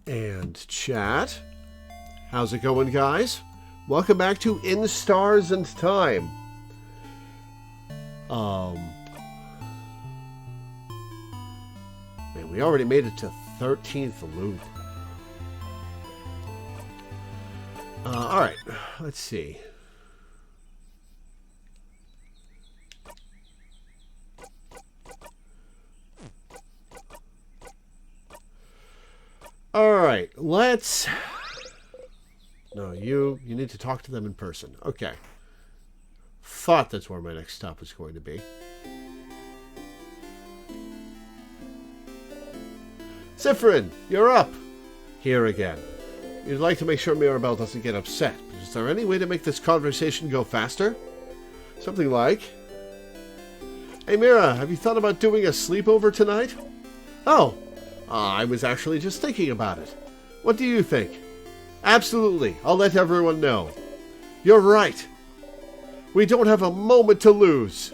And chat. How's it going, guys? Welcome back to In Stars and Time. Man, we already made it to 13th loop. Alright, let's see. Alright, let's... No, you need to talk to them in person. Okay. Thought that's where my next stop was going to be. Cypherin, you're up! Here again. You'd like to make sure Mirabelle doesn't get upset. But is there any way to make this conversation go faster? Something like... Hey Mira, have you thought about doing a sleepover tonight? Oh! I was actually just thinking about it. What do you think? Absolutely. I'll let everyone know. You're right. We don't have a moment to lose.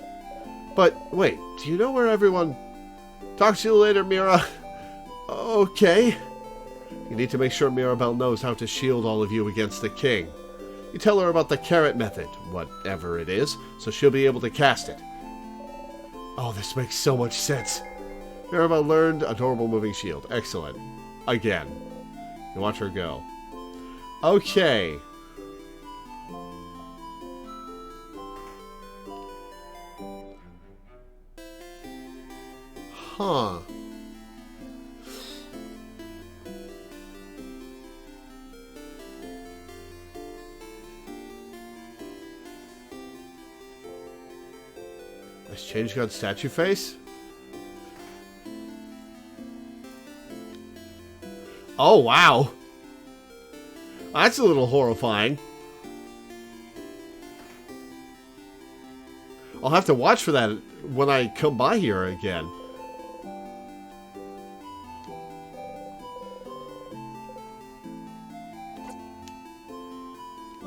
But, wait, do you know where everyone... Talk to you later, Mira. Okay. You need to make sure Mirabelle knows how to shield all of you against the king. You tell her about the carrot method, whatever it is, so she'll be able to cast it. Oh, this makes so much sense. Mirabelle learned Adorable Moving Shield. Excellent. Again. You watch her go. Okay. Huh. Has Change got statue face? Oh, wow. That's a little horrifying. I'll have to watch for that when I come by here again.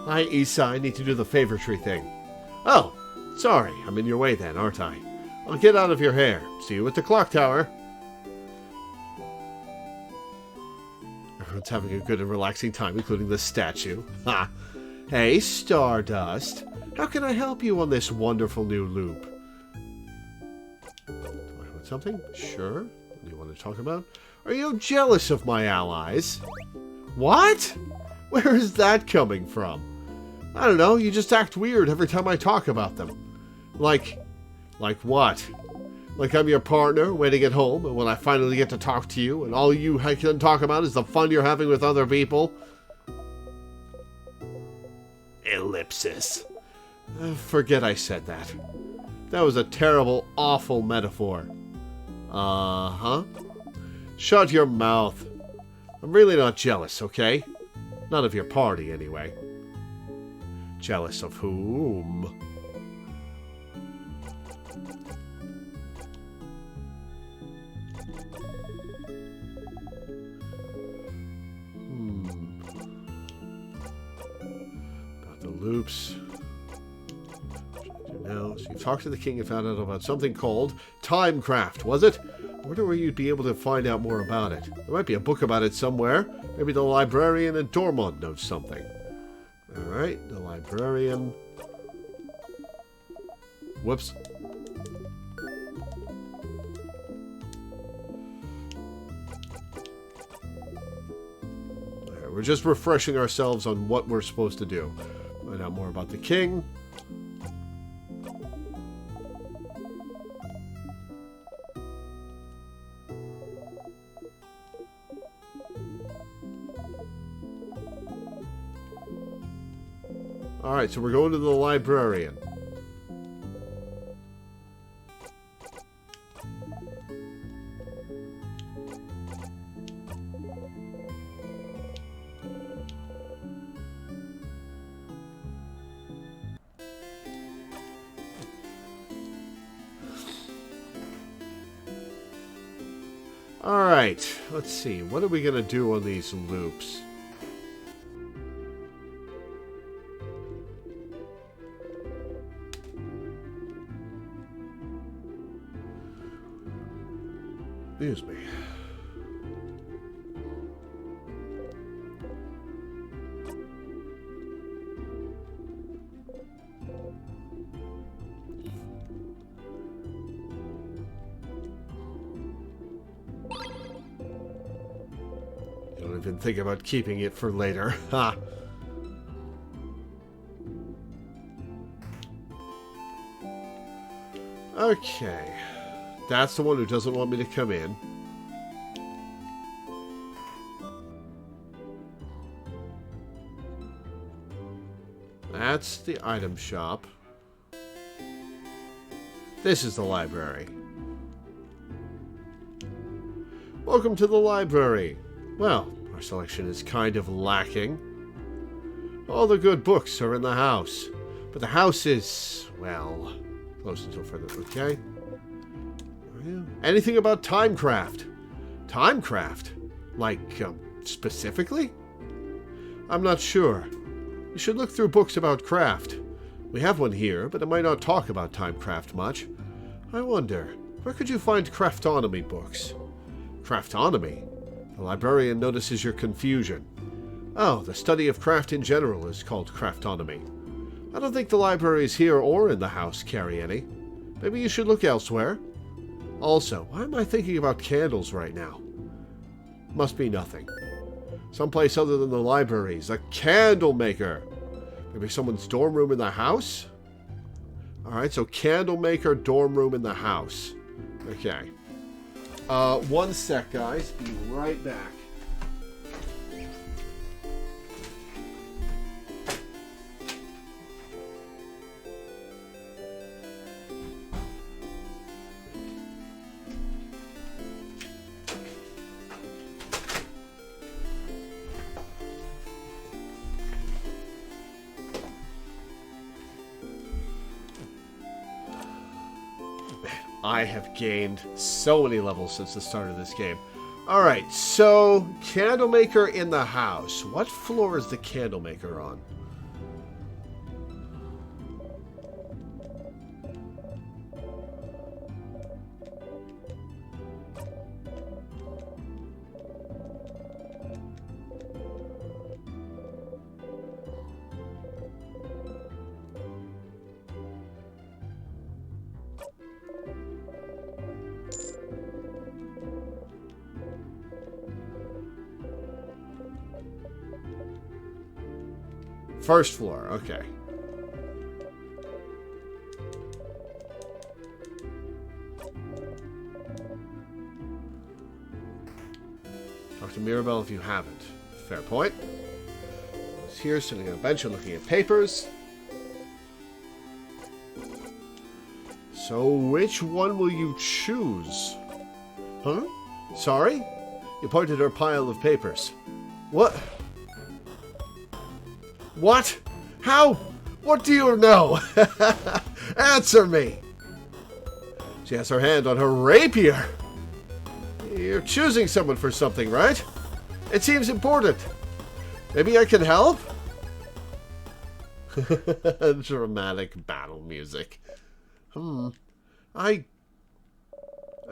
Hi, Issa. I need to do the favor tree thing. Oh, sorry. I'm in your way then, aren't I? I'll get out of your hair. See you at the clock tower. Everyone's having a good and relaxing time, including the statue. Ha! Hey, Stardust. How can I help you on this wonderful new loop? Do I want something? Sure. What do you want to talk about? Are you jealous of my allies? What? Where is that coming from? I don't know. You just act weird every time I talk about them. Like what? Like I'm your partner waiting at home, and when I finally get to talk to you, and all you can talk about is the fun you're having with other people? Ellipsis. Forget I said that. That was a terrible, awful metaphor. Uh-huh. Shut your mouth. I'm really not jealous, okay? Not of your party, anyway. Jealous of whom? Loops. Now, so you talked to the king and found out about something called Timecraft, was it? I wonder where you'd be able to find out more about it. There might be a book about it somewhere. Maybe the librarian in Dormont knows something. Alright, the librarian. Whoops. Alright, we're just refreshing ourselves on what we're supposed to do. Find out more about the king. Alright, so we're going to the librarian. Alright, let's see. What are we going to do on these loops? Excuse me. even think about keeping it for later. Ha! Okay. That's the one who doesn't want me to come in. That's the item shop. This is the library. Welcome to the library. Well, our selection is kind of lacking. All the good books are in the house. But the house is, well, closed until further. Okay. Anything about Timecraft? Timecraft? Like, specifically? I'm not sure. You should look through books about craft. We have one here, but it might not talk about Timecraft much. I wonder, where could you find craftonomy books? Craftonomy? The librarian notices your confusion. Oh, the study of craft in general is called craftonomy. I don't think the libraries here or in the house carry any. Maybe you should look elsewhere. Also, why am I thinking about candles right now? Must be nothing. Someplace other than the libraries. A candle maker! Maybe someone's dorm room in the house? Alright, so candle maker, dorm room in the house. Okay. One sec, guys. Be right back. I have gained so many levels since the start of this game. Alright, so candlemaker in the house. What floor is the candlemaker on? First floor, okay. Talk to Mirabelle if you haven't. Fair point. He's here sitting on a bench and looking at papers. So which one will you choose? Huh? Sorry? You pointed at her pile of papers. What? What? How? What do you know? Answer me! She has her hand on her rapier. You're choosing someone for something, right? It seems important. Maybe I can help? Dramatic battle music. I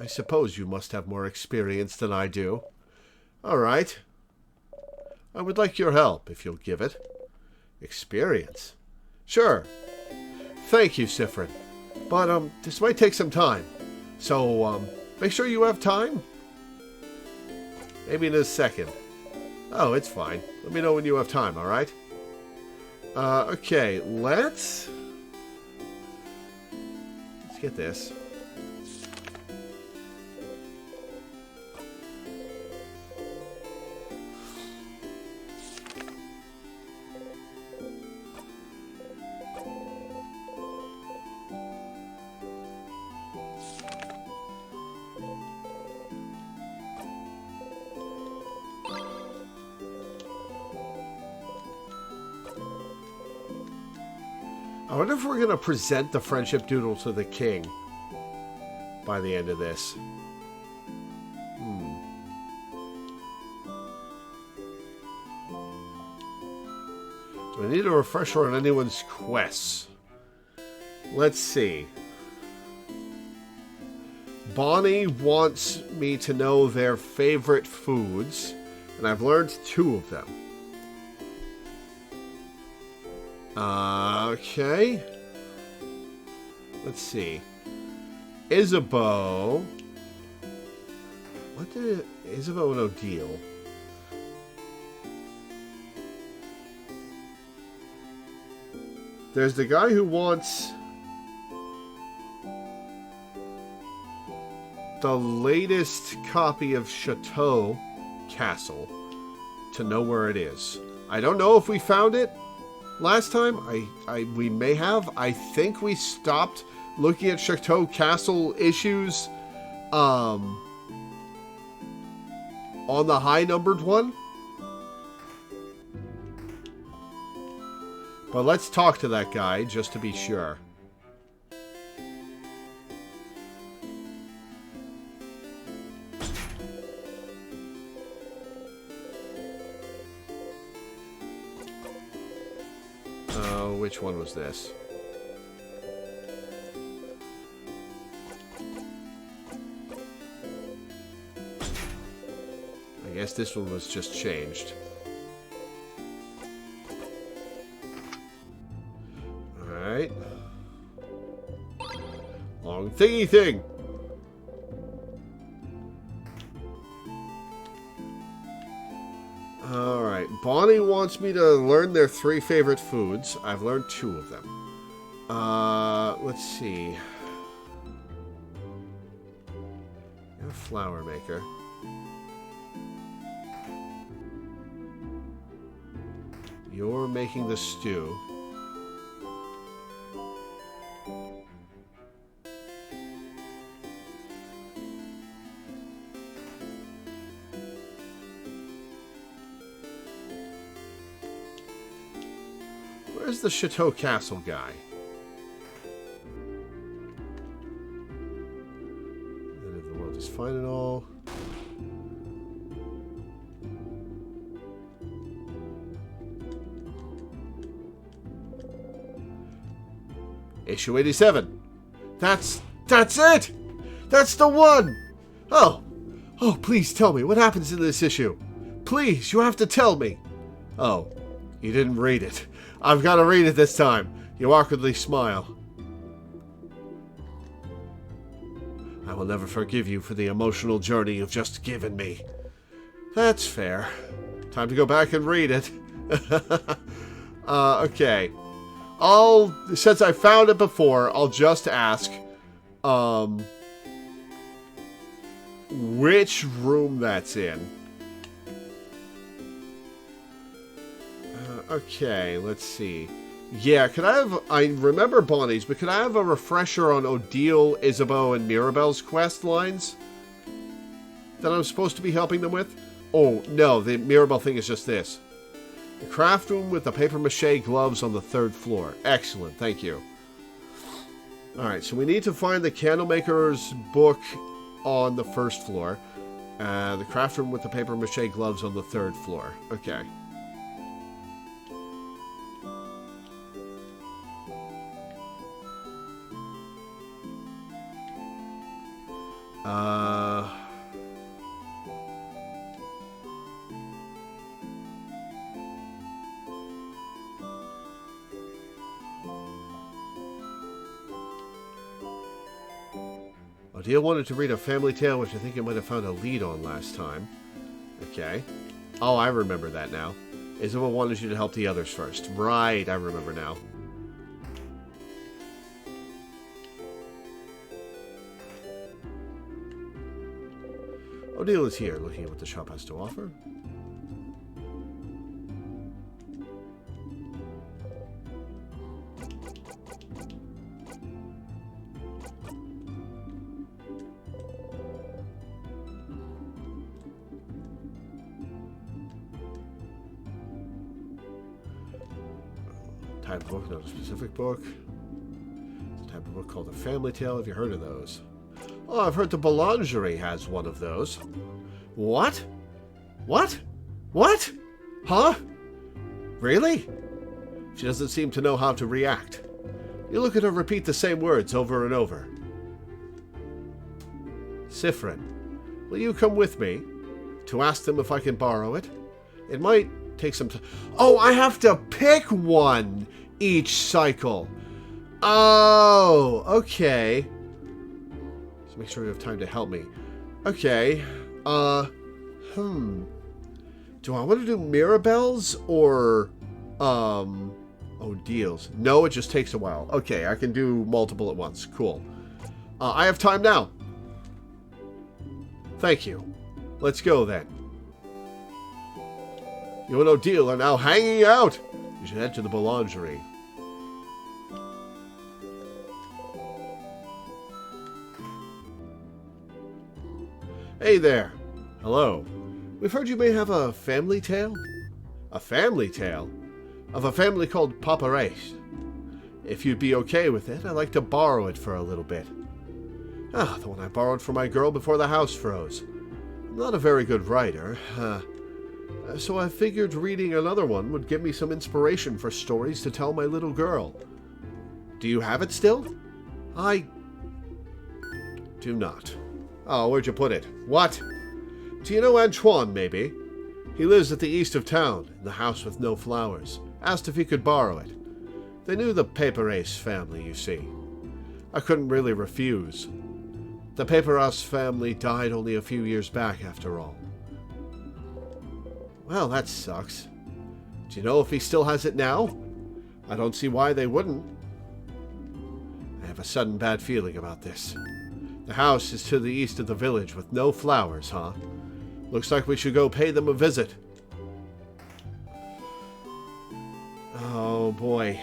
suppose you must have more experience than I do. All right. I would like your help, if you'll give it. Experience? Sure. Thank you, Sifrin. But, this might take some time. So, make sure you have time. Maybe in a second. Oh, it's fine. Let me know when you have time, alright? Okay, let's get this. I wonder if we're going to present the friendship doodle to the king by the end of this. Do I need a refresher on anyone's quests? Let's see. Bonnie wants me to know their favorite foods, and I've learned 2 of them. Okay. Let's see. Isabeau. What did Isabeau and Odile? There's the guy who wants the latest copy of Chateau Castle to know where it is. I don't know if we found it last time. We may have. I think we stopped looking at Chateau Castle issues on the high-numbered one. But let's talk to that guy just to be sure. Which one was this? I guess this one was just changed. Alright. Long thingy thing! Alright, Bonnie wants me to learn their 3 favorite foods. I've learned 2 of them. Let's see. You're a flour maker. You're making the stew. Where's the Chateau Castle guy? And if the world is fine and all. Issue 87. That's it! That's the one! Oh, please tell me, what happens in this issue? Please, you have to tell me. Oh, you didn't read it. I've got to read it this time. You awkwardly smile. I will never forgive you for the emotional journey you've just given me. That's fair. Time to go back and read it. Okay. Since I found it before, I'll just ask, which room that's in. Okay, let's see. Yeah, I remember Bonnie's, but could I have a refresher on Odile, Isabeau, and Mirabelle's quest lines that I'm supposed to be helping them with? Oh, no, the Mirabelle thing is just this. The craft room with the papier-mâché gloves on the 3rd floor. Excellent, thank you. Alright, so we need to find the candlemaker's book on the 1st floor. The craft room with the papier-mâché gloves on the 3rd floor. Okay. Odile wanted to read a family tale, which I think I might have found a lead on last time. Okay. Oh, I remember that now. Isabel wanted you to help the others first. Right, I remember now. Odile is here, looking at what the shop has to offer. Type of book, not a specific book. It's a type of book called a family tale. Have you heard of those? Oh, I've heard the Boulangerie has one of those. What? What? What? Huh? Really? She doesn't seem to know how to react. You look at her repeat the same words over and over. Siffrin, will you come with me to ask them if I can borrow it? It might take some time. Oh, I have to pick one each cycle. Oh, okay. So make sure you have time to help me. Okay. Do I want to do Mirabelle's or Oh, deals. No, it just takes a while. Okay, I can do multiple at once. Cool. I have time now. Thank you. Let's go, then. You and O'Deal are now hanging out. You should head to the boulangerie. Hey there. Hello. We've heard you may have a family tale? A family tale? Of a family called Papares. If you'd be okay with it, I'd like to borrow it for a little bit. Ah, the one I borrowed for my girl before the house froze. I'm not a very good writer, so I figured reading another one would give me some inspiration for stories to tell my little girl. Do you have it still? I do not. Oh, where'd you put it? What? Do you know Antoine, maybe? He lives at the east of town, in the house with no flowers. Asked if he could borrow it. They knew the Papares family, you see. I couldn't really refuse. The Papares family died only a few years back, after all. Well, that sucks. Do you know if he still has it now? I don't see why they wouldn't. I have a sudden bad feeling about this. The house is to the east of the village with no flowers, huh? Looks like we should go pay them a visit. Oh, boy.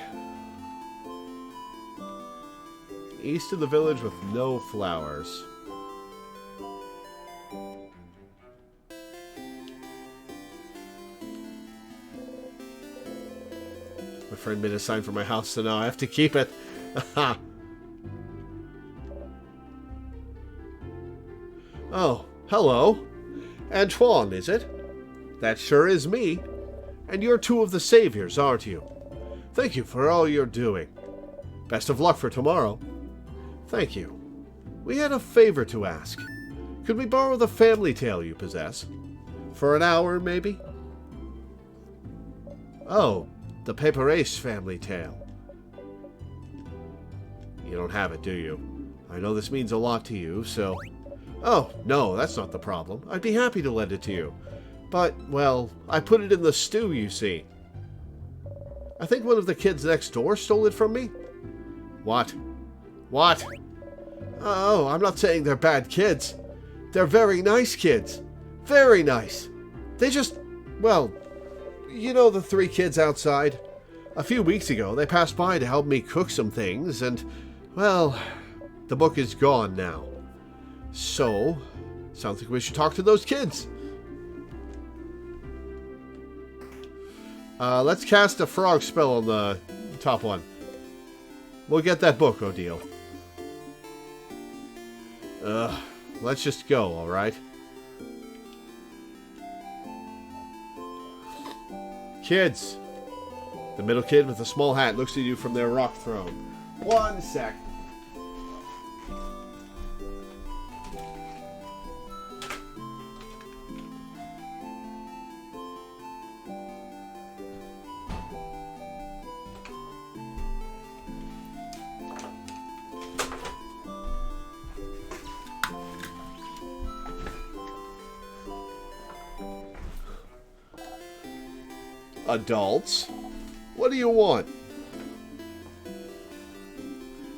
East of the village with no flowers. My friend made a sign for my house, so now I have to keep it. Oh, hello. Antoine, is it? That sure is me. And you're two of the saviors, aren't you? Thank you for all you're doing. Best of luck for tomorrow. Thank you. We had a favor to ask. Could we borrow the family tale you possess? For an hour, maybe? Oh, the Papares family tale. You don't have it, do you? I know this means a lot to you, so... Oh, no, that's not the problem. I'd be happy to lend it to you. But, well, I put it in the stew, you see. I think one of the kids next door stole it from me. What? What? Oh, I'm not saying they're bad kids. They're very nice kids. Very nice. They just, well, you know the three kids outside? A few weeks ago, they passed by to help me cook some things, and, well, the book is gone now. So, sounds like we should talk to those kids. Let's cast a frog spell on the top one. We'll get that book, O'Deal. Let's just go, alright? Kids. The middle kid with the small hat looks at you from their rock throne. 1 sec. Adults? What do you want?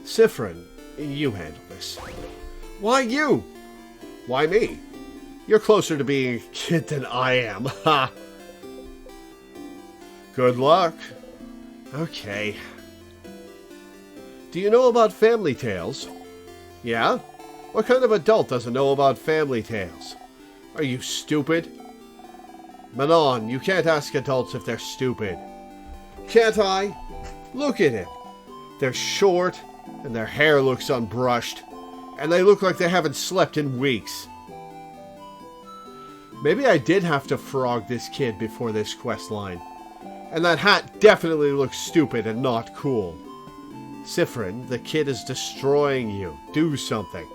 Sifrin, you handle this. Why you? Why me? You're closer to being a kid than I am. Ha! Good luck. Okay. Do you know about family tales? Yeah? What kind of adult doesn't know about family tales? Are you stupid? Manon, you can't ask adults if they're stupid. Can't I? Look at him. They're short, and their hair looks unbrushed, and they look like they haven't slept in weeks. Maybe I did have to frog this kid before this quest line. And that hat definitely looks stupid and not cool. Sifrin, the kid is destroying you. Do something.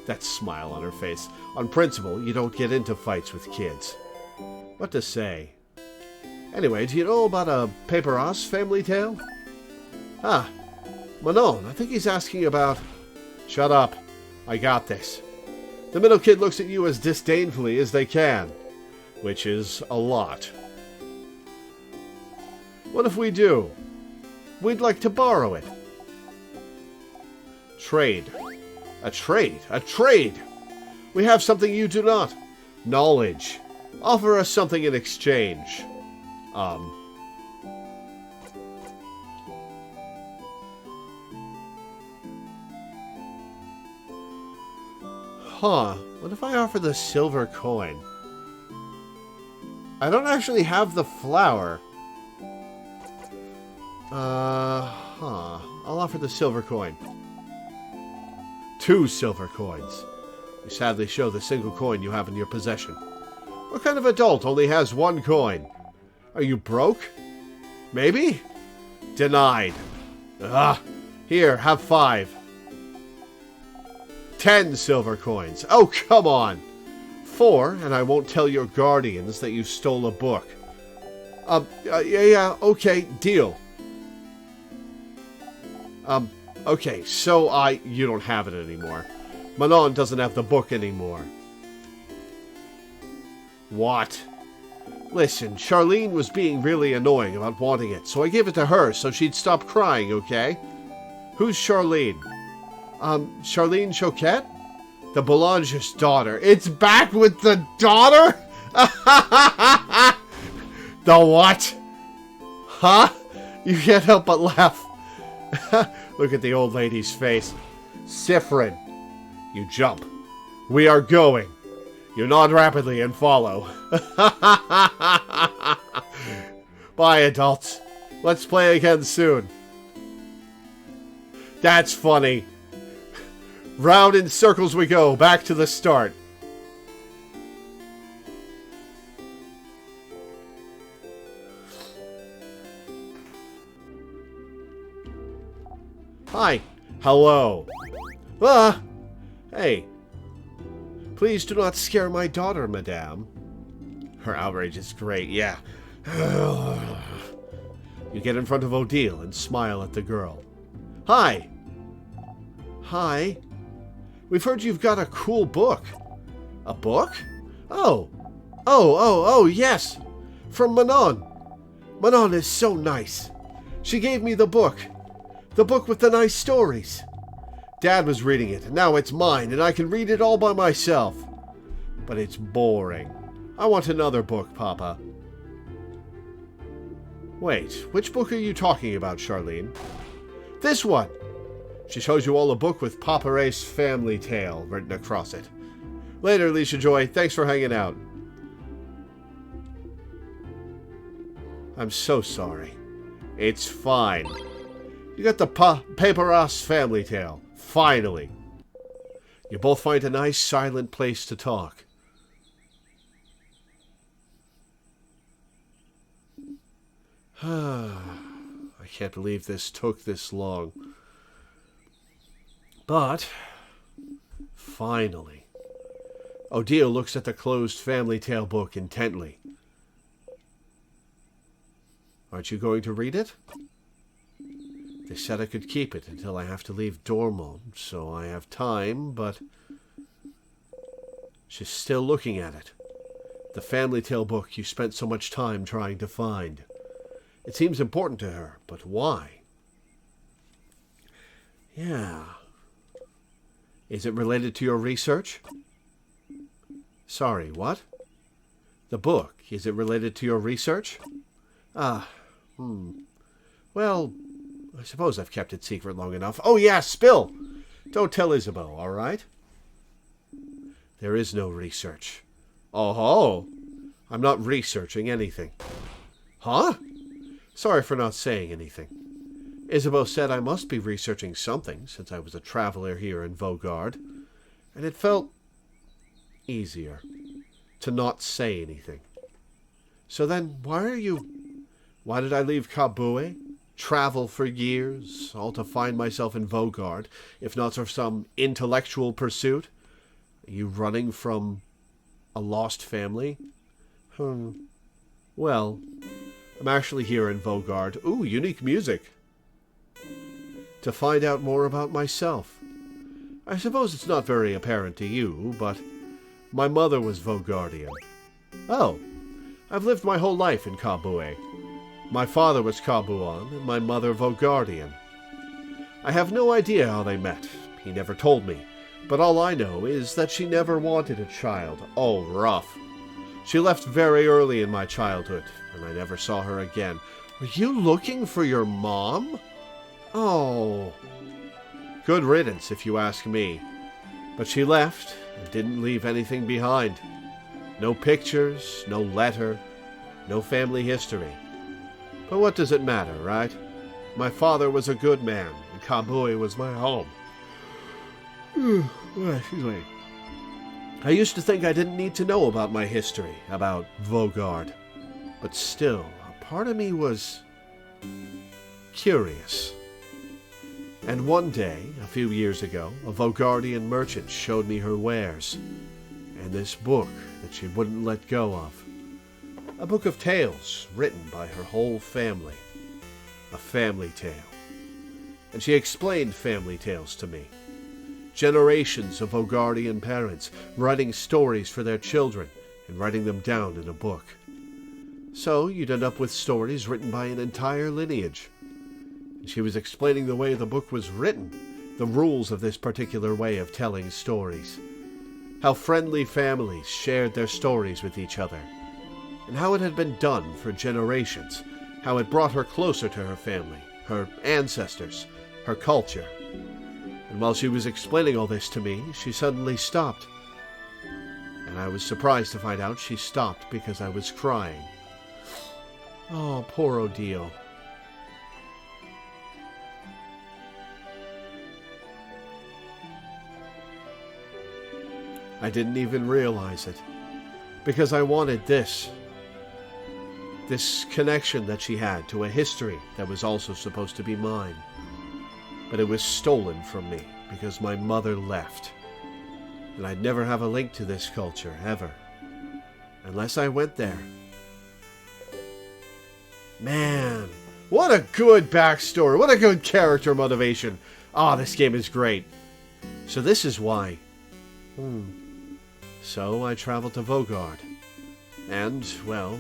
That smile on her face. On principle, you don't get into fights with kids. What to say? Anyway, do you know about a Papares family tale? Ah, Manon, I think he's asking about... Shut up. I got this. The middle kid looks at you as disdainfully as they can, which is a lot. What if we do? We'd like to borrow it. Trade. A trade. A trade! We have something you do not. Knowledge. Offer us something in exchange. Huh. What if I offer the silver coin? I don't actually have the flower. I'll offer the silver coin. 2 silver coins. You sadly show the single coin you have in your possession. What kind of adult only has 1 coin? Are you broke? Maybe? Denied. Here, have 5. 10 silver coins. Oh, come on! 4, and I won't tell your guardians that you stole a book. Yeah, okay, deal. Okay, so you don't have it anymore. Manon doesn't have the book anymore. What? Listen, Charlene was being really annoying about wanting it, so I gave it to her so she'd stop crying, okay? Who's Charlene? Charlene Choquette? The Boulanger's daughter. It's back with the daughter? The what? Huh? You can't help but laugh. Look at the old lady's face. Siffrin, you jump. We are going. You nod rapidly and follow. Bye, adults. Let's play again soon. That's funny. Round in circles we go, back to the start. Hi. Hello. Hey. Please do not scare my daughter, madame. Her outrage is great, yeah. You get in front of Odile and smile at the girl. Hi. Hi. We've heard you've got a cool book. A book? Oh, yes. From Manon. Manon is so nice. She gave me the book. The book with the nice stories. Dad was reading it, and now it's mine, and I can read it all by myself. But it's boring. I want another book, Papa. Wait, which book are you talking about, Charlene? This one. She shows you all a book with Papa Ray's family tale written across it. Later, Alicia Joy. Thanks for hanging out. I'm so sorry. It's fine. You got the Paparas family tale. Finally. You both find a nice silent place to talk. I can't believe this took this long. But, finally. Odile looks at the closed family tale book intently. Aren't you going to read it? They said I could keep it until I have to leave Dormont, so I have time, but... She's still looking at it. The family tale book you spent so much time trying to find. It seems important to her, but why? Yeah. Is it related to your research? Sorry, what? The book, is it related to your research? Well, I suppose I've kept it secret long enough. Oh yeah, spill! Don't tell Isabeau, all right? There is no research. Oh-ho! I'm not researching anything. Huh? Sorry for not saying anything. Isabeau said I must be researching something, since I was a traveler here in Vaugarde, and it felt easier to not say anything. So then, why did I leave Kabue? Travel for years, all to find myself in Vaugarde, if not for some intellectual pursuit? Are you running from a lost family? Well, I'm actually here in Vaugarde. Ooh, unique music. To find out more about myself. I suppose it's not very apparent to you, but my mother was Vaugardian. Oh, I've lived my whole life in Kabue. My father was Cabuan and my mother Vogardian. I have no idea how they met. He never told me. But all I know is that she never wanted a child. Oh, rough. She left very early in my childhood, and I never saw her again. Were you looking for your mom? Oh. Good riddance, if you ask me. But she left and didn't leave anything behind. No pictures, no letter, no family history. But what does it matter, right? My father was a good man, and Kabui was my home. Excuse me. I used to think I didn't need to know about my history, about Vogard. But still, a part of me was curious. And one day, a few years ago, a Vogardian merchant showed me her wares, and this book that she wouldn't let go of. A book of tales written by her whole family. A family tale. And she explained family tales to me. Generations of Vogardian parents writing stories for their children and writing them down in a book. So you'd end up with stories written by an entire lineage. And she was explaining the way the book was written, the rules of this particular way of telling stories. How friendly families shared their stories with each other, and how it had been done for generations, how it brought her closer to her family, her ancestors, her culture. And while she was explaining all this to me, she suddenly stopped. And I was surprised to find out she stopped because I was crying. Oh, poor Odile. I didn't even realize it, because I wanted this connection that she had to a history that was also supposed to be mine. But it was stolen from me because my mother left, and I'd never have a link to this culture, ever, unless I went there. Man, what a good backstory, what a good character motivation. Ah, this game is great. So this is why. So I traveled to Vogard, and, well,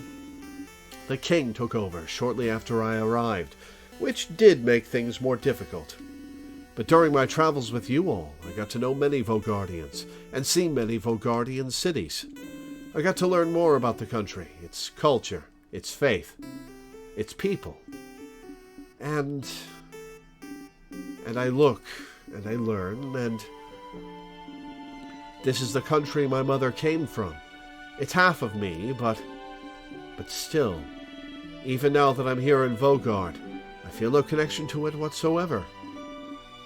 the king took over shortly after I arrived, which did make things more difficult. But during my travels with you all, I got to know many Vogardians, and see many Vogardian cities. I got to learn more about the country, its culture, its faith, its people. And I look, and I learn, and this is the country my mother came from. It's half of me, but still, even now that I'm here in Vogard, I feel no connection to it whatsoever.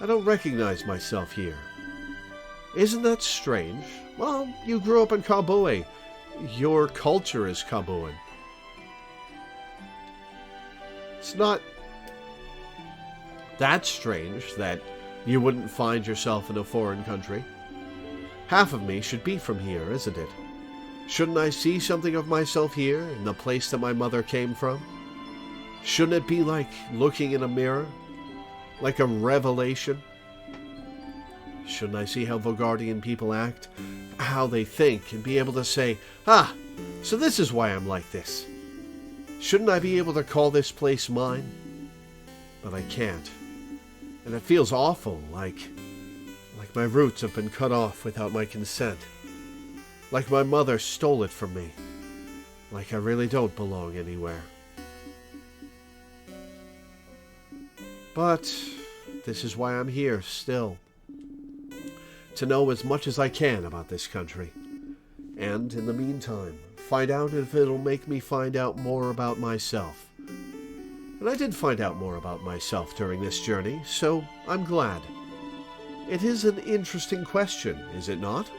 I don't recognize myself here. Isn't that strange? Well, you grew up in Kabue. Your culture is Kabuan. It's not that strange that you wouldn't find yourself in a foreign country. Half of me should be from here, isn't it? Shouldn't I see something of myself here, in the place that my mother came from? Shouldn't it be like looking in a mirror? Like a revelation? Shouldn't I see how Vogardian people act, how they think, and be able to say, "Ah, so this is why I'm like this"? Shouldn't I be able to call this place mine? But I can't. And it feels awful, like my roots have been cut off without my consent. Like my mother stole it from me. Like I really don't belong anywhere. But this is why I'm here still. To know as much as I can about this country. And, in the meantime, find out if it'll make me find out more about myself. And I did find out more about myself during this journey, so I'm glad. It is an interesting question, is it not?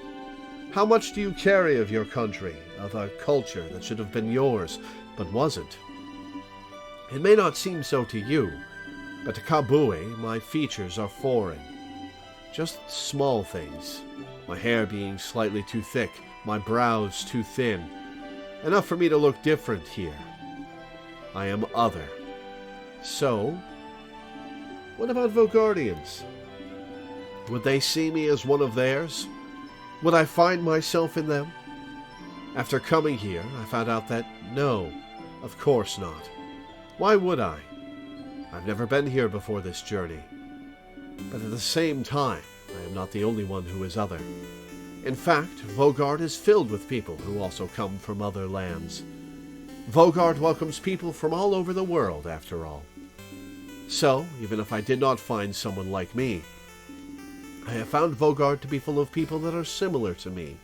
How much do you carry of your country, of a culture that should have been yours, but wasn't? It may not seem so to you, but to Kabue, my features are foreign. Just small things. My hair being slightly too thick, my brows too thin. Enough for me to look different here. I am other. So, what about Vogardians? Would they see me as one of theirs? Would I find myself in them? After coming here, I found out that no, of course not. Why would I? I've never been here before this journey. But at the same time, I am not the only one who is other. In fact, Vogard is filled with people who also come from other lands. Vogard welcomes people from all over the world, after all. So, even if I did not find someone like me, I have found Vogard to be full of people that are similar to me.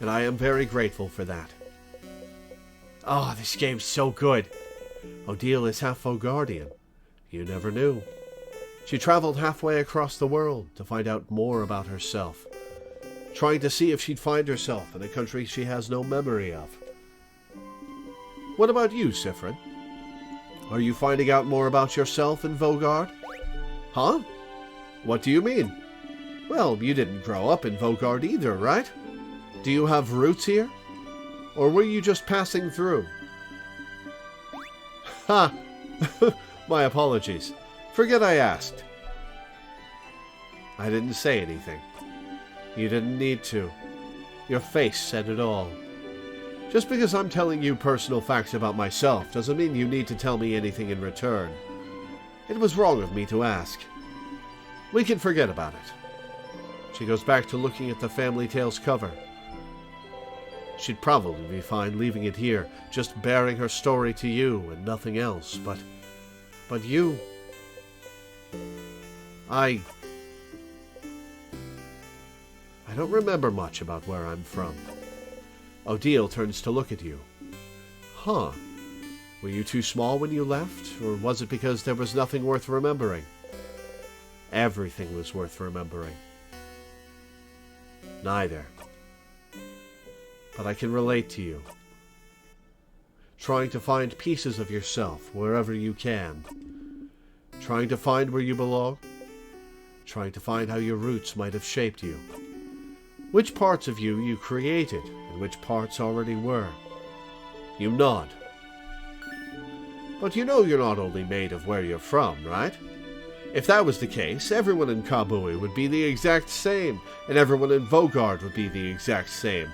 And I am very grateful for that. Oh, this game's so good. Odile is half Vogardian. You never knew. She traveled halfway across the world to find out more about herself, trying to see if she'd find herself in a country she has no memory of. What about you, Sifrin? Are you finding out more about yourself in Vogard? Huh? What do you mean? Well, you didn't grow up in Vogard either, right? Do you have roots here? Or were you just passing through? Ha! My apologies. Forget I asked. I didn't say anything. You didn't need to. Your face said it all. Just because I'm telling you personal facts about myself doesn't mean you need to tell me anything in return. It was wrong of me to ask. We can forget about it. She goes back to looking at the Family Tales cover. She'd probably be fine leaving it here, just bearing her story to you and nothing else, but you... I don't remember much about where I'm from. Odile turns to look at you. Huh. Were you too small when you left, or was it because there was nothing worth remembering? Everything was worth remembering. Neither. But I can relate to you. Trying to find pieces of yourself wherever you can. Trying to find where you belong. Trying to find how your roots might have shaped you. Which parts of you created, and which parts already were. You nod. But you know you're not only made of where you're from, right? If that was the case, everyone in Kabui would be the exact same, and everyone in Vogard would be the exact same.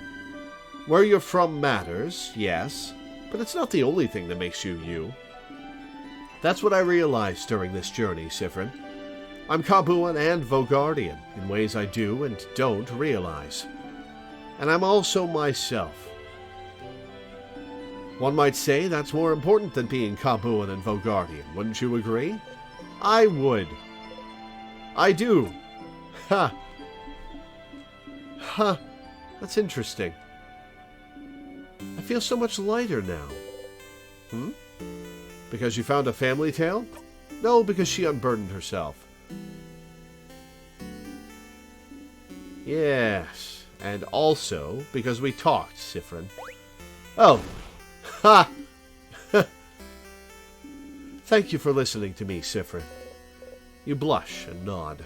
Where you're from matters, yes, but it's not the only thing that makes you you. That's what I realized during this journey, Sifrin. I'm Kabuan and Vogardian in ways I do and don't realize. And I'm also myself. One might say that's more important than being Kabuan and Vogardian, wouldn't you agree? I would. I do. Ha! Ha! That's interesting. I feel so much lighter now. Because you found a family tale? No, because she unburdened herself. Yes, and also because we talked, Sifrin. Oh! Ha! Thank you for listening to me, Sifrin. You blush and nod.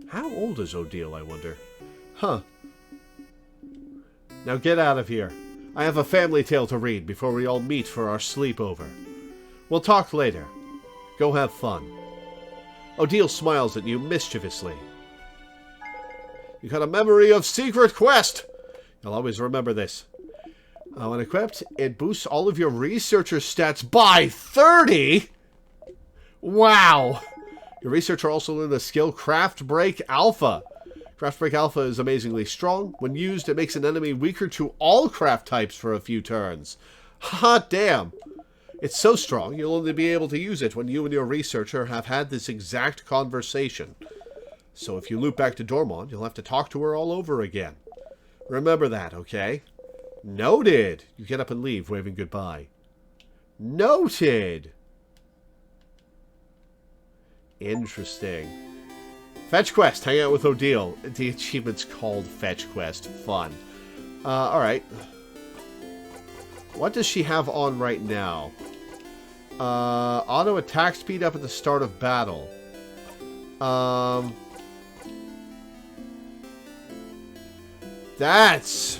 How old is Odile, I wonder? Huh. Now get out of here. I have a family tale to read before we all meet for our sleepover. We'll talk later. Go have fun. Odile smiles at you mischievously. You got a memory of secret quest! You'll always remember this. When equipped, it boosts all of your researcher stats by 30! Wow! Your researcher also learned the skill Craft Break Alpha. Craft Break Alpha is amazingly strong. When used, it makes an enemy weaker to all craft types for a few turns. Hot damn! It's so strong, you'll only be able to use it when you and your researcher have had this exact conversation. So if you loop back to Dormont, you'll have to talk to her all over again. Remember that, okay? Noted! You get up and leave, waving goodbye. Noted! Interesting. Fetch Quest, hang out with Odile. The achievement's called Fetch Quest. Fun. Alright. What does she have on right now? Auto attack speed up at the start of battle. That's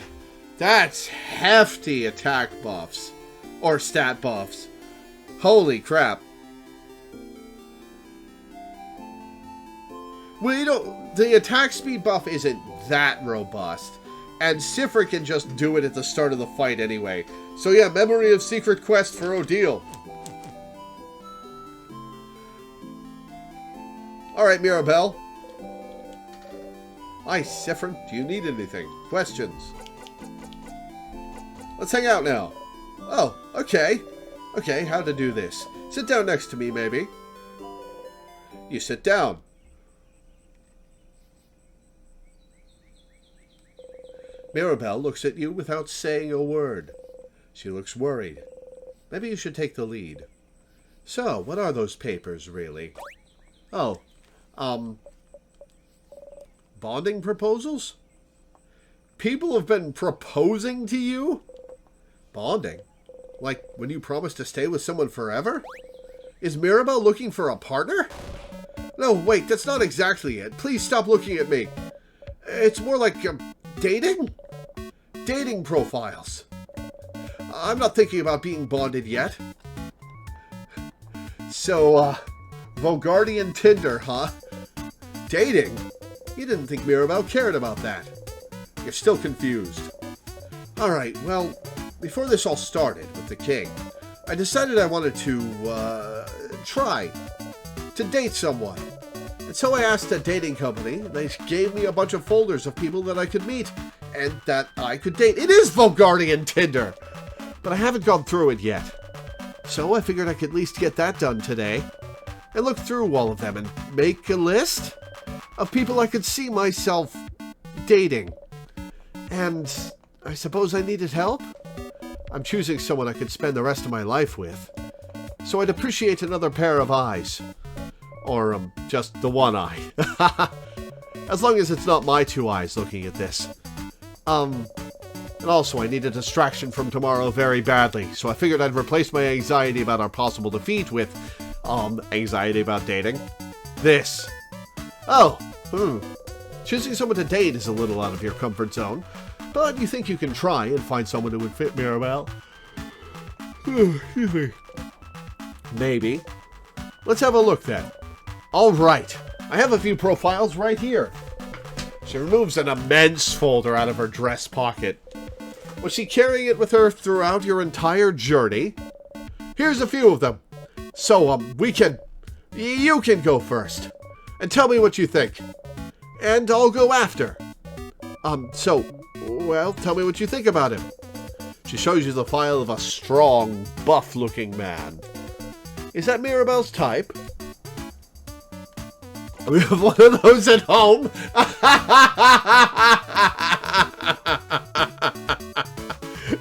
hefty attack buffs. Or stat buffs. Holy crap. The attack speed buff isn't that robust. And Sifra can just do it at the start of the fight anyway. So yeah, memory of secret quest for Odile. Alright, Mirabelle. Hi, Sifra. Do you need anything? Questions? Let's hang out now. Oh, okay. Okay, how to do this. Sit down next to me, maybe. You sit down. Mirabelle looks at you without saying a word. She looks worried. Maybe you should take the lead. So, what are those papers, really? Oh, bonding proposals? People have been proposing to you? Bonding? Like when you promise to stay with someone forever? Is Mirabelle looking for a partner? No, wait, that's not exactly it. Please stop looking at me. It's more like dating? Dating profiles. I'm not thinking about being bonded yet. So, Vogardian Tinder, huh? Dating? You didn't think Mirabelle cared about that. You're still confused. Alright, well, before this all started with the king, I decided I wanted to, try to date someone. And so I asked a dating company, and they gave me a bunch of folders of people that I could meet, and that I could date. It is Vogardian Tinder! But I haven't gone through it yet. So I figured I could at least get that done today, and look through all of them and make a list of people I could see myself dating. And I suppose I needed help? I'm choosing someone I could spend the rest of my life with. So I'd appreciate another pair of eyes. Or, just the one eye. As long as it's not my two eyes looking at this. And also I need a distraction from tomorrow very badly, so I figured I'd replace my anxiety about our possible defeat with, anxiety about dating. This. Oh, Choosing someone to date is a little out of your comfort zone, but you think you can try and find someone who would fit Mirabelle? Excuse me. Maybe. Let's have a look then. Alright, I have a few profiles right here. She removes an immense folder out of her dress pocket. Was she carrying it with her throughout your entire journey? Here's a few of them. So, you can go first. And tell me what you think. And I'll go after. Well, tell me what you think about him. She shows you the file of a strong, buff-looking man. Is that Mirabelle's type? We have one of those at home.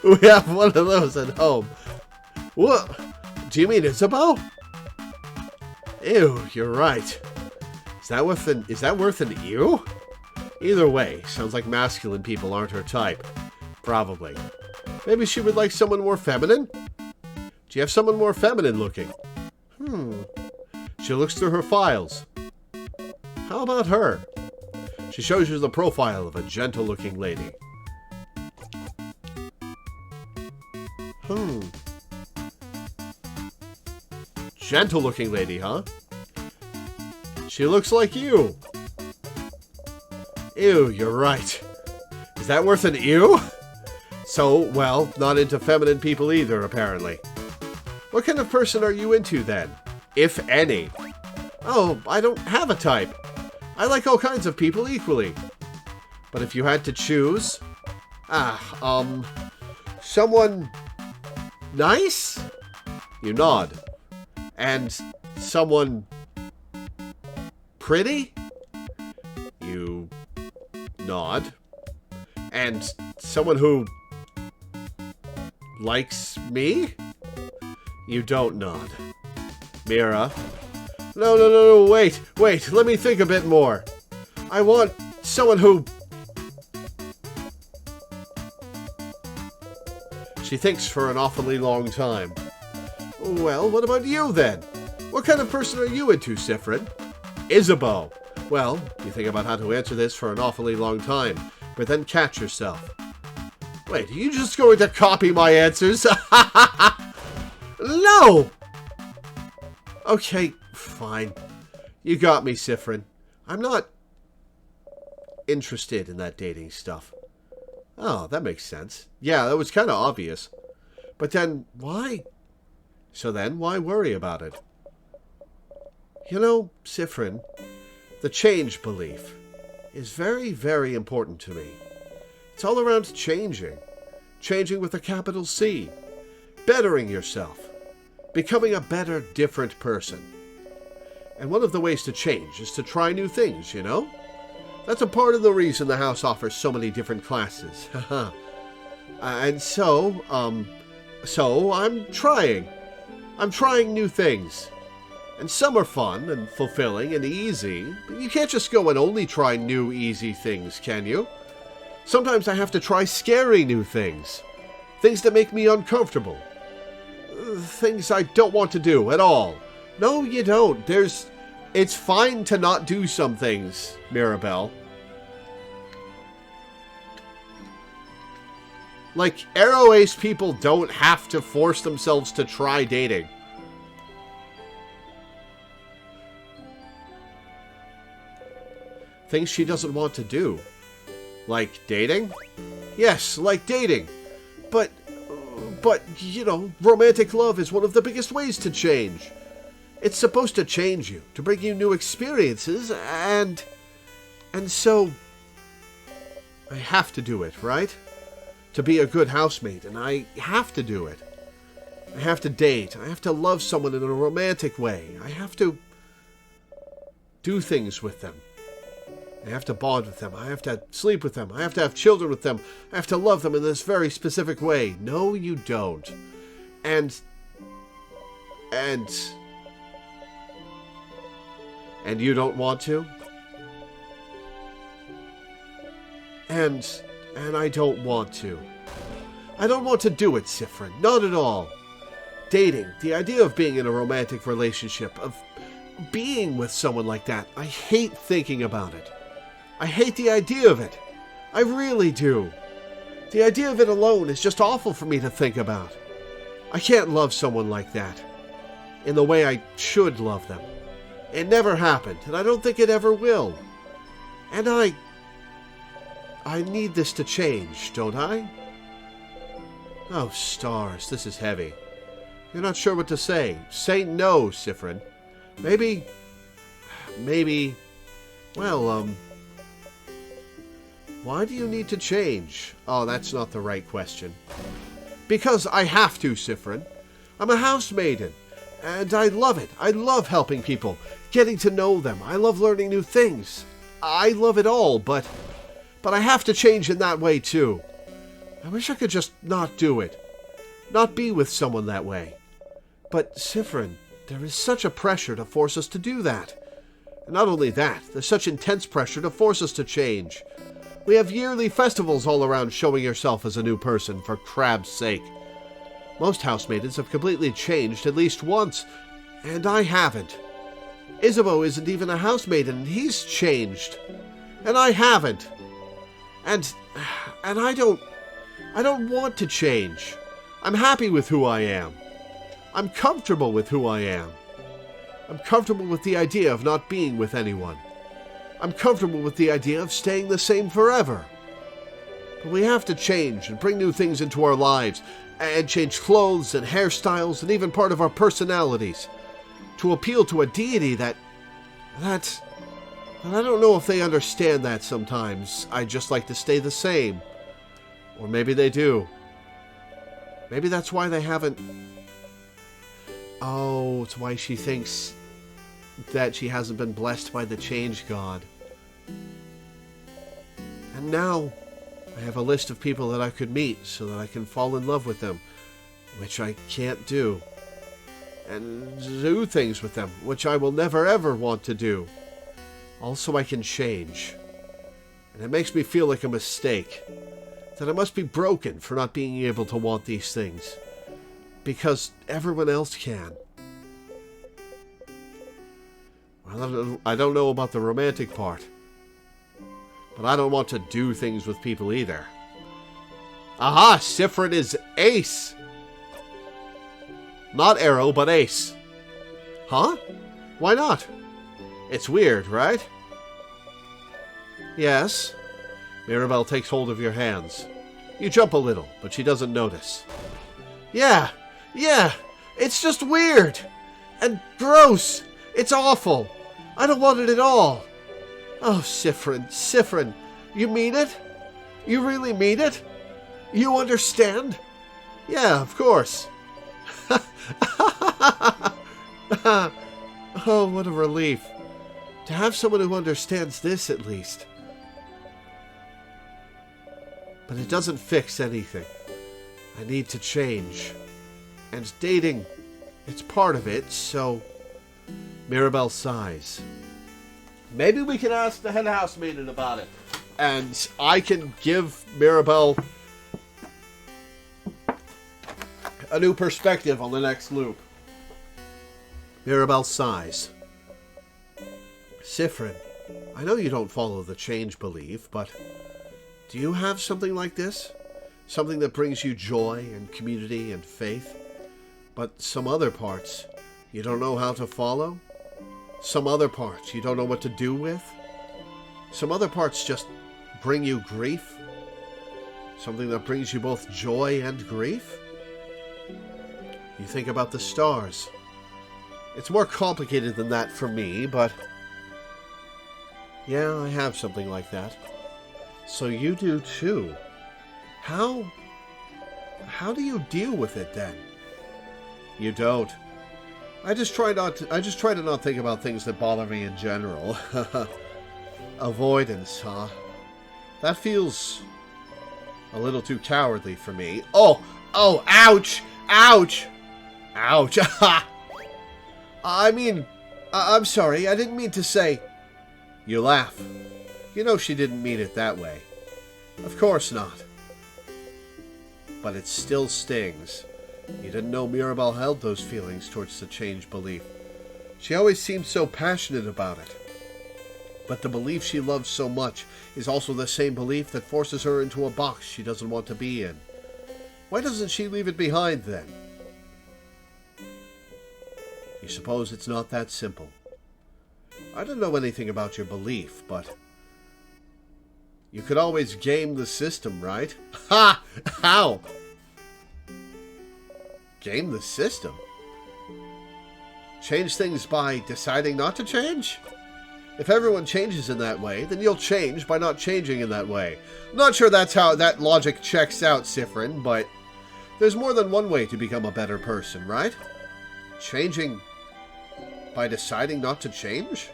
We have one of those at home. What? Do you mean Isabeau? Ew, you're right. Is that worth an ew? Either way, sounds like masculine people aren't her type. Probably. Maybe she would like someone more feminine? Do you have someone more feminine looking? She looks through her files. How about her? She shows you the profile of a gentle-looking lady. Gentle-looking lady, huh? She looks like you. Ew, you're right. Is that worth an ew? So, well, not into feminine people either, apparently. What kind of person are you into, then? If any. Oh, I don't have a type. I like all kinds of people equally. But if you had to choose... someone... nice? You nod. And someone... pretty? You... nod. And someone who... likes me? You don't nod. Mira. No, wait, let me think a bit more. I want someone who... She thinks for an awfully long time. Well, what about you then? What kind of person are you into, Sifrin? Isabeau. Well, you think about how to answer this for an awfully long time, but then catch yourself. Wait, are you just going to copy my answers? No! Okay, fine. You got me, Sifrin. I'm not interested in that dating stuff. Oh, that makes sense. Yeah, that was kind of obvious. But then, why? So then, why worry about it? You know, Sifrin, the change belief is very, very important to me. It's all around changing. Changing with a capital C. Bettering yourself. Becoming a better, different person. And one of the ways to change is to try new things, you know? That's a part of the reason the house offers so many different classes. And so I'm trying. I'm trying new things. And some are fun and fulfilling and easy, but you can't just go and only try new, easy things, can you? Sometimes I have to try scary new things. Things that make me uncomfortable. Things I don't want to do at all. No, you don't. It's fine to not do some things, Mirabelle. Like, Arrow Ace people don't have to force themselves to try dating. Things she doesn't want to do. Like dating? Yes, like dating. But, you know, romantic love is one of the biggest ways to change. It's supposed to change you, to bring you new experiences, and so I have to do it, right? To be a good housemate, and I have to do it. I have to date. I have to love someone in a romantic way. I have to do things with them. I have to bond with them. I have to sleep with them. I have to have children with them. I have to love them in this very specific way. No, you don't. And you don't want to? And I don't want to. I don't want to do it, Sifrin. Not at all. Dating, the idea of being in a romantic relationship, of being with someone like that, I hate thinking about it. I hate the idea of it. I really do. The idea of it alone is just awful for me to think about. I can't love someone like that in the way I should love them. It never happened, and I don't think it ever will. And I need this to change, don't I? Oh, stars, this is heavy. You're not sure what to say. Say no, Sifrin. Maybe, well, why do you need to change? Oh, that's not the right question. Because I have to, Sifrin. I'm a housemaiden, and I love it. I love helping people, getting to know them. I love learning new things. I love it all, but I have to change in that way, too. I wish I could just not do it. Not be with someone that way. But, Sifrin, there is such a pressure to force us to do that. And not only that, there's such intense pressure to force us to change. We have yearly festivals all around showing yourself as a new person, for crab's sake. Most housemaidens have completely changed at least once, and I haven't. Isabeau isn't even a housemaiden, and he's changed. And I haven't. And I don't want to change. I'm happy with who I am. I'm comfortable with who I am. I'm comfortable with the idea of not being with anyone. I'm comfortable with the idea of staying the same forever. But we have to change and bring new things into our lives, and change clothes and hairstyles and even part of our personalities to appeal to a deity that I don't know if they understand that sometimes. I just like to stay the same. Or maybe they do. Maybe that's why they haven't... Oh, it's why she thinks that she hasn't been blessed by the change god. And now I have a list of people that I could meet so that I can fall in love with them, which I can't do. And do things with them, which I will never ever want to do. Also, I can change. And it makes me feel like a mistake. That I must be broken for not being able to want these things. Because everyone else can. Well, I don't know about the romantic part. But I don't want to do things with people either. Aha! Sifrin is Ace! Not Arrow, but Ace. Huh? Why not? It's weird, right? Yes. Mirabelle takes hold of your hands. You jump a little, but she doesn't notice. Yeah, it's just weird. And gross. It's awful. I don't want it at all. Oh, Siffrin, you mean it? You really mean it? You understand? Yeah, of course. Oh, what a relief. To have someone who understands this, at least. But it doesn't fix anything. I need to change. And dating, it's part of it, so... Mirabelle sighs. Maybe we can ask the head housemaiden about it. And I can give Mirabelle a new perspective on the next loop. Mirabelle sighs. Siffrin, I know you don't follow the change belief, but do you have something like this? Something that brings you joy and community and faith? But some other parts you don't know how to follow? Some other parts you don't know what to do with? Some other parts just bring you grief? Something that brings you both joy and grief? You think about the stars. It's more complicated than that for me, but... yeah, I have something like that. So you do too. How do you deal with it then? You don't. I just try to not think about things that bother me in general. Avoidance, huh? That feels a little too cowardly for me. Oh, ouch! Ouch! Ouch! I mean, I'm sorry, I didn't mean to say... You laugh. You know she didn't mean it that way. Of course not. But it still stings. You didn't know Mirabelle held those feelings towards the change belief. She always seemed so passionate about it. But the belief she loves so much is also the same belief that forces her into a box she doesn't want to be in. Why doesn't she leave it behind then? You suppose it's not that simple. I don't know anything about your belief, but... you could always game the system, right? Ha! How? Game the system? Change things by deciding not to change? If everyone changes in that way, then you'll change by not changing in that way. I'm not sure that's how that logic checks out, Siffrin, but... there's more than one way to become a better person, right? Changing by deciding not to change?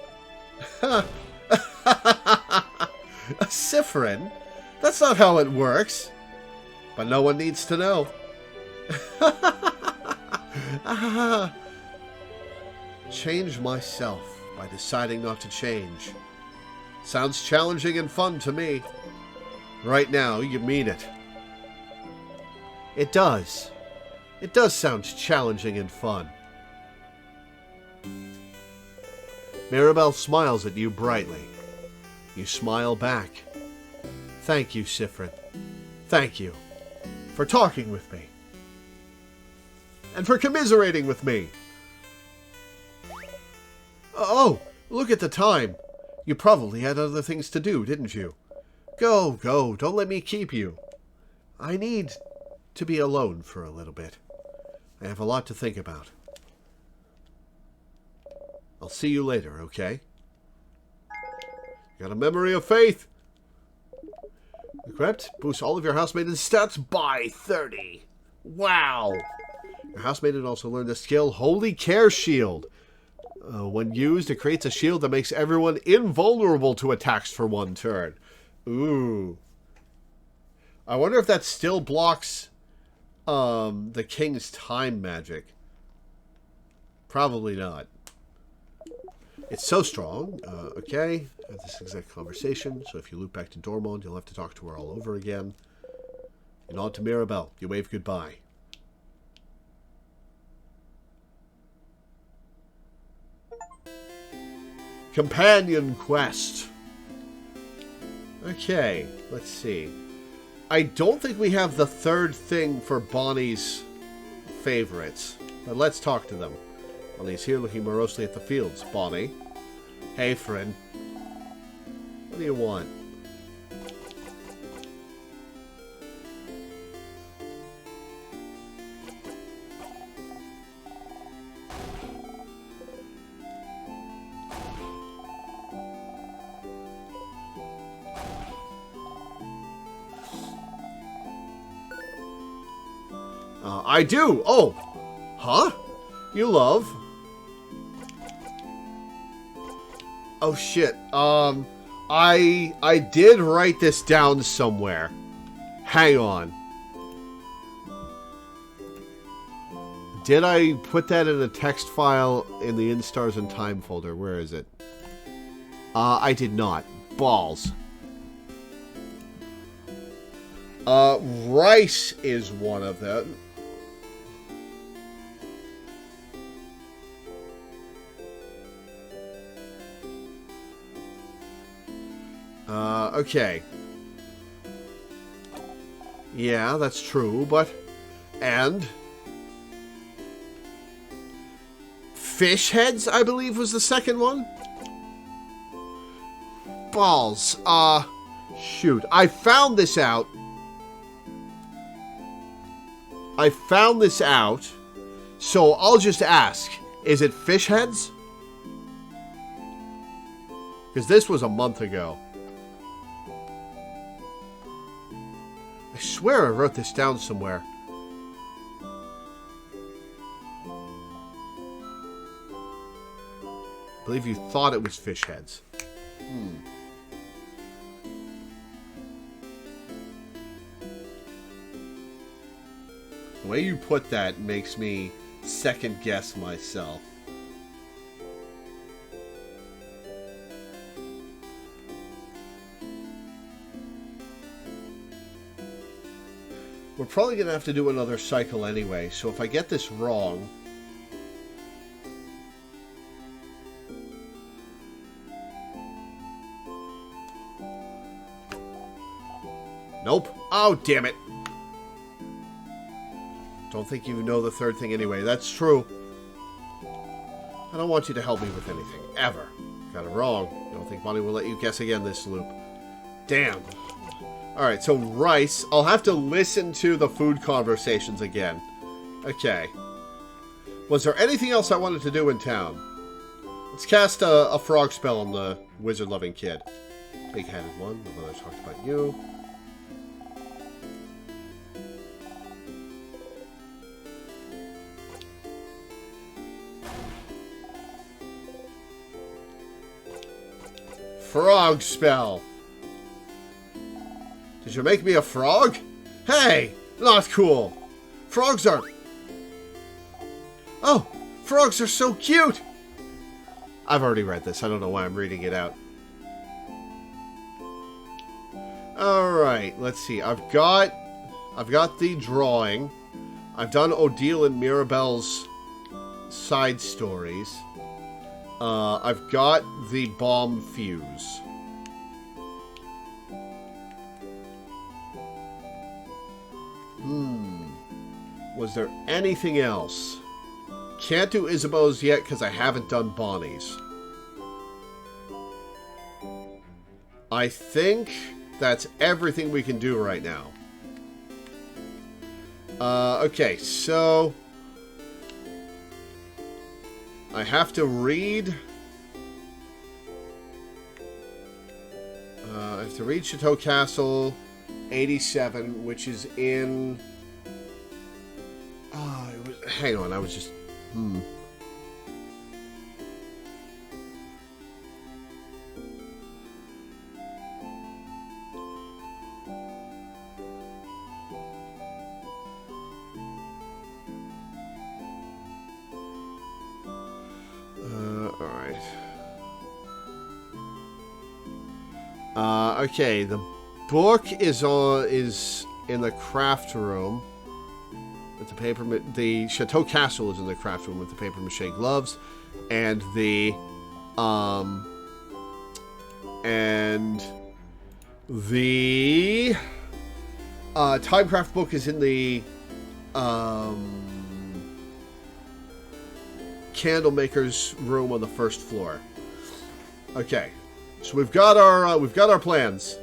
Siffrin, that's not how it works. But no one needs to know. Change myself by deciding not to change. Sounds challenging and fun to me. Right now, you mean it. It does. It does sound challenging and fun. Mirabelle smiles at you brightly. You smile back. Thank you, Siffrin. Thank you for talking with me. And for commiserating with me. Oh, look at the time. You probably had other things to do, didn't you? Go, go. Don't let me keep you. I need to be alone for a little bit. I have a lot to think about. I'll see you later, okay? Got a memory of faith. Equipped. Boosts all of your housemaiden stats by 30. Wow. Your housemaiden also learned the skill Holy Care Shield. When used, it creates a shield that makes everyone invulnerable to attacks for one turn. Ooh. I wonder if that still blocks the King's Time magic. Probably not. It's so strong. Okay. Have this exact conversation. So if you loop back to Dormond, you'll have to talk to her all over again. You nod to Mirabelle. You wave goodbye. Companion quest. Okay, let's see. I don't think we have the third thing for Bonnie's favorites, but let's talk to them. Bonnie's here looking morosely at the fields. Bonnie. Hey, friend. What do you want? I do. Oh. Huh? You love. Oh, shit. I did write this down somewhere. Hang on. Did I put that in a text file in the Instars and Time folder? Where is it? I did not. Balls. Rice is one of them. Okay. Yeah, that's true, but... And... Fish heads, I believe, was the second one? Balls. Shoot. I found this out. So I'll just ask. Is it fish heads? Because this was a month ago. I swear I wrote this down somewhere. I believe you thought it was fish heads. The way you put that makes me second guess myself. We're probably going to have to do another cycle anyway, so if I get this wrong... Nope. Oh, damn it. Don't think you know the third thing anyway. That's true. I don't want you to help me with anything. Ever. Got it wrong. I don't think Bonnie will let you guess again this loop. Damn. Alright, so rice. I'll have to listen to the food conversations again. Okay. Was there anything else I wanted to do in town? Let's cast a frog spell on the wizard-loving kid. Big-headed one. My mother talked about you. Frog spell. Did you make me a frog? Hey, not cool. Frogs are... Oh, frogs are so cute. I've already read this. I don't know why I'm reading it out. Alright, let's see. I've got the drawing. I've done Odile and Mirabelle's side stories. I've got the bomb fuse. Was there anything else? Can't do Isabeau's yet because I haven't done Bonnie's. I think that's everything we can do right now. Okay, so... I have to read... I have to read Chateau Castle 87, which is in... hang on, I was just... Alright. Okay, the book is in the craft room with the paper. The Chateau Castle is in the craft room with the paper mache gloves, and the Timecraft book is in the candle maker's room on the first floor. Okay, so we've got our plans.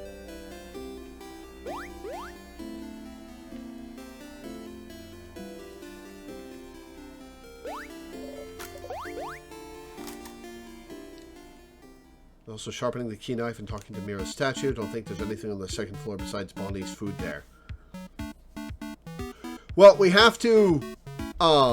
Also sharpening the key knife and talking to Mira's statue. Don't think there's anything on the second floor besides Bonnie's food there. Well, we have to... It always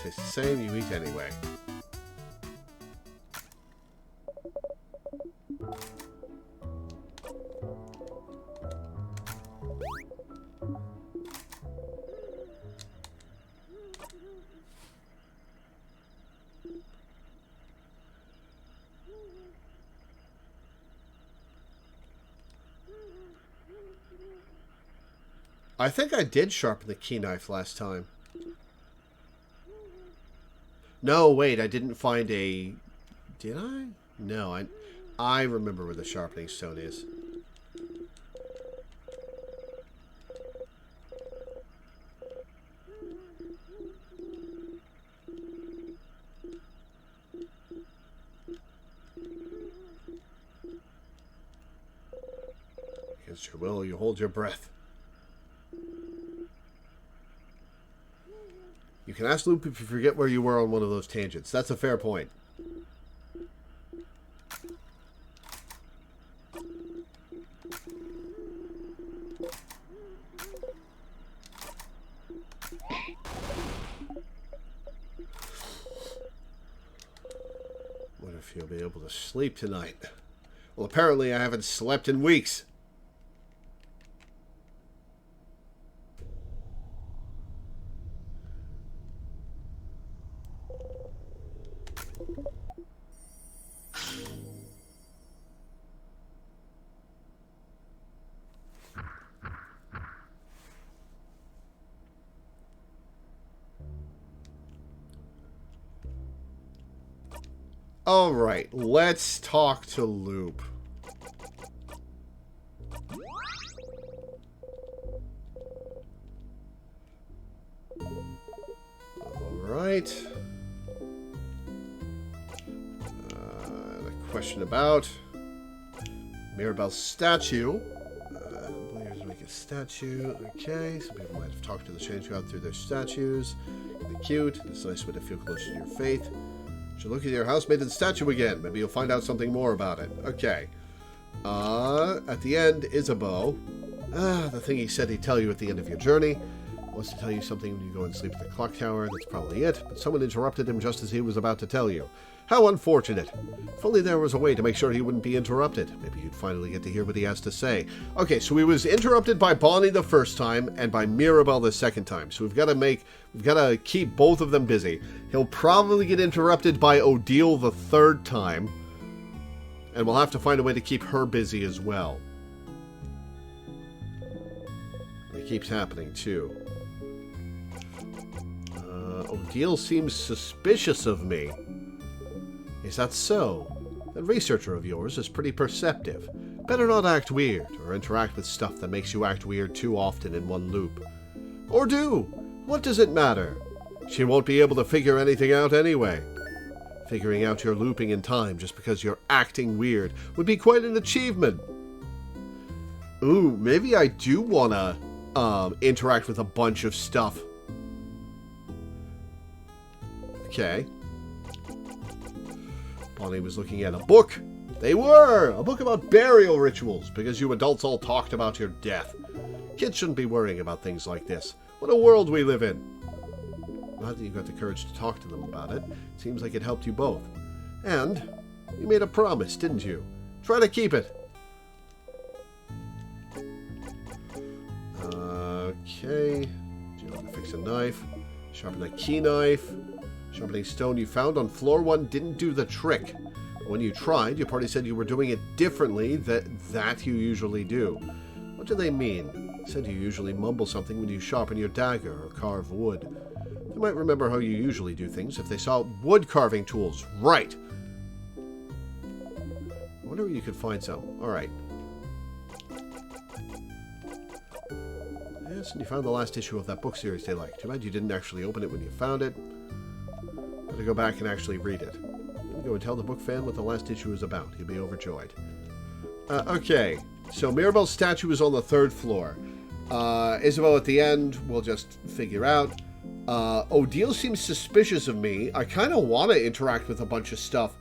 tastes the same, you eat anyway. I think I did sharpen the key knife last time. No, wait, I didn't find a... Did I? No, I remember where the sharpening stone is. Against your will, you hold your breath. You can ask Loop if you forget where you were on one of those tangents. That's a fair point. Wonder if you'll be able to sleep tonight. Well, apparently I haven't slept in weeks. Alright, let's talk to Loop. Alright. A question about Mirabelle's statue. Players make a statue. Okay, some people might have talked to the Change God through their statues. They're cute. It's a nice way to feel closer to your faith. Should look at your housemated statue again. Maybe you'll find out something more about it. Okay. At the end, Isabeau. The thing he said he'd tell you at the end of your journey. Wants to tell you something when you go and sleep at the clock tower. That's probably it. But someone interrupted him just as he was about to tell you. How unfortunate. If only there was a way to make sure he wouldn't be interrupted. Maybe you'd finally get to hear what he has to say. Okay, so he was interrupted by Bonnie the first time and by Mirabelle the second time. So we've got to keep both of them busy. He'll probably get interrupted by Odile the third time. And we'll have to find a way to keep her busy as well. It keeps happening too. Odile seems suspicious of me. Is that so? That researcher of yours is pretty perceptive. Better not act weird, or interact with stuff that makes you act weird too often in one loop. Or do! What does it matter? She won't be able to figure anything out anyway. Figuring out your looping in time just because you're acting weird would be quite an achievement. Ooh, maybe I do want to interact with a bunch of stuff. Okay. Bonnie was looking at a book. They were! A book about burial rituals, because you adults all talked about your death. Kids shouldn't be worrying about things like this. What a world we live in. Glad that you got the courage to talk to them about it. Seems like it helped you both. And you made a promise, didn't you? Try to keep it. Okay. Do you want to fix a knife? Sharpen a key knife. Sharpening stone you found on floor 1 didn't do the trick. When you tried, your party said you were doing it differently that you usually do. What do they mean? Said you usually mumble something when you sharpen your dagger or carve wood. They might remember how you usually do things if they saw wood carving tools. Right! I wonder where you could find some. Alright. Yes, and you found the last issue of that book series they liked. Too bad you didn't actually open it when you found it. Better go back and actually read it. Go and tell the book fan what the last issue is about. He'll be overjoyed. Okay. So Mirabel's statue is on the 3rd floor. Isabel at the end, we'll just figure out. Odile seems suspicious of me. I kind of want to interact with a bunch of stuff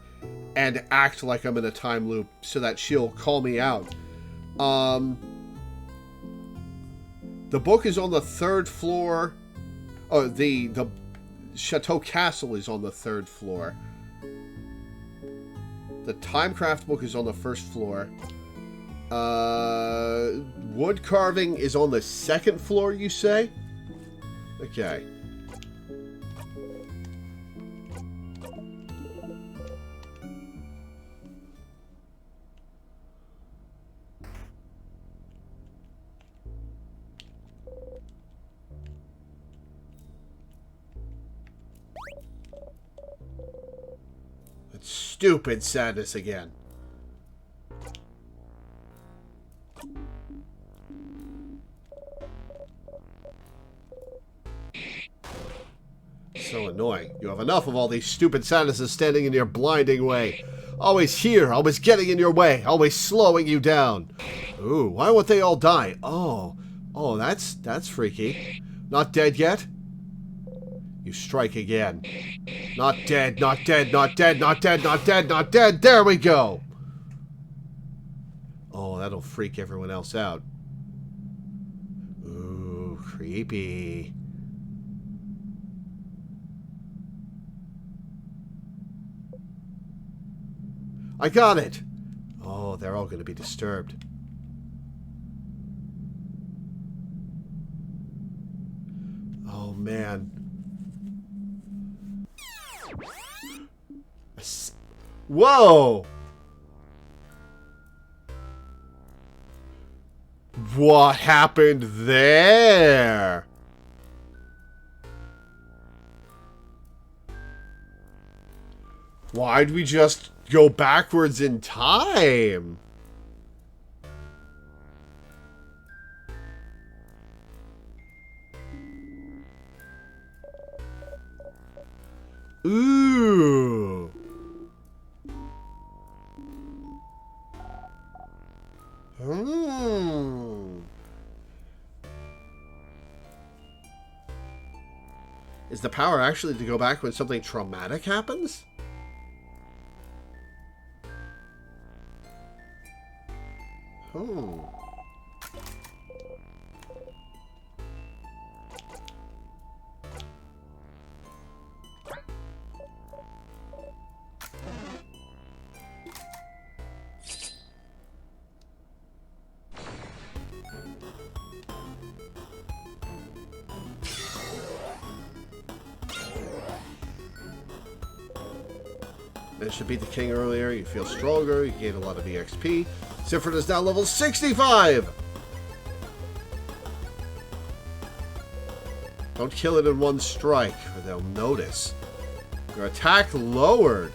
and act like I'm in a time loop so that she'll call me out. The book is on the 3rd floor. Oh, the Chateau Castle is on the 3rd floor. The Timecraft book is on the 1st floor. Wood carving is on the 2nd floor, you say? Okay. That stupid sadness again. So annoying. You have enough of all these stupid sadnesses standing in your blinding way. Always here, always getting in your way, always slowing you down. Ooh, why won't they all die? Oh, that's freaky. Not dead yet? You strike again. Not dead, not dead, not dead, not dead, not dead, not dead. There we go. Oh, that'll freak everyone else out. Ooh, creepy. I got it! Oh, they're all going to be disturbed. Oh, man. Whoa! What happened there? Why'd we just go backwards in time? Ooh. Is the power actually to go back when something traumatic happens? Oh. Managed to beat the king earlier. You feel stronger. You gain a lot of EXP. Siffred is now level 65! Don't kill it in one strike, or they'll notice. Your attack lowered.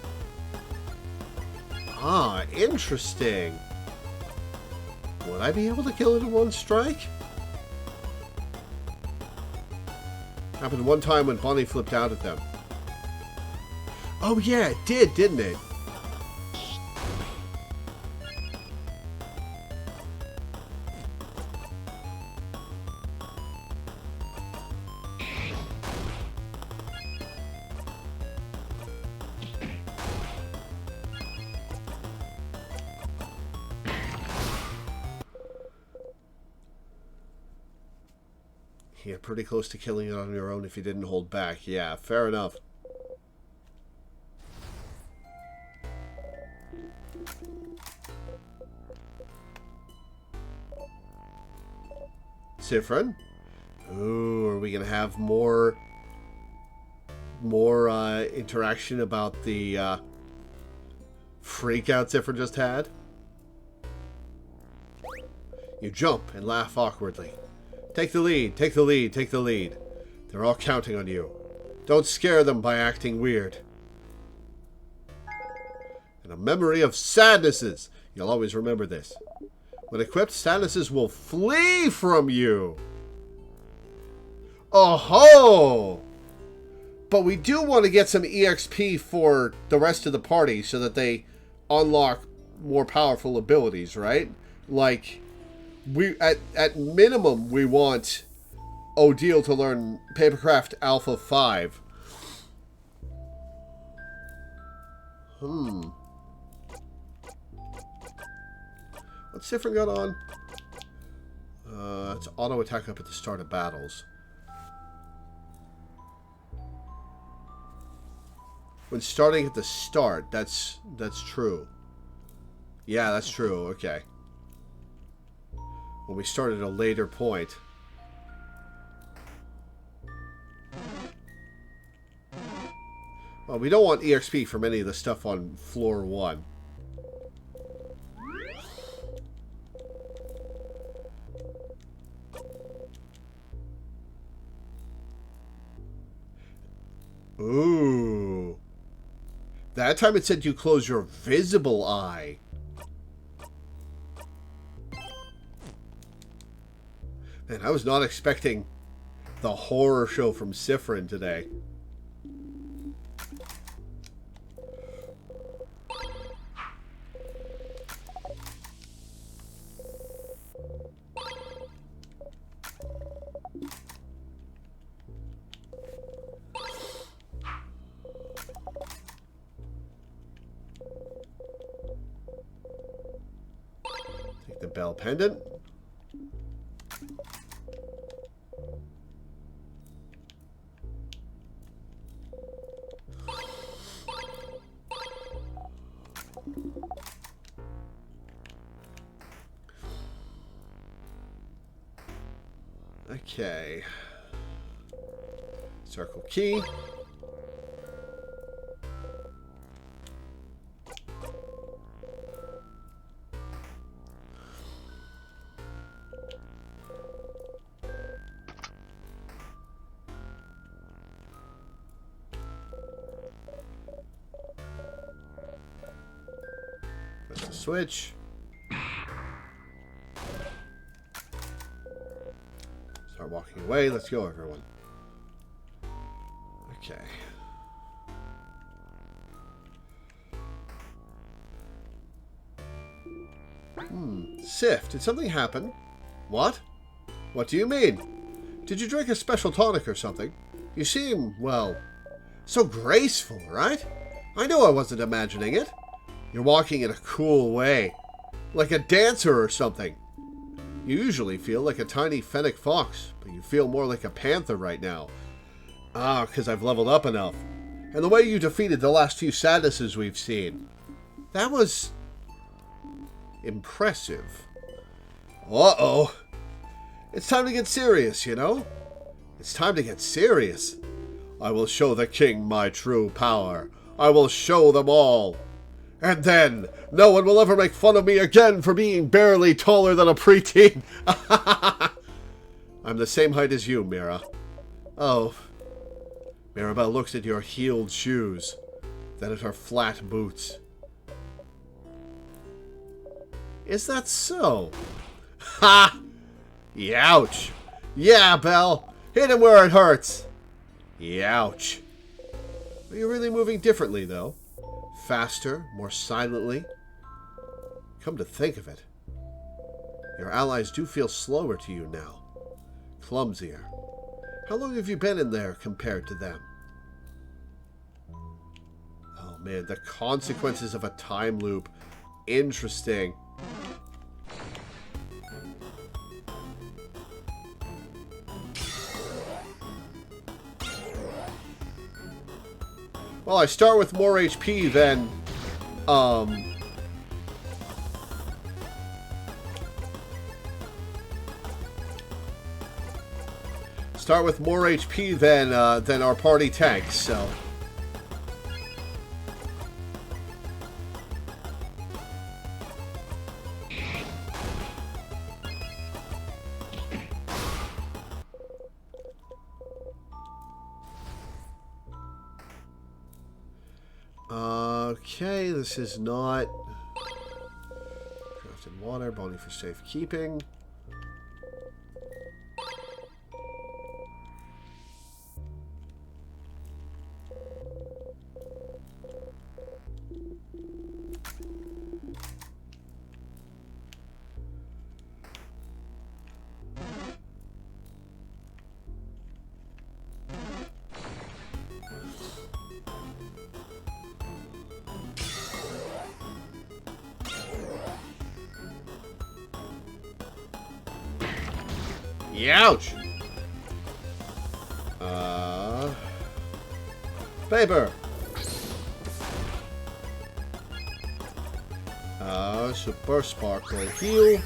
Ah, interesting. Would I be able to kill it in one strike? Happened one time when Bonnie flipped out at them. Oh yeah, it did, didn't it? Yeah, pretty close to killing it on your own if you didn't hold back. Yeah, fair enough. Siffrin? Ooh, are we gonna have more interaction about the freak out Siffrin just had? You jump and laugh awkwardly. Take the lead, take the lead, take the lead. They're all counting on you. Don't scare them by acting weird. And a memory of sadnesses. You'll always remember this. When equipped, sadnesses will flee from you. Oh-ho! But we do want to get some EXP for the rest of the party so that they unlock more powerful abilities, right? Like at minimum we want Odile to learn Papercraft Alpha 5. What's Sifrin got on? It's auto attack up at the start of battles. When starting at the start, that's true. Yeah, that's true. Okay. When we start at a later point. Well, we don't want EXP from any of the stuff on floor 1. Ooh. That time it said you close your visible eye. Man, I was not expecting the horror show from Sifrin today. Take the bell pendant. Okay. Circle key. Press the switch. Start walking away. Let's go, everyone. Okay. Sif, did something happen? What? What do you mean? Did you drink a special tonic or something? You seem, well, so graceful, right? I know I wasn't imagining it. You're walking in a cool way. Like a dancer or something. You usually feel like a tiny fennec fox, but you feel more like a panther right now. Ah, because I've leveled up enough. And the way you defeated the last few sadnesses we've seen. That was impressive. Uh-oh. It's time to get serious, you know? It's time to get serious. I will show the king my true power. I will show them all. And then, no one will ever make fun of me again for being barely taller than a preteen. I'm the same height as you, Mira. Oh. Mirabelle looks at your heeled shoes, then at her flat boots. Is that so? Ha! Youch! Yeah, Belle! Hit him where it hurts! Youch! Are you really moving differently, though? Faster, more silently? Come to think of it, your allies do feel slower to you now. Clumsier. How long have you been in there compared to them? Oh man, the consequences of a time loop. Interesting. Well, I start with more HP than, start with more HP than our party tanks, so. Okay, this is not crafted water, bony for safekeeping. Youch! Paper! Super Sparkle Heal.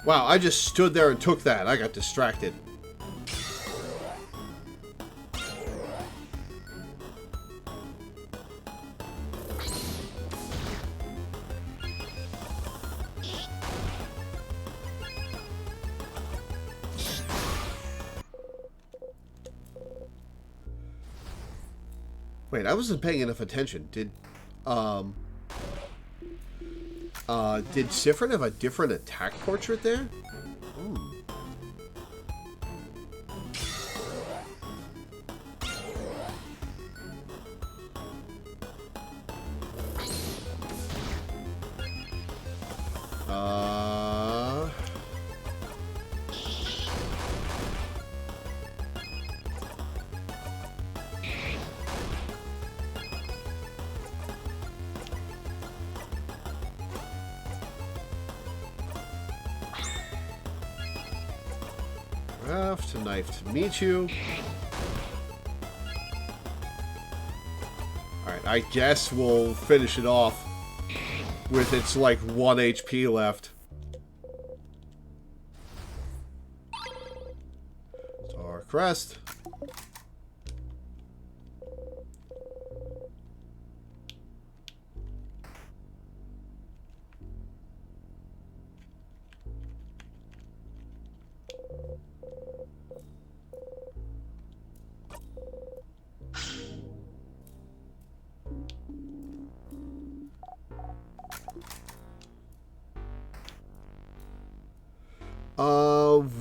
Wow, I just stood there and took that. I got distracted. Wait, I wasn't paying enough attention. Did Sifrin have a different attack portrait there? Ooh. Craft, knife to meet you. Alright, I guess we'll finish it off with its like 1 HP left. Star Crest.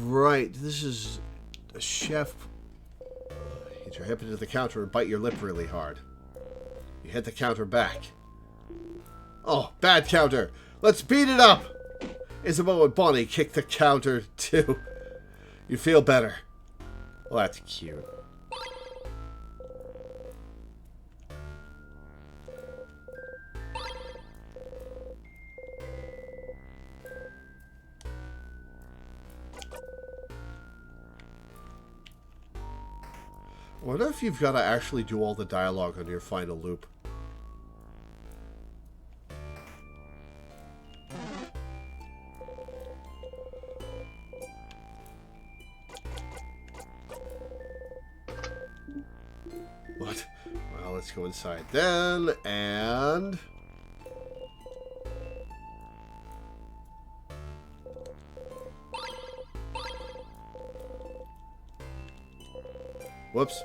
Right. This is a chef. Hit your hip into the counter and bite your lip really hard. You hit the counter back. Oh, bad counter. Let's beat it up. Isabel and Bonnie kick the counter too. You feel better. Well, that's cute. I wonder if you've got to actually do all the dialogue on your final loop. What? Well, let's go inside then, and... Whoops.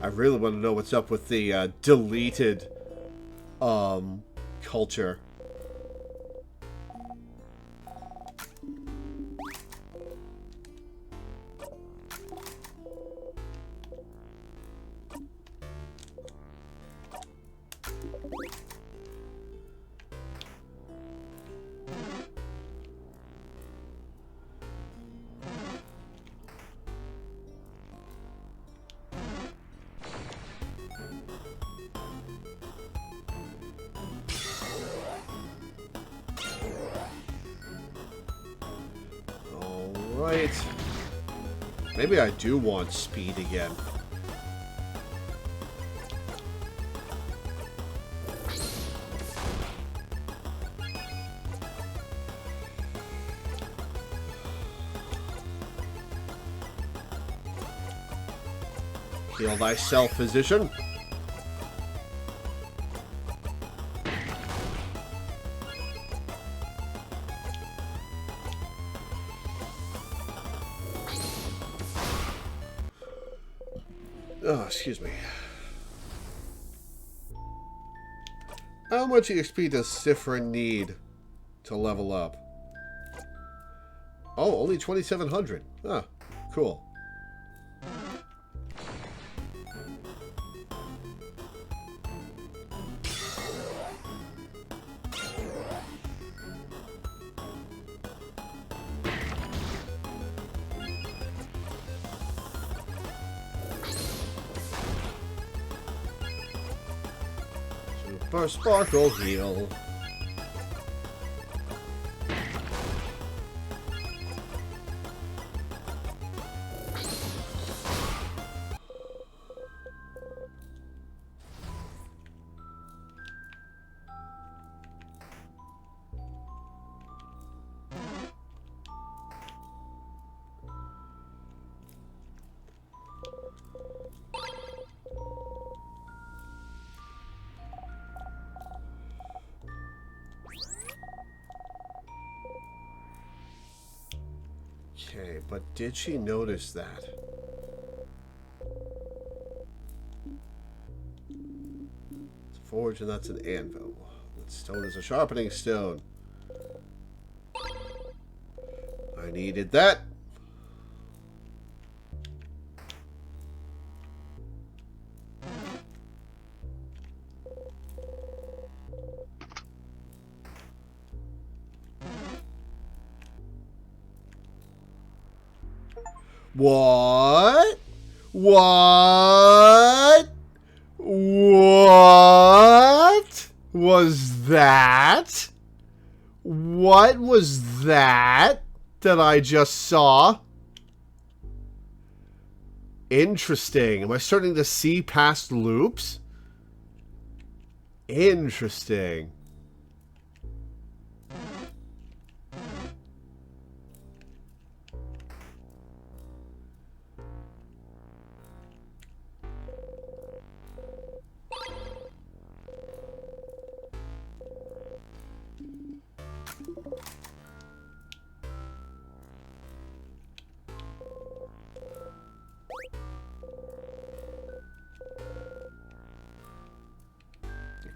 I really want to know what's up with the deleted culture. Right. Maybe I do want speed again. Heal thyself, physician. Oh, excuse me. How much EXP does Sifrin need to level up? Oh, only 2,700. Ah, cool. Super Sparkle Heal. Okay, but did she notice that? It's a forge and that's an anvil. That stone is a sharpening stone. I needed that. What? What? What was that? What was that I just saw? Interesting. Am I starting to see past loops? Interesting.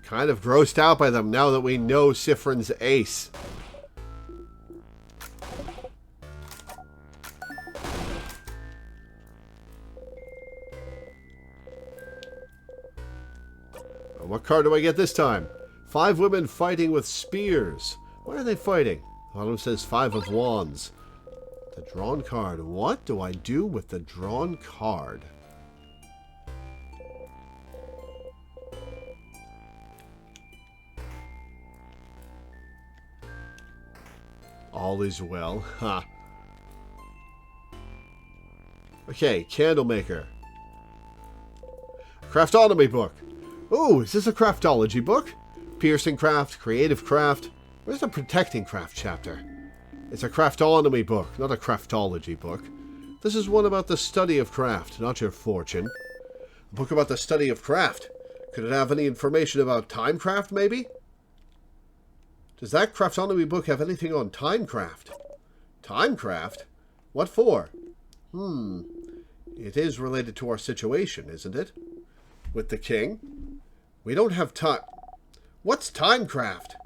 Kind of grossed out by them now that we know Sifrin's ace. What card do I get this time? 5 women fighting with spears. What are they fighting? The bottom says 5 of wands. The drawn card. What do I do with the drawn card? All is well. Ha. Okay, Candlemaker. Craftonomy book. Ooh, is this a craftology book? Piercing craft, creative craft. Where's the protecting craft chapter? It's a craftonomy book, not a craftology book. This is one about the study of craft, not your fortune. A book about the study of craft. Could it have any information about timecraft, maybe? Does that craftonomy book have anything on timecraft? Timecraft? What for? It is related to our situation, isn't it? With the king? We don't have time. What's timecraft?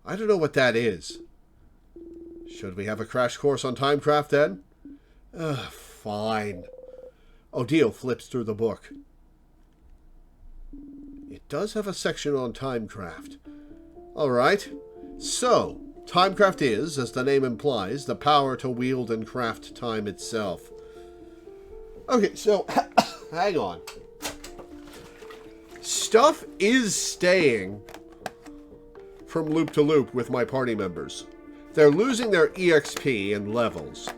I don't know what that is. Should we have a crash course on timecraft then? Fine. Odile flips through the book. It does have a section on timecraft. Alright. So, timecraft is, as the name implies, the power to wield and craft time itself. Okay, so, hang on. Stuff is staying from loop to loop with my party members. They're losing their EXP and levels,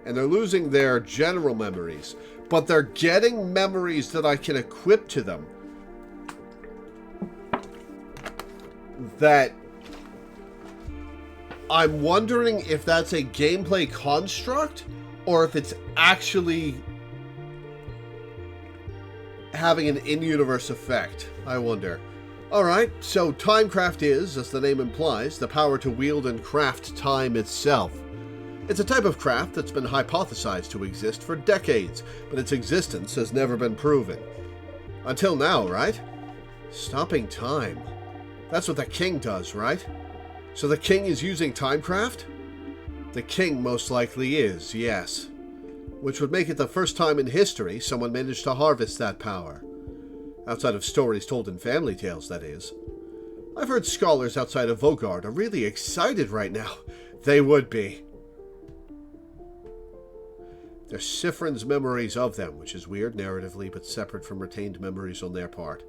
and they're losing their general memories, but they're getting memories that I can equip to them that I'm wondering if that's a gameplay construct or if it's actually having an in-universe effect. I wonder. Alright, so timecraft is, as the name implies, the power to wield and craft time itself. It's a type of craft that's been hypothesized to exist for decades, but its existence has never been proven. Until now, right? Stopping time. That's what the king does, right? So the king is using timecraft? The king most likely is, yes. Which would make it the first time in history someone managed to harvest that power. Outside of stories told in family tales, that is. I've heard scholars outside of Vogard are really excited right now. They would be. They're Sifrin's memories of them, which is weird narratively, but separate from retained memories on their part.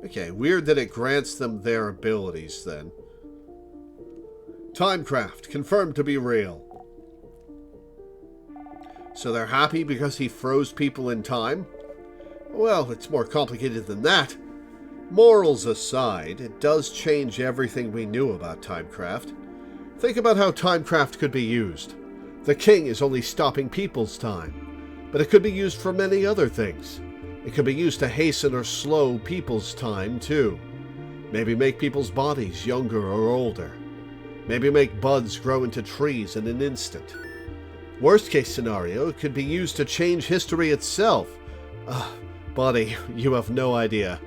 Okay, weird that it grants them their abilities, then. Timecraft, confirmed to be real. So they're happy because he froze people in time? Well, it's more complicated than that. Morals aside, it does change everything we knew about Timecraft. Think about how Timecraft could be used. The king is only stopping people's time, but it could be used for many other things. It could be used to hasten or slow people's time, too. Maybe make people's bodies younger or older. Maybe make buds grow into trees in an instant. Worst case scenario, it could be used to change history itself. Buddy, you have no idea.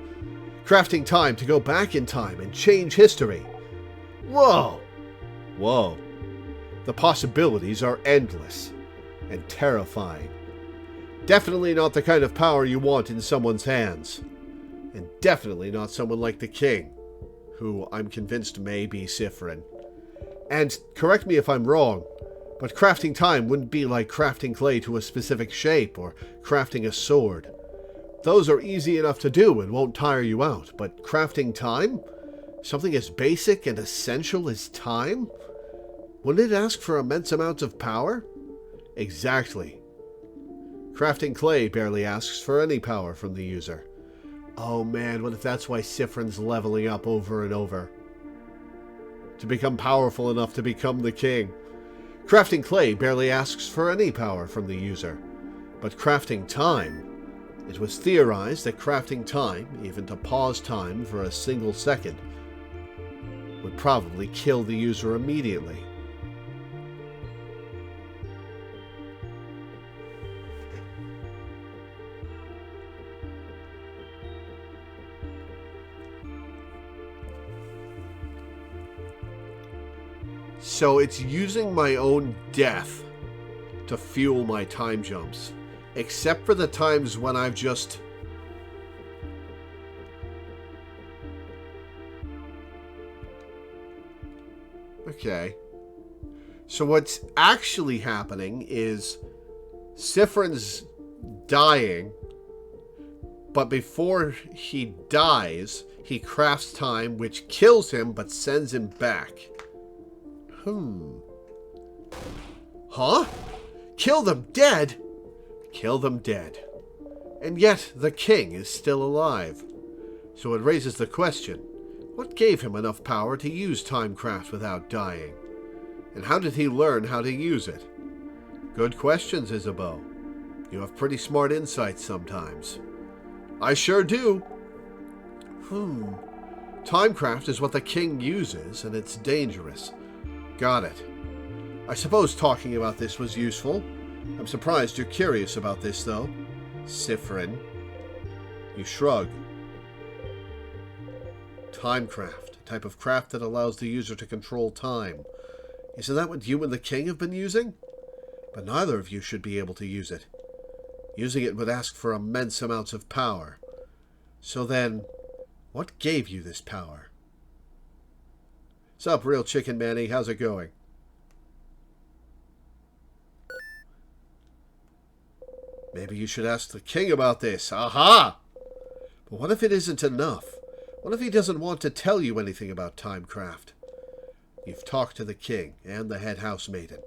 Crafting time to go back in time and change history. Whoa! Whoa. The possibilities are endless and terrifying. Definitely not the kind of power you want in someone's hands. And definitely not someone like the king, who I'm convinced may be Sifrin. And correct me if I'm wrong, but crafting time wouldn't be like crafting clay to a specific shape or crafting a sword. Those are easy enough to do and won't tire you out, but crafting time? Something as basic and essential as time? Wouldn't it ask for immense amounts of power? Exactly. Crafting clay barely asks for any power from the user. Oh man, what if that's why Sifrin's leveling up over and over? To become powerful enough to become the king. Crafting clay barely asks for any power from the user. But crafting time... It was theorized that crafting time, even to pause time for a single second, would probably kill the user immediately. So it's using my own death to fuel my time jumps. Except for the times when I've just... Okay. So what's actually happening is Sifrin's dying, but before he dies, he crafts time which kills him but sends him back. Huh? Kill them dead? Kill them dead. And yet the king is still alive. So it raises the question, what gave him enough power to use Timecraft without dying? And how did he learn how to use it? Good questions, Isabeau. You have pretty smart insights sometimes. I sure do. Timecraft is what the king uses, and it's dangerous. Got it. I suppose talking about this was useful. I'm surprised you're curious about this, though. Sifrin. You shrug. Timecraft, a type of craft that allows the user to control time. Isn't that what you and the king have been using? But neither of you should be able to use it. Using it would ask for immense amounts of power. So then, what gave you this power? Sup, real chicken Manny? How's it going? Maybe you should ask the king about this. Aha! But what if it isn't enough? What if he doesn't want to tell you anything about Timecraft? You've talked to the king and the head housemaiden.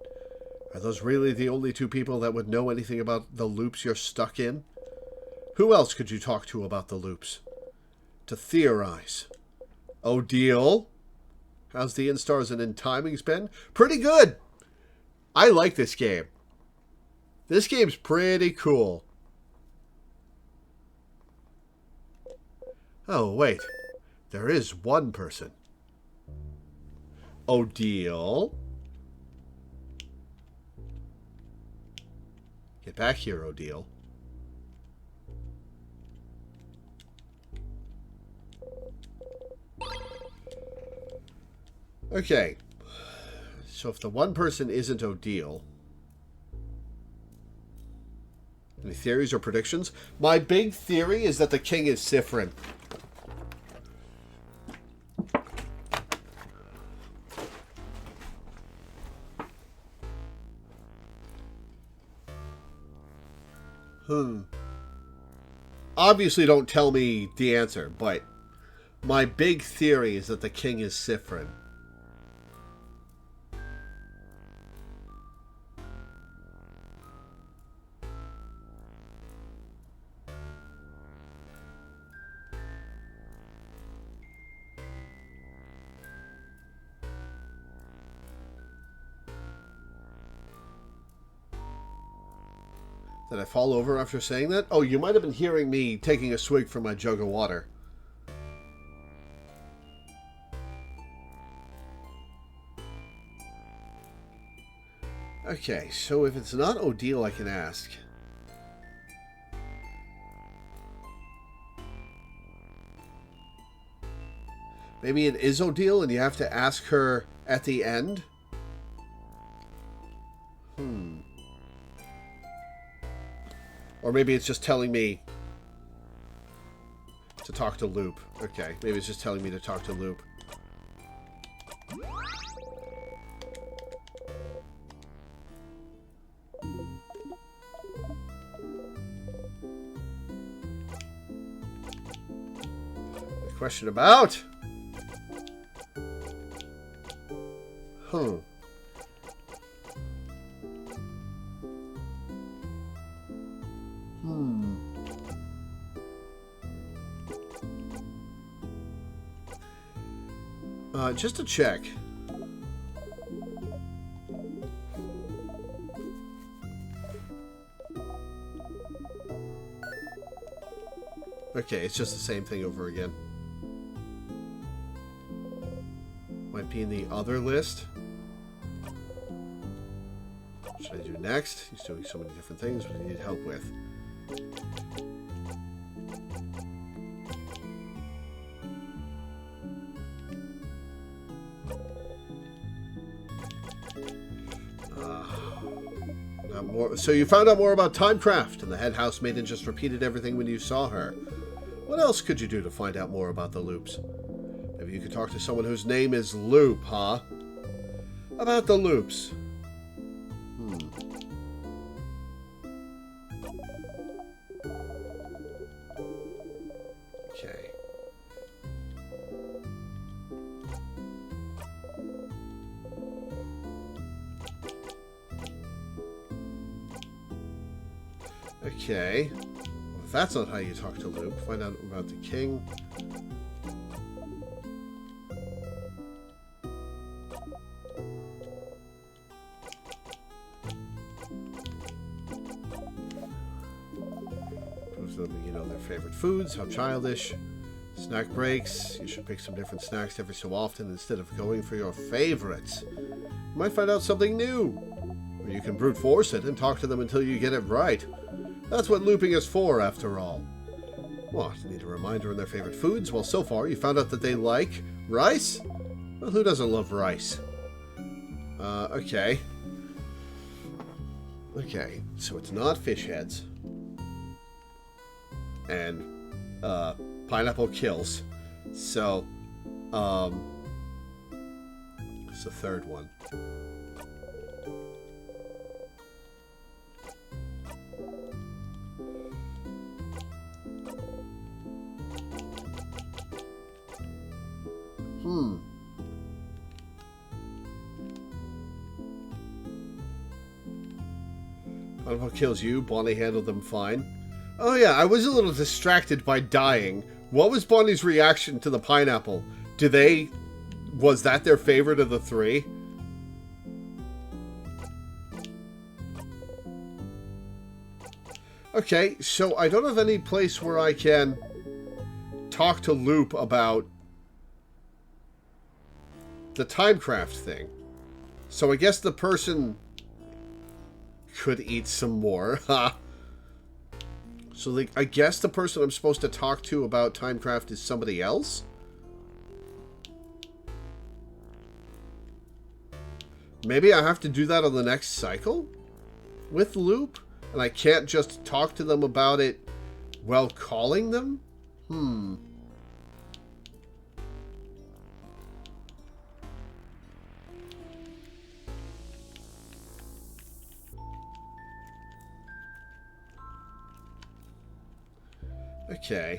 Are those really the only two people that would know anything about the loops you're stuck in? Who else could you talk to about the loops? To theorize. Odile? How's the instars and in timings been? Pretty good! I like this game. This game's pretty cool. Oh, wait. There is one person. Odile? Get back here, Odile. Okay. So if the one person isn't Odile... Any theories or predictions? My big theory is that the king is Siffrin. Obviously don't tell me the answer, but my big theory is that the king is Siffrin. Did I fall over after saying that? Oh, you might have been hearing me taking a swig from my jug of water. Okay, so if it's not Odile, I can ask. Maybe it is Odile and you have to ask her at the end? Or maybe it's just telling me to talk to Loop. Okay, maybe it's just telling me to talk to Loop. The question about? Just to check. Okay, it's just the same thing over again. Might be in the other list. What should I do next? He's doing so many different things, but I need help with. So you found out more about Timecraft, and the head house maiden just repeated everything when you saw her. What else could you do to find out more about the Loops? Maybe you could talk to someone whose name is Loop, huh? About the Loops. Okay. Okay. Well, if that's not how you talk to Loop, find out about the king. Prove to them you know their favorite foods, how childish. Snack breaks. You should pick some different snacks every so often instead of going for your favorites. You might find out something new. Or you can brute force it and talk to them until you get it right. That's what looping is for, after all. What, you need a reminder on their favorite foods? Well, so far, you found out that they like rice? Well, who doesn't love rice? Okay. Okay, so it's not fish heads. And, pineapple kills. So, it's the third one. Pineapple kills you. Bonnie handled them fine. Oh yeah, I was a little distracted by dying. What was Bonnie's reaction to the pineapple? Was that their favorite of the three? Okay, so I don't have any place where I can talk to Loop about the Timecraft thing. So I guess the person could eat some more. So, like, I guess the person I'm supposed to talk to about Timecraft is somebody else? Maybe I have to do that on the next cycle with Loop, and I can't just talk to them about it while calling them? Okay.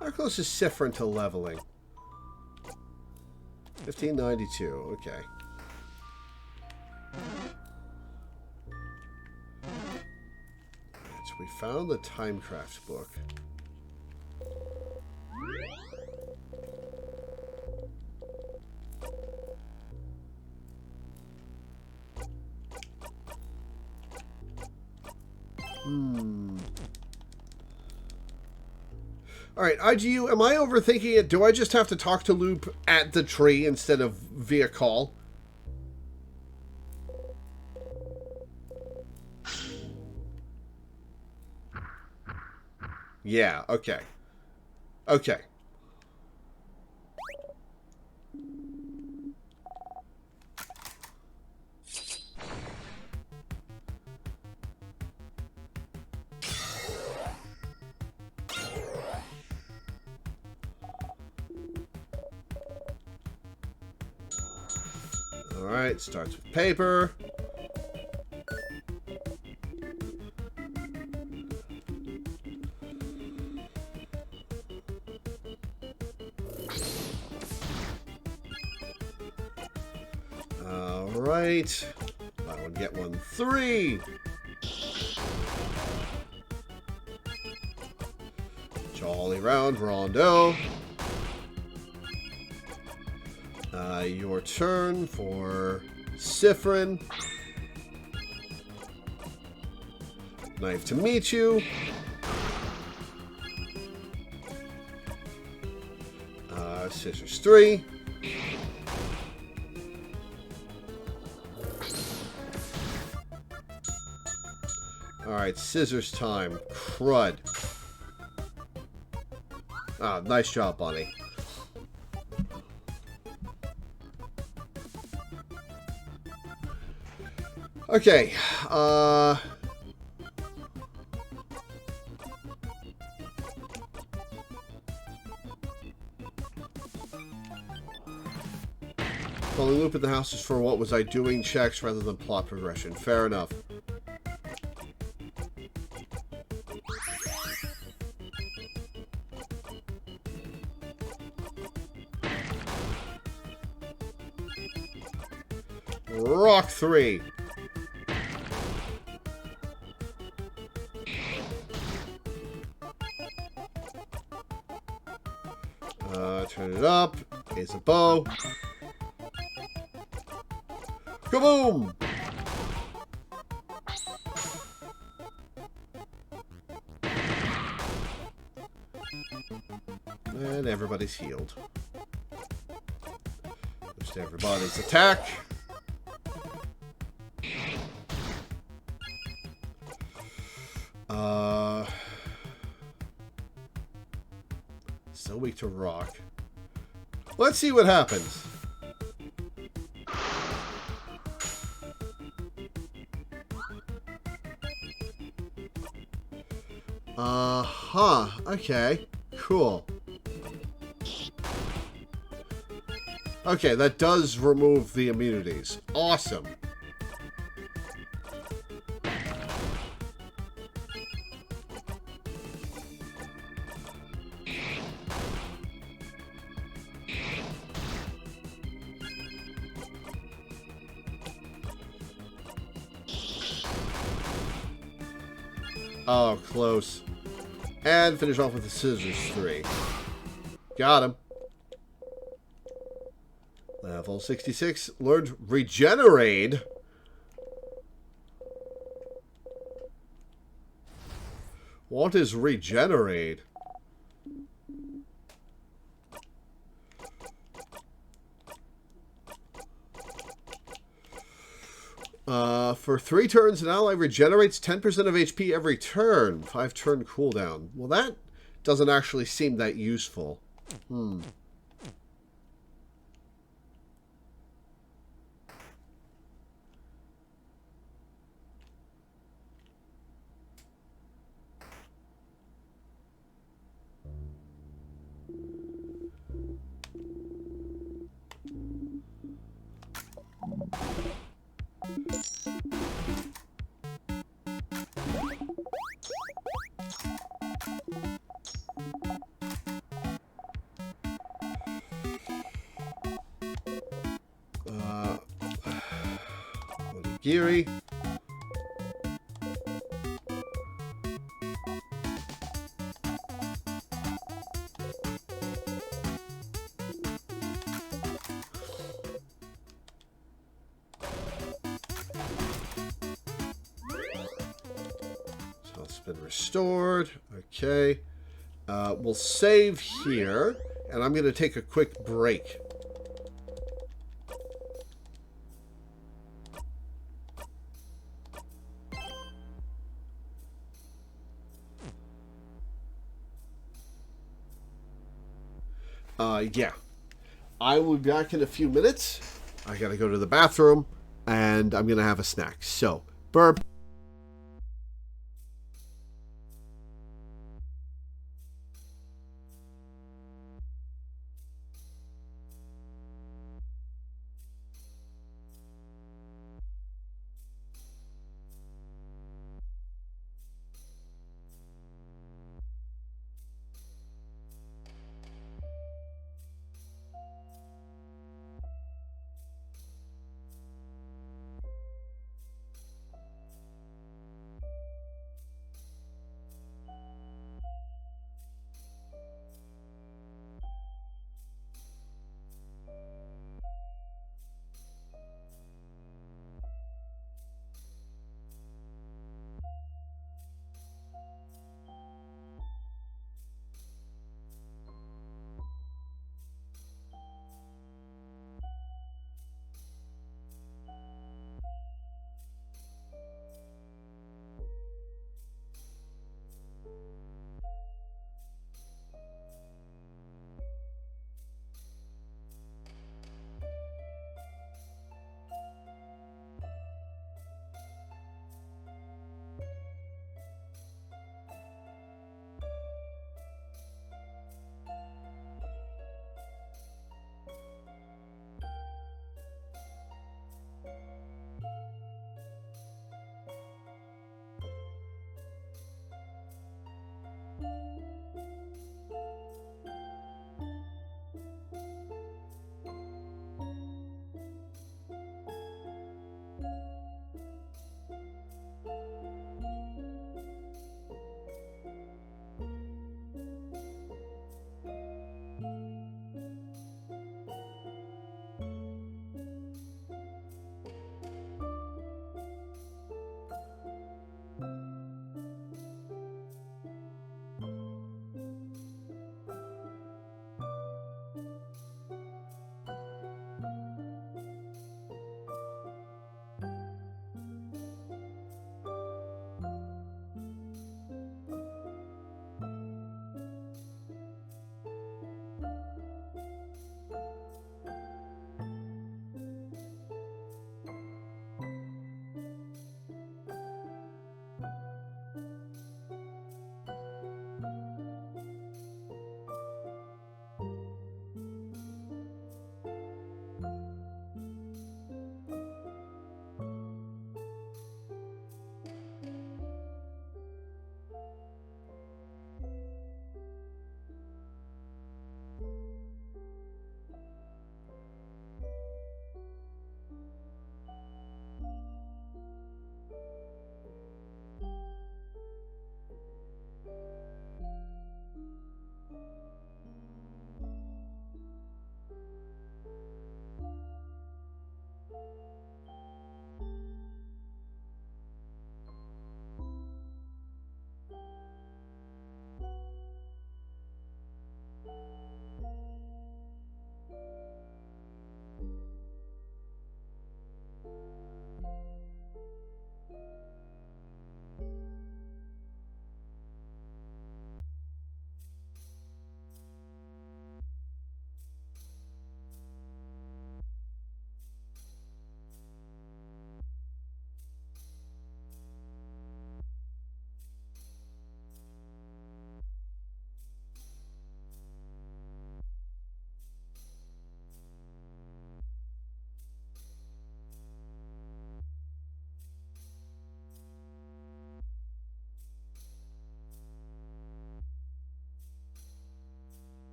How close is Sifrin to leveling? 1592, okay. So we found the Timecraft book. Alright, IGU, am I overthinking it? Do I just have to talk to Loop at the tree instead of via call? Yeah, okay. Okay. Alright, starts with paper. Alright. That one get 1, 3. Jolly round, Rondo. Your turn for Sifrin. Knife to meet you. Scissors 3. Alright, scissors time. Crud. Ah, nice job, Bonnie. Okay, calling Loop at the house is for what was I doing checks rather than plot progression. Fair enough. Rock 3. Turn it up. Here's a bow. Kaboom! And everybody's healed. Just everybody's attack. Still weak to rock. Let's see what happens. Okay. Cool. Okay, that does remove the immunities. Awesome. Oh, close. And finish off with the scissors 3. Got him. Level 66. Learned Regenerate. What is Regenerate? For 3 turns, an ally regenerates 10% of HP every turn. 5 turn cooldown. Well, that doesn't actually seem that useful. Geary. So it's been restored. Okay. We'll save here, and I'm going to take a quick break. Yeah. I will be back in a few minutes. I gotta go to the bathroom, and I'm gonna have a snack. So, burp.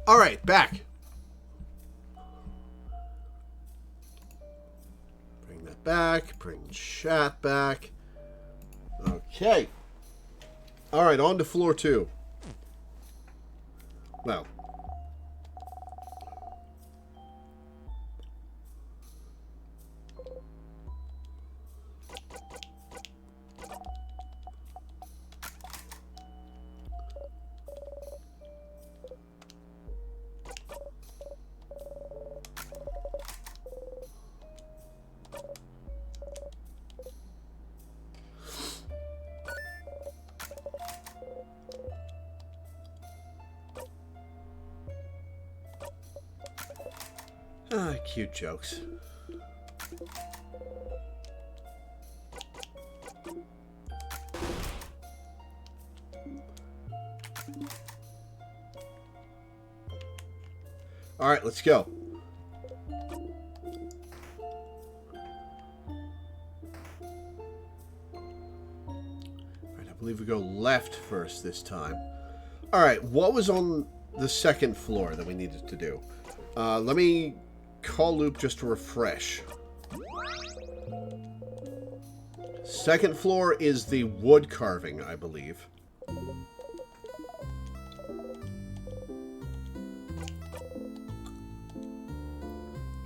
All right, back. Bring that back. Bring chat back. Okay. All right, on to floor 2. Well. Cute jokes. All right, let's go. All right, I believe we go left first this time. All right, what was on the second floor that we needed to do? Let me call loop just to refresh. Second floor is the wood carving, I believe.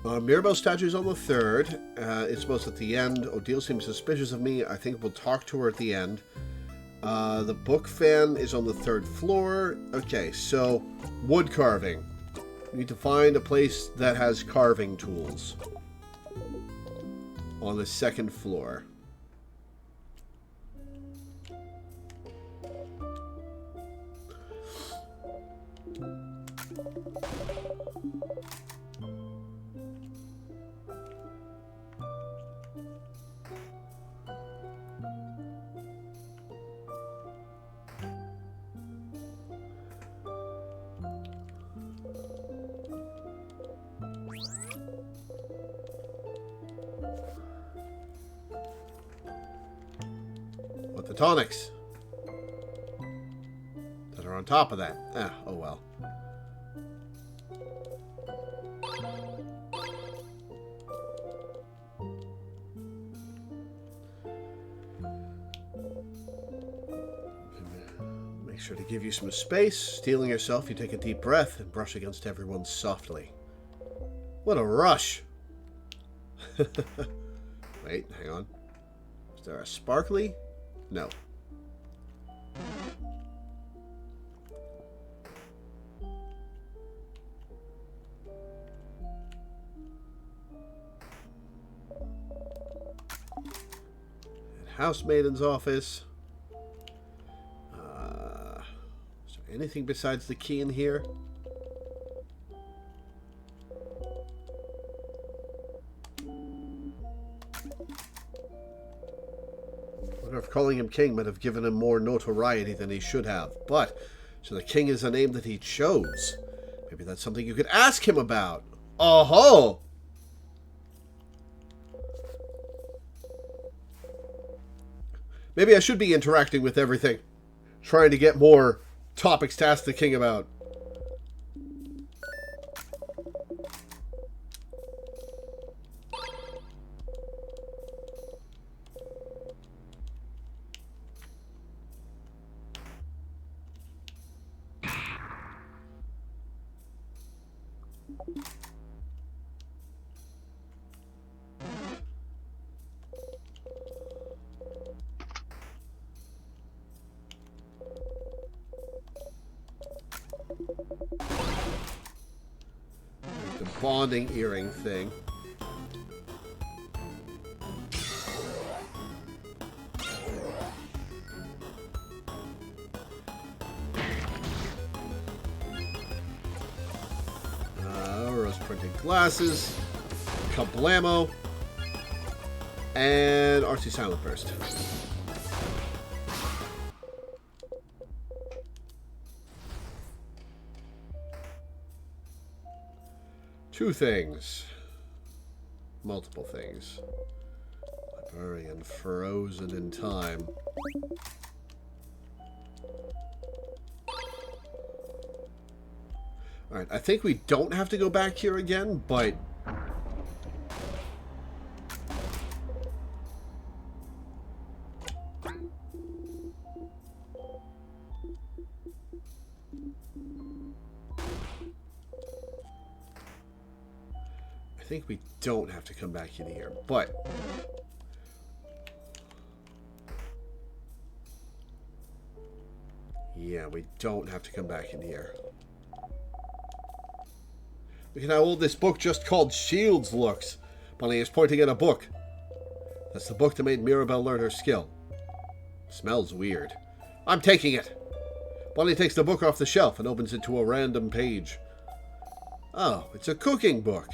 Mirabelle statue's on the third. It's supposed at the end. Odile seems suspicious of me. I think we'll talk to her at the end. The book fan is on the third floor. Okay, so wood carving. We need to find a place that has carving tools on the second floor. The tonics that are on top of that. Oh well. Make sure to give you some space. Steeling yourself, you take a deep breath and brush against everyone softly. What a rush! Wait, hang on. Is there a sparkly? No. Housemaiden's office. Is there anything besides the key in here? I wonder if calling him king might have given him more notoriety than he should have. But, so the king is a name that he chose. Maybe that's something you could ask him about. Oh-ho! Maybe I should be interacting with everything. Trying to get more topics to ask the king about. The bonding earring thing. Rose printed glasses. Kablamo. And RC Silent Burst. Two things. Multiple things. Librarian frozen in time. Alright, I think we don't have to go back here again, but... I think we don't have to come back in here, but... Yeah, we don't have to come back in here. Look at how old this book just called Shields looks. Bonnie is pointing at a book. That's the book that made Mirabelle learn her skill. Smells weird. I'm taking it. Bonnie takes the book off the shelf and opens it to a random page. Oh, it's a cooking book.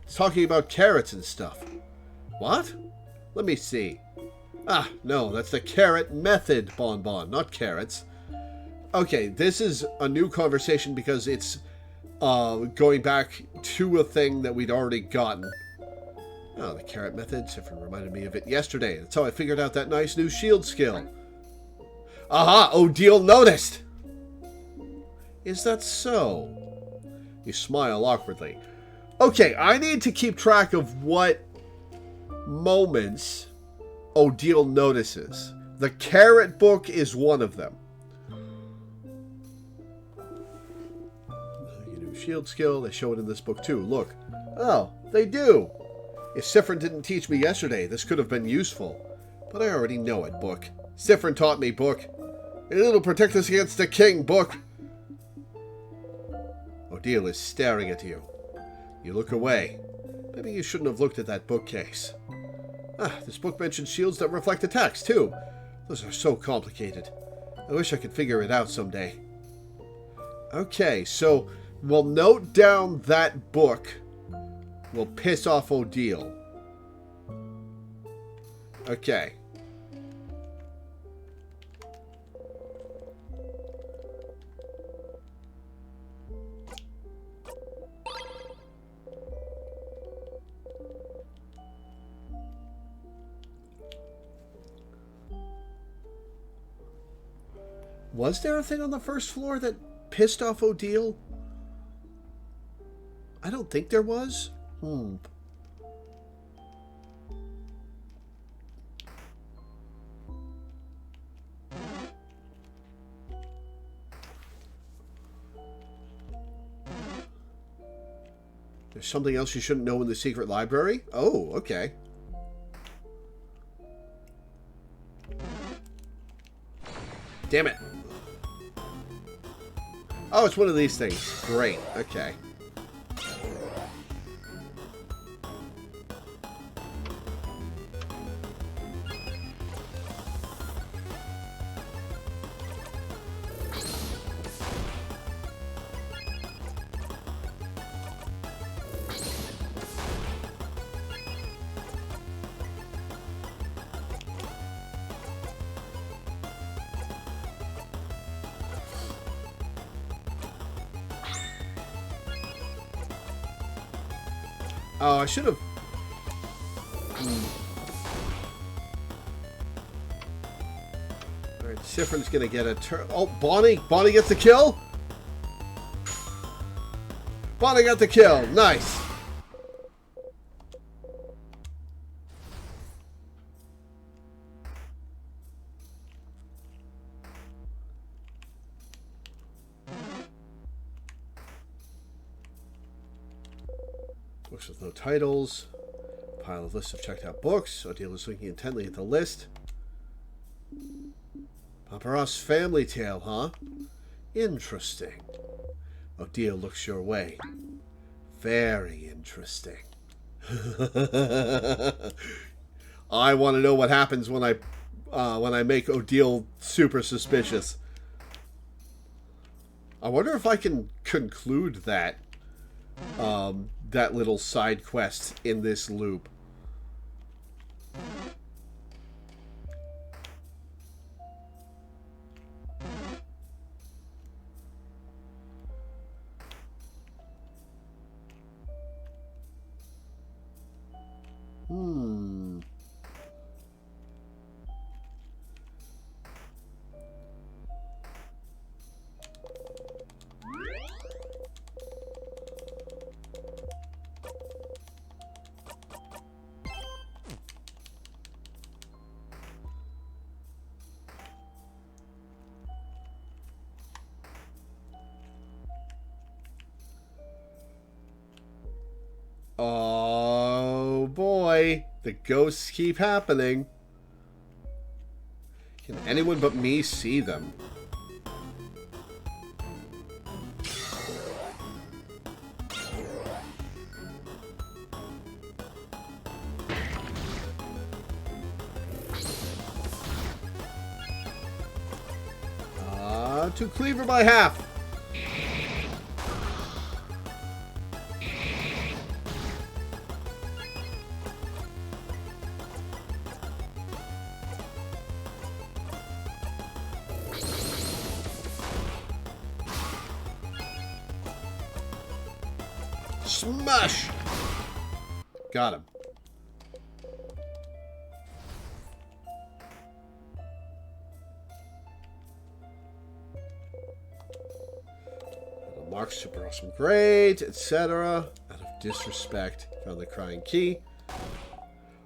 It's talking about carrots and stuff. What? Let me see. Ah, no, that's the carrot method, Bonbon, not carrots. Okay, this is a new conversation because it's going back to a thing that we'd already gotten. Oh, the carrot method. Sifrin reminded me of it yesterday. That's how I figured out that nice new shield skill. Aha! Odile noticed! Is that so? You smile awkwardly. Okay, I need to keep track of what moments Odile notices. The carrot book is one of them. Your new shield skill, they show it in this book too. Look. Oh, they do. If Sifrin didn't teach me yesterday, this could have been useful. But I already know it, book. Sifrin taught me, book. It'll protect us against the king, book. Odile is staring at you. You look away. Maybe you shouldn't have looked at that bookcase. Ah, this book mentions shields that reflect attacks, too. Those are so complicated. I wish I could figure it out someday. Okay, so we'll note down that book will piss off Odile. Okay. Was there a thing on the first floor that pissed off Odile? I don't think there was. There's something else you shouldn't know in the secret library? Oh, okay. Damn it. Oh, it's one of these things. Great. Okay. Oh, I should have... Alright, Sifrin's gonna get a turn. Oh, Bonnie! Bonnie gets the kill? Bonnie got the kill. Nice. Books with no titles. Pile of lists of checked out books. Odile is looking intently at the list. Papa Ross's family tale, huh? Interesting. Odile looks your way. Very interesting. I want to know what happens when I make Odile super suspicious. I wonder if I can conclude that that little side quest in this loop. why the ghosts keep happening. Can anyone but me see them? To cleaver by half. Smash! Got him. Marks super awesome, great, etc. Out of disrespect, found the crying key.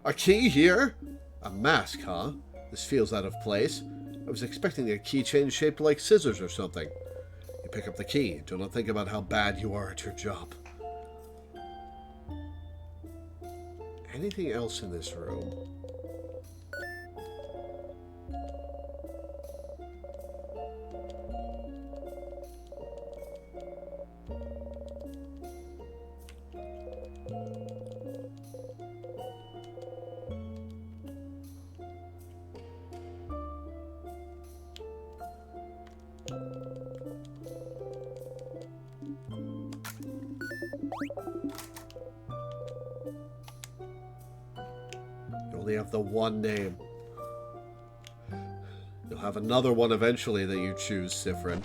A key here? A mask, huh? This feels out of place. I was expecting a keychain shaped like scissors or something. You pick up the key. Do not think about how bad you are at your job. Anything else in this room? You only have the one name. You'll have another one eventually that you choose, Sifrin.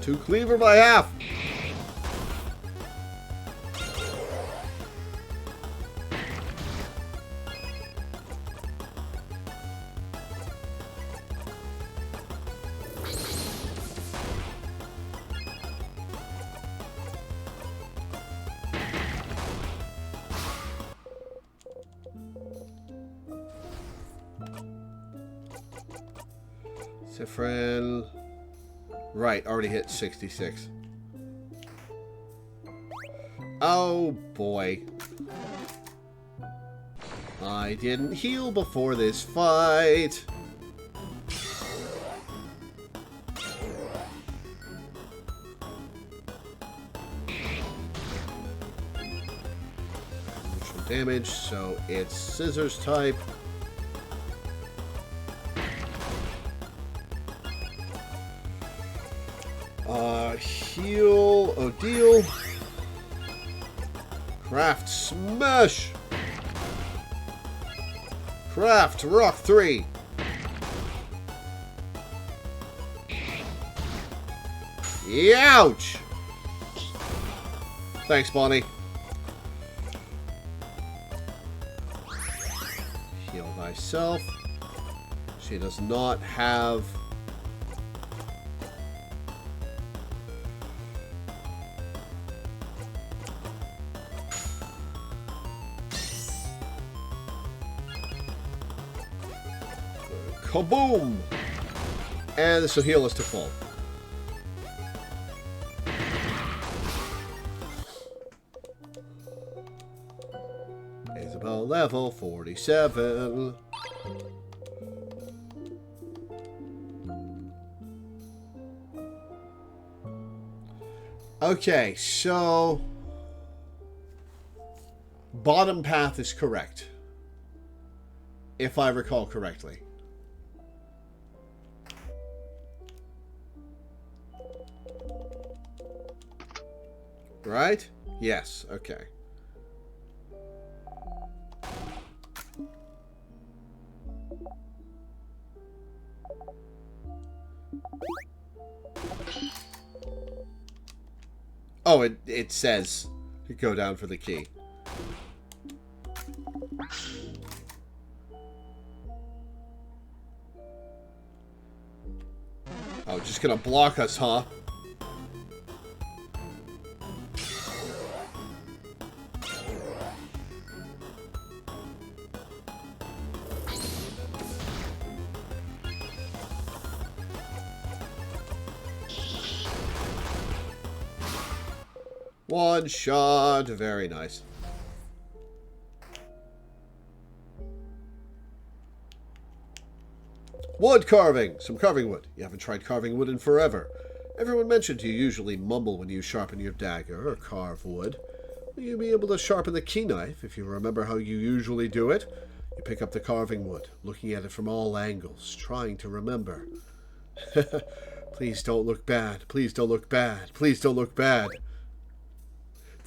To cleaver by half. Sifrin. Right, already hit 66. Oh boy. I didn't heal before this fight. Neutral damage, so it's scissors type. Heal, Odile. Craft smash. Craft rock 3. Ouch! Thanks, Bonnie. Heal thyself. She does not have... Kaboom! And this will heal us to full. Isabel level 47. Okay, so... bottom path is correct. If I recall correctly. Right? Yes, okay. Oh, it says to go down for the key. Oh, just gonna block us, huh? One shot. Very nice. Wood carving. Some carving wood. You haven't tried carving wood in forever. Everyone mentioned you usually mumble when you sharpen your dagger or carve wood. Will you be able to sharpen the key knife if you remember how you usually do it? You pick up the carving wood, looking at it from all angles, trying to remember. Please don't look bad. Please don't look bad. Please don't look bad.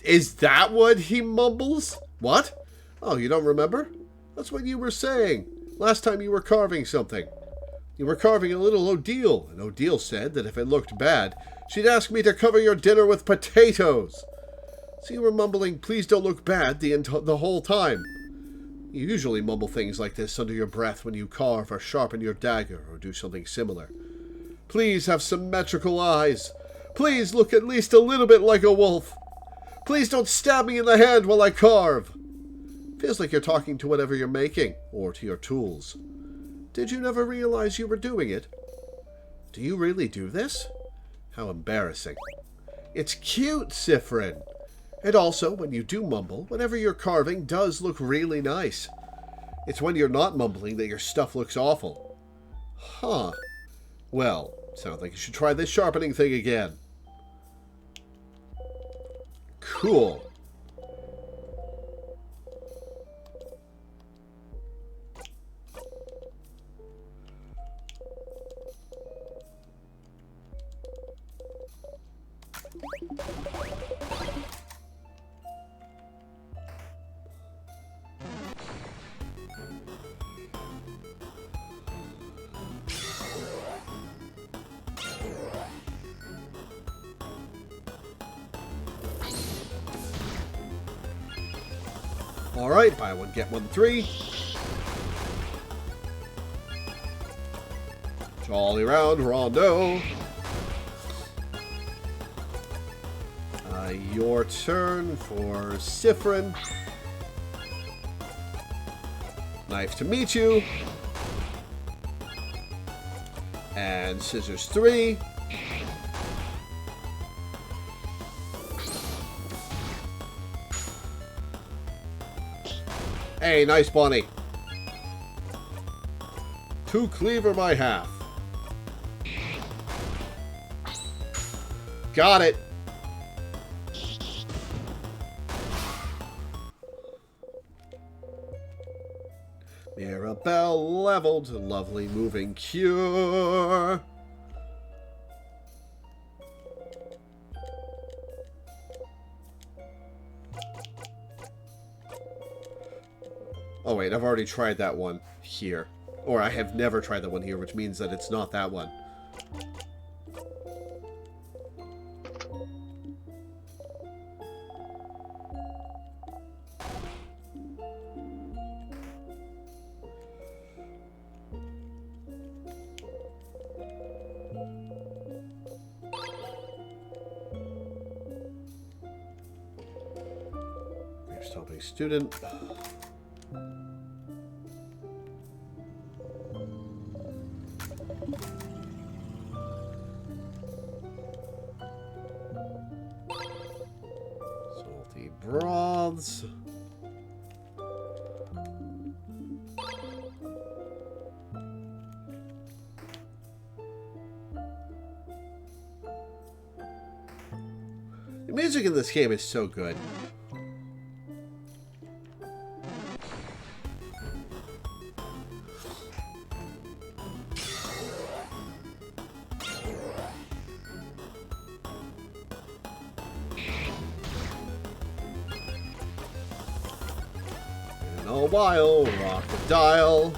Is that what he mumbles? What? Oh, you don't remember? That's what you were saying last time you were carving something. You were carving a little Odile, and Odile said that if it looked bad, she'd ask me to cover your dinner with potatoes. So you were mumbling, please don't look bad, the whole time. You usually mumble things like this under your breath when you carve or sharpen your dagger or do something similar. Please have symmetrical eyes. Please look at least a little bit like a wolf. Please don't stab me in the hand while I carve. Feels like you're talking to whatever you're making, or to your tools. Did you never realize you were doing it? Do you really do this? How embarrassing. It's cute, Sifrin. And also, when you do mumble, whatever you're carving does look really nice. It's when you're not mumbling that your stuff looks awful. Huh. Well, sounds like you should try this sharpening thing again. Cool. Alright, buy one, get one, 3. Jolly round, Rondo. Your turn for Sifrin. Knife to meet you. And scissors 3. Hey, nice bunny. 2 cleaver by half. Got it. Mirabelle leveled. Lovely moving cure. Oh wait, I've already tried that one here. Or I have never tried that one here, which means that it's not that one. Stopping student. Salty broths. The music in this game is so good. A while, rock the dial.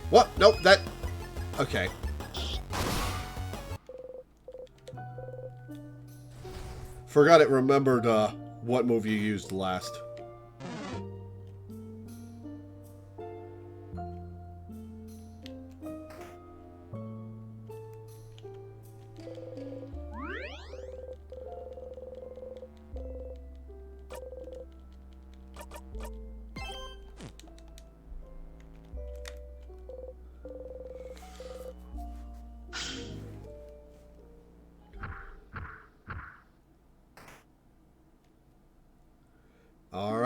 What? Nope, that... Okay. Forgot it remembered what move you used last.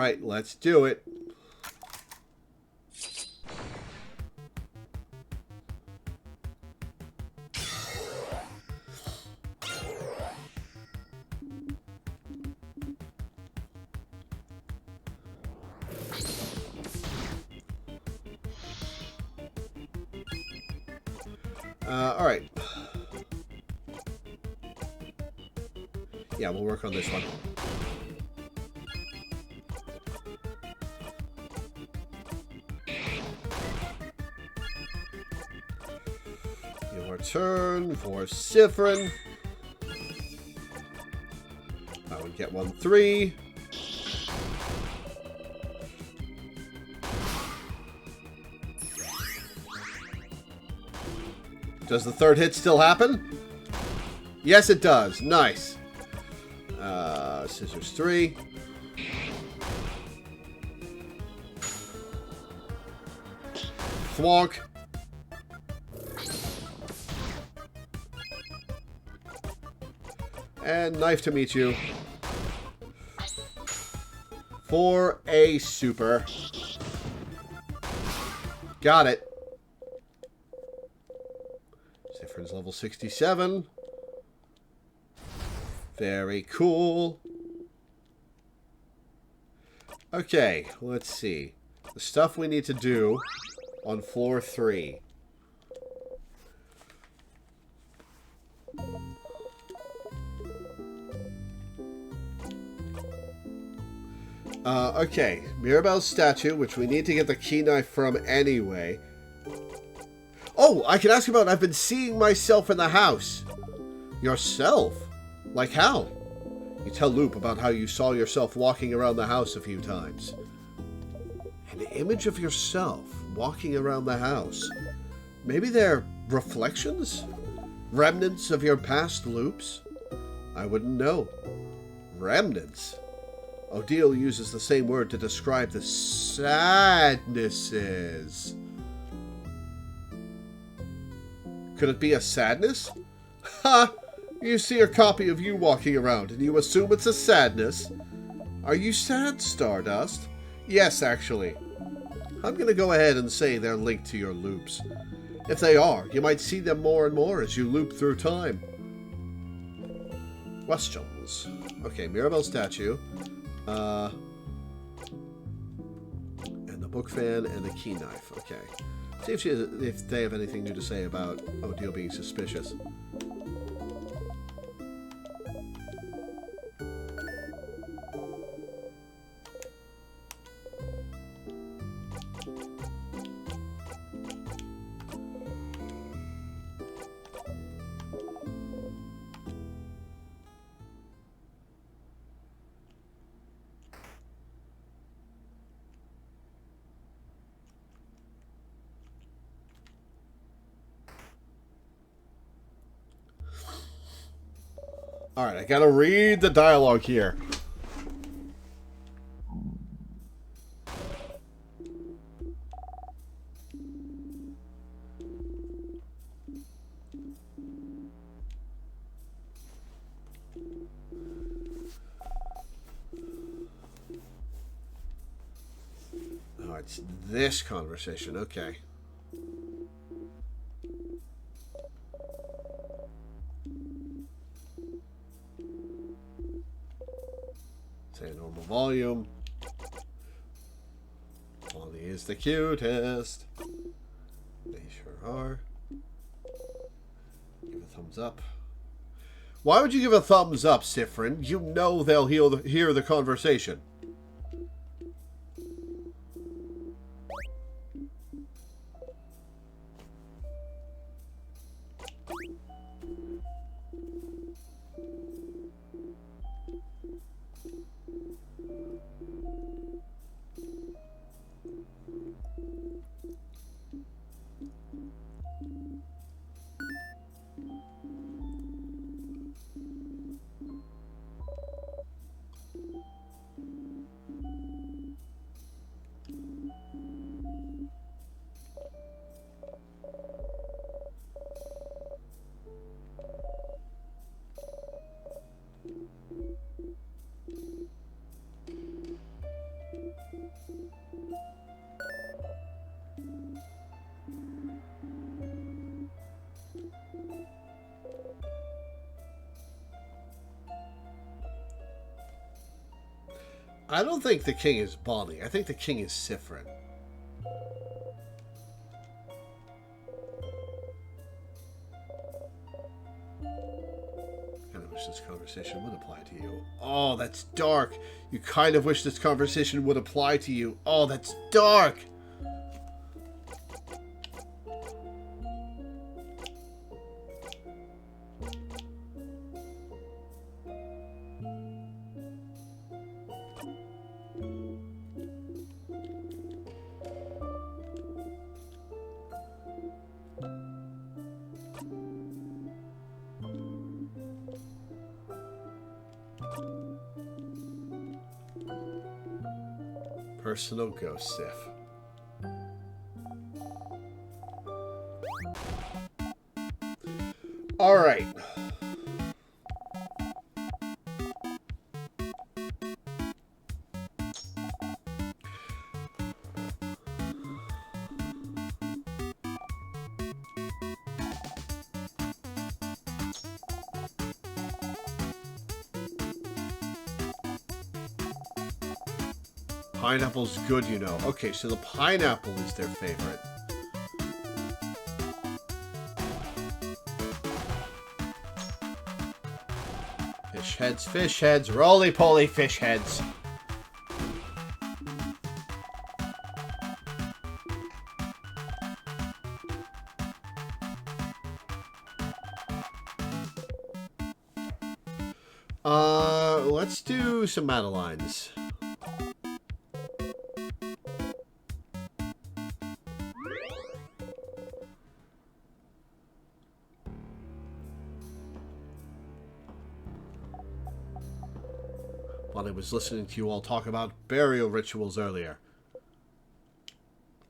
Alright, let's do it. Alright. Yeah, we'll work on this one. Your turn for Sifrin. I would get 1-3. Does the third hit still happen? Yes, it does. Nice. Scissors 3. Thwonk. And knife to meet you. For a super. Got it. Sifrin's level 67. Very cool. Okay, let's see. The stuff we need to do on floor 3. Okay, Mirabelle's statue, which we need to get the key knife from anyway. Oh, I can ask about, I've been seeing myself in the house. Yourself? Like how? You tell Loop about how you saw yourself walking around the house a few times. An image of yourself walking around the house. Maybe they're reflections? Remnants of your past Loops? I wouldn't know. Remnants? Odile uses the same word to describe the sadnesses. Could it be a sadness? Ha! You see a copy of you walking around and you assume it's a sadness. Are you sad, Stardust? Yes, actually. I'm going to go ahead and say they're linked to your loops. If they are, you might see them more and more as you loop through time. Questions. Okay, Mirabelle statue. And the book fan and the key knife. Okay. See if they have anything new to say about Odile being suspicious. Alright, I gotta read the dialogue here. Oh, it's this conversation. Okay. Say normal volume. Molly is the cutest. They sure are. Give a thumbs up. Why would you give a thumbs up, Sifrin? You know they'll hear the conversation. I don't think the king is Bonnie. I think the king is Sifrin. Kind of wish this conversation would apply to you. Oh, that's dark. You kind of wish this conversation would apply to you. Oh, that's dark. Personal ghost Sif. All right. Pineapple's good, you know. Okay, so the pineapple is their favorite. Fish heads, roly-poly fish heads. Let's do some Madelines. While I was listening to you all talk about burial rituals earlier.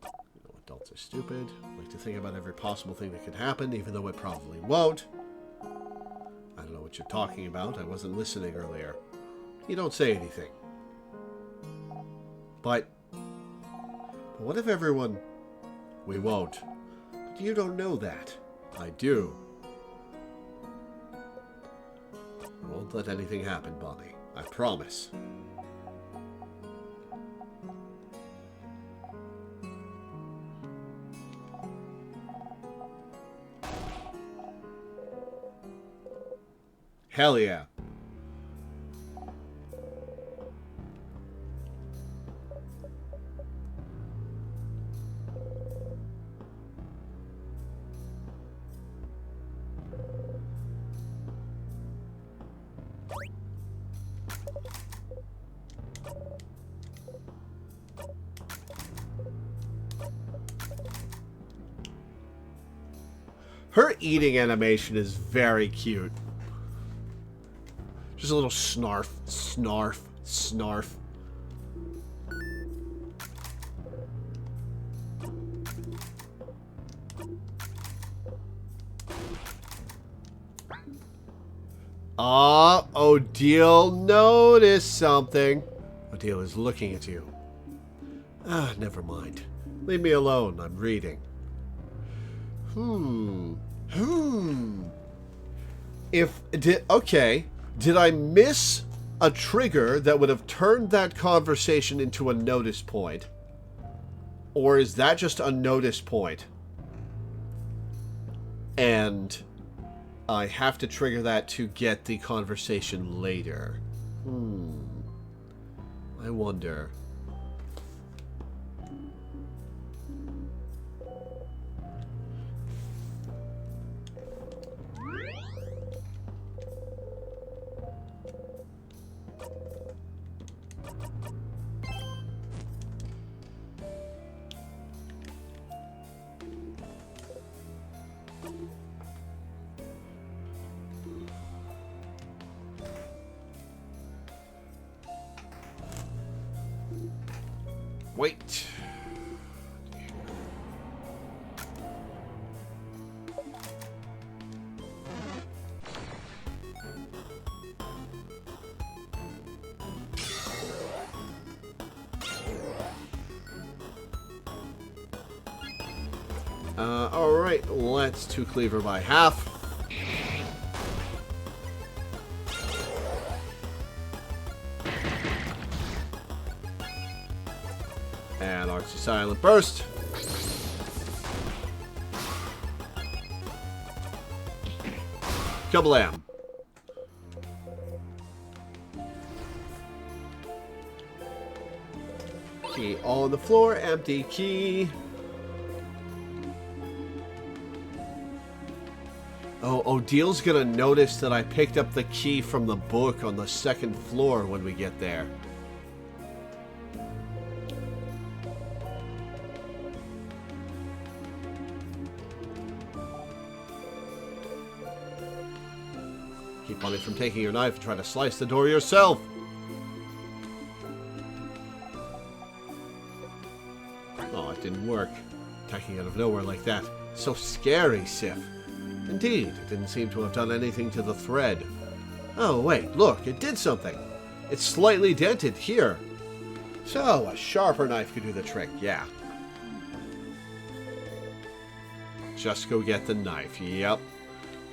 You know, adults are stupid. Like to think about every possible thing that could happen, even though it probably won't. I don't know what you're talking about. I wasn't listening earlier. You don't say anything. But what if everyone... We won't. But you don't know that. I do. I won't let anything happen, Bonnie. I promise. Hell yeah. Her eating animation is very cute. Just a little snarf, snarf, snarf. Odile noticed something. Odile is looking at you. Never mind. Leave me alone. I'm reading. Did I miss a trigger that would have turned that conversation into a notice point? Or is that just a notice point? And I have to trigger that to get the conversation later. I wonder. Wait. Alright, let's two cleaver by half. Artsy silent burst. Kablam. Key on the floor, empty key. Oh, Odil's gonna notice that I picked up the key from the book on the second floor when we get there. Keep Bunny from taking your knife and trying to slice the door yourself. Oh, it didn't work. Attacking out of nowhere like that. So scary, Sif. Indeed, it didn't seem to have done anything to the thread. Oh, wait, look, it did something. It's slightly dented here. So, a sharper knife could do the trick, yeah. Just go get the knife, yep.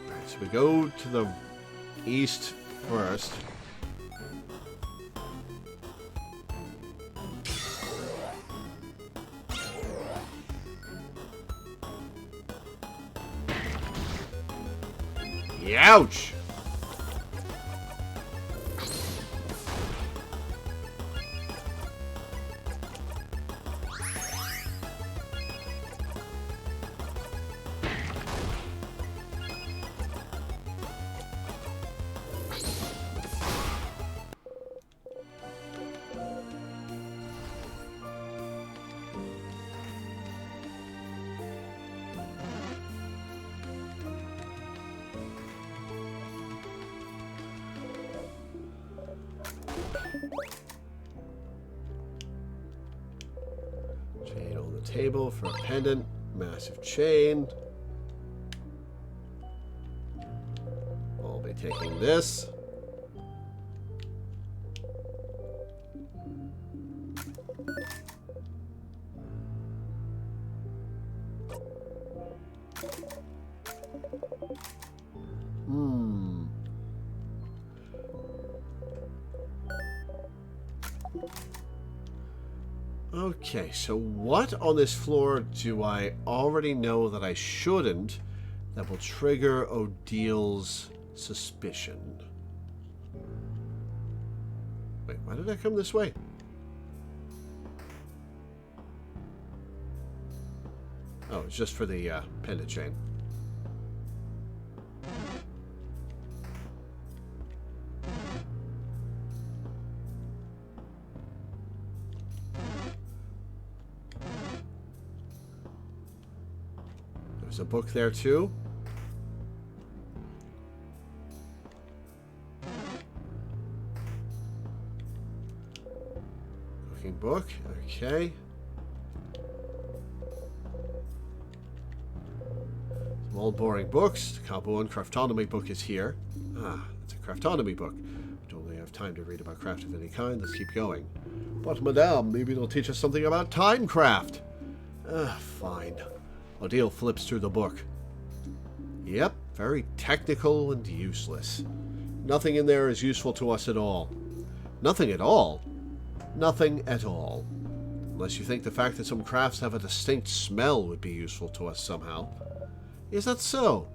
Alright, so we go to the east first. Ouch! Chain on the table for a pendant. Massive chain. I'll be taking this. Okay, so what on this floor do I already know that I shouldn't that will trigger Odil's suspicion? Wait, why did I come this way? Oh, it's just for the pendant chain. There's a book there too. Cooking book, okay. Some old boring books. The Combo and Craftonomy book is here. Ah, it's a Craftonomy book. We don't really have time to read about craft of any kind. Let's keep going. But madame, maybe it'll teach us something about time craft. Fine. Odile flips through the book. Yep, very technical and useless. Nothing in there is useful to us at all. Nothing at all? Nothing at all. Unless you think the fact that some crafts have a distinct smell would be useful to us somehow. Is that so?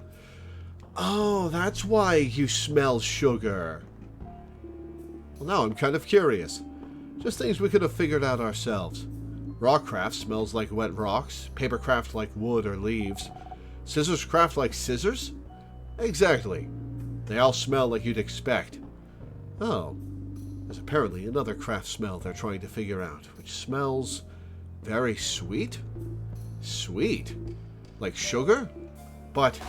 Oh, that's why you smell sugar. Well, now I'm kind of curious. Just things we could have figured out ourselves. Rock craft smells like wet rocks. Paper craft like wood or leaves. Scissors craft like scissors? Exactly. They all smell like you'd expect. Oh. There's apparently another craft smell they're trying to figure out, which smells very sweet? Sweet? Like sugar? But...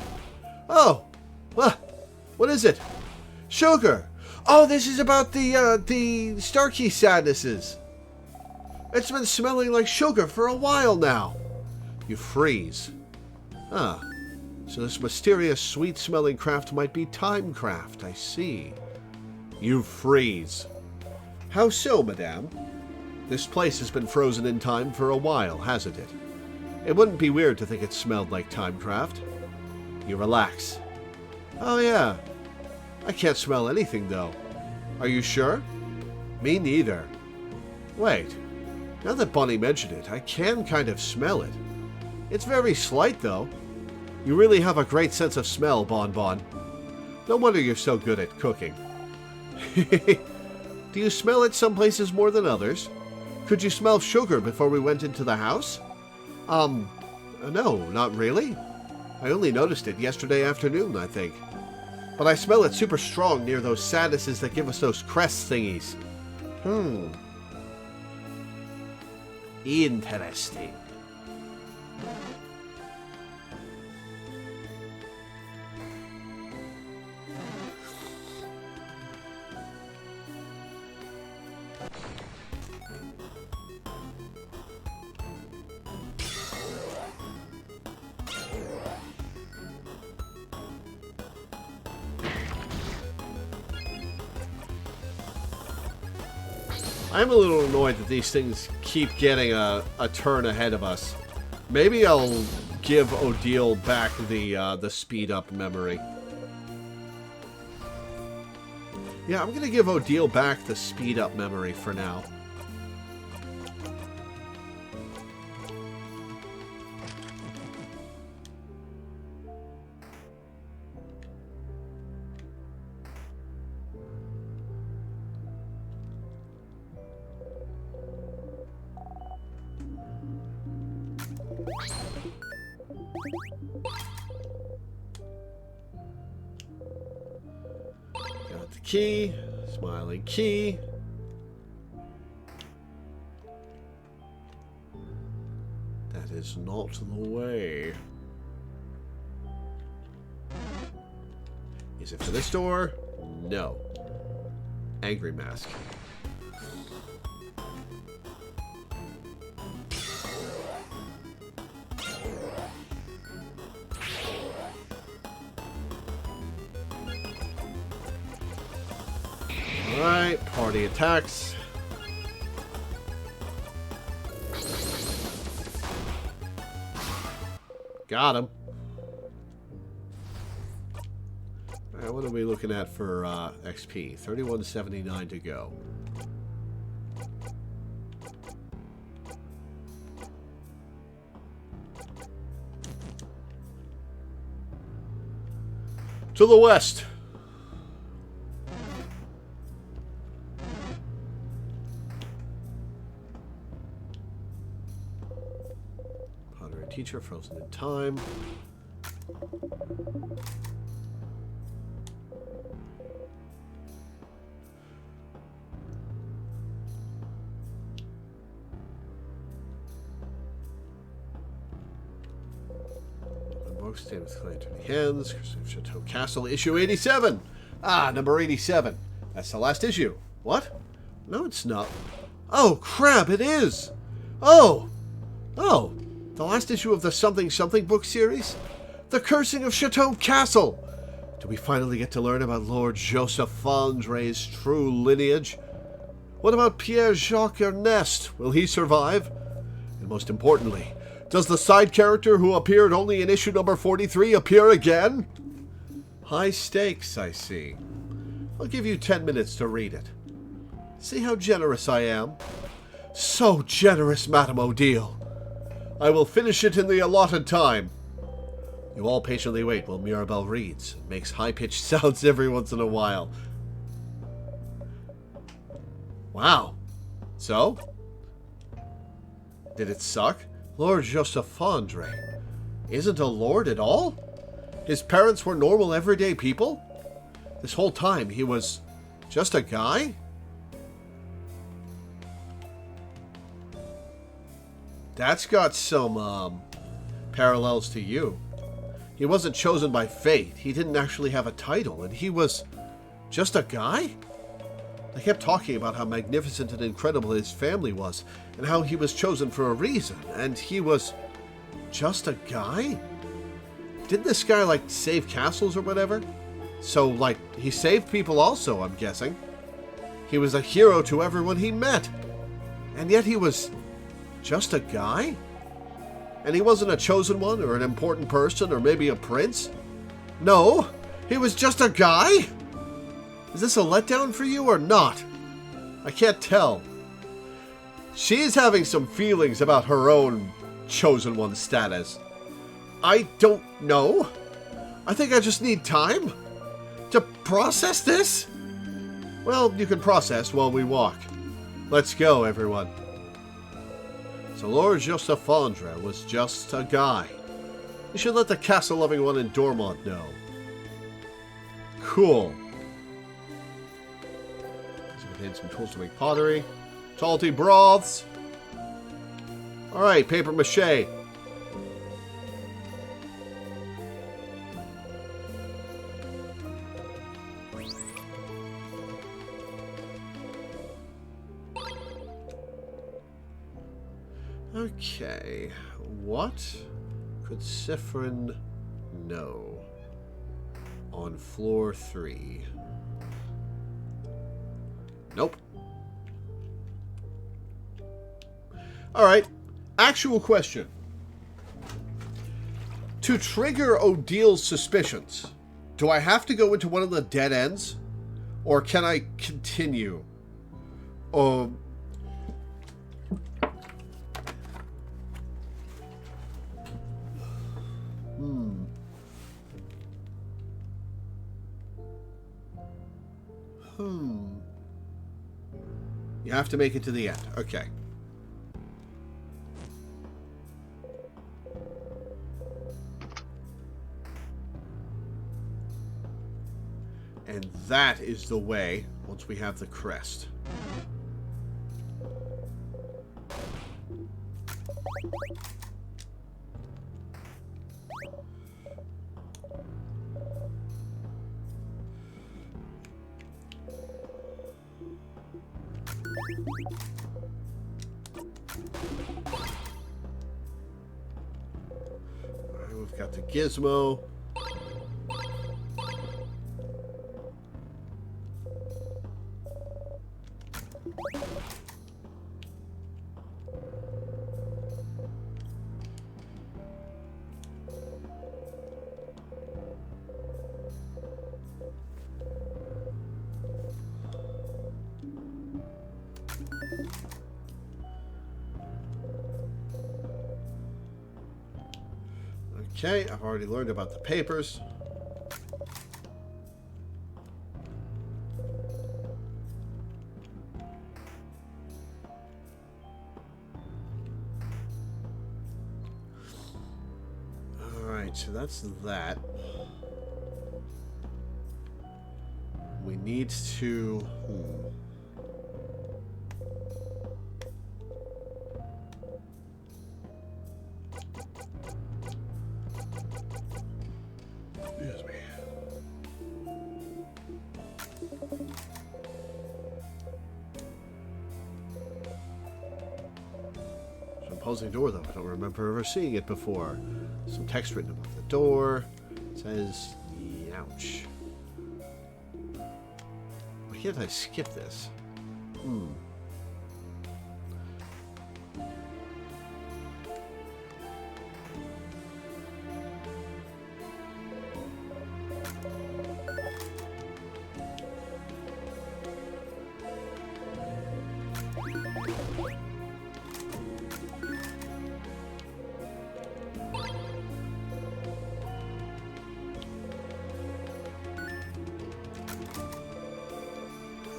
oh! What is it? Sugar! Oh, this is about the Starkey sadnesses. It's been smelling like sugar for a while now. You freeze. Ah, so this mysterious sweet-smelling craft might be time craft, I see. You freeze. How so, madame? This place has been frozen in time for a while, hasn't it? It wouldn't be weird to think it smelled like time craft. You relax. Oh yeah. I can't smell anything, though. Are you sure? Me neither. Wait. Now that Bonnie mentioned it, I can kind of smell it. It's very slight, though. You really have a great sense of smell, Bon Bon. No wonder you're so good at cooking. Do you smell it some places more than others? Could you smell sugar before we went into the house? No, not really. I only noticed it yesterday afternoon, I think. But I smell it super strong near those sadnesses that give us those crest thingies. Interesting. I'm a little annoyed that these things keep getting a turn ahead of us. Maybe I'll give Odile back the speed up memory. Yeah, I'm gonna give Odile back the speed up memory for now. Got the key, smiling key. That is not the way. Is it for this door? No. Angry mask. Alright, party attacks. Got him. Alright, what are we looking at for XP? 3179 to go. To the west. Teacher frozen in time. Books stay with claim to the hands. Chateau Castle issue 87. Ah, number 87. That's the last issue. What? No, it's not. Oh, crap! It is. Oh. The last issue of the Something Something book series? The Cursing of Chateau Castle! Do we finally get to learn about Lord Joseph Fondre's true lineage? What about Pierre-Jacques Ernest? Will he survive? And most importantly, does the side character who appeared only in issue number 43 appear again? High stakes, I see. I'll give you 10 minutes to read it. See how generous I am? So generous, Madame Odile. I will finish it in the allotted time. You all patiently wait while Mirabelle reads. It makes high-pitched sounds every once in a while. Wow. So? Did it suck? Lord Joseph Fondre isn't a lord at all? His parents were normal, everyday people? This whole time he was just a guy? That's got some parallels to you. He wasn't chosen by fate. He didn't actually have a title, and he was just a guy? They kept talking about how magnificent and incredible his family was, and how he was chosen for a reason, and he was just a guy? Didn't this guy, like, save castles or whatever? So, like, he saved people also, I'm guessing. He was a hero to everyone he met. And yet he was just a guy? And he wasn't a chosen one, or an important person, or maybe a prince? No, he was just a guy? Is this a letdown for you or not? I can't tell. She's having some feelings about her own Chosen One status. I don't know. I think I just need time to process this. Well, you can process while we walk. Let's go, everyone. So Lord Josephandra was just a guy. You should let the castle-loving one in Dormont know. Cool. So we need some tools to make pottery. Salty broths. Alright, paper mache. Okay, what could Sifrin know on floor 3? Nope. Alright, actual question. To trigger Odil's suspicions, do I have to go into one of the dead ends? Or can I continue? You have to make it to the end. Okay. And that is the way once we have the crest. Alright, we've got the gizmo. Okay, I've already learned about the papers. Alright, so that's that. We need to... Excuse me. It's an imposing door, though. I don't remember ever seeing it before. Some text written above the door. It says, "Ouch." Why can't I skip this?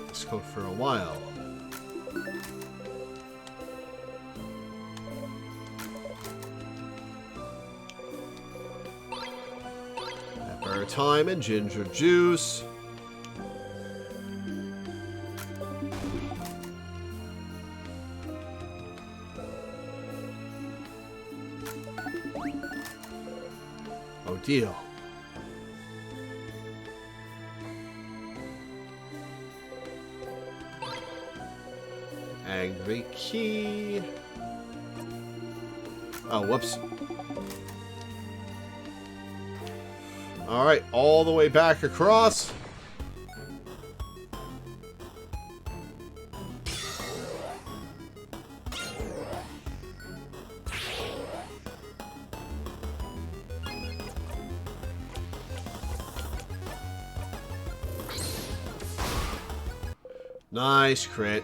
Let's go for a while. Pepper, thyme, and ginger juice. Oh, deal. Angry key. Oh, whoops. Alright, all the way back across. Nice crit.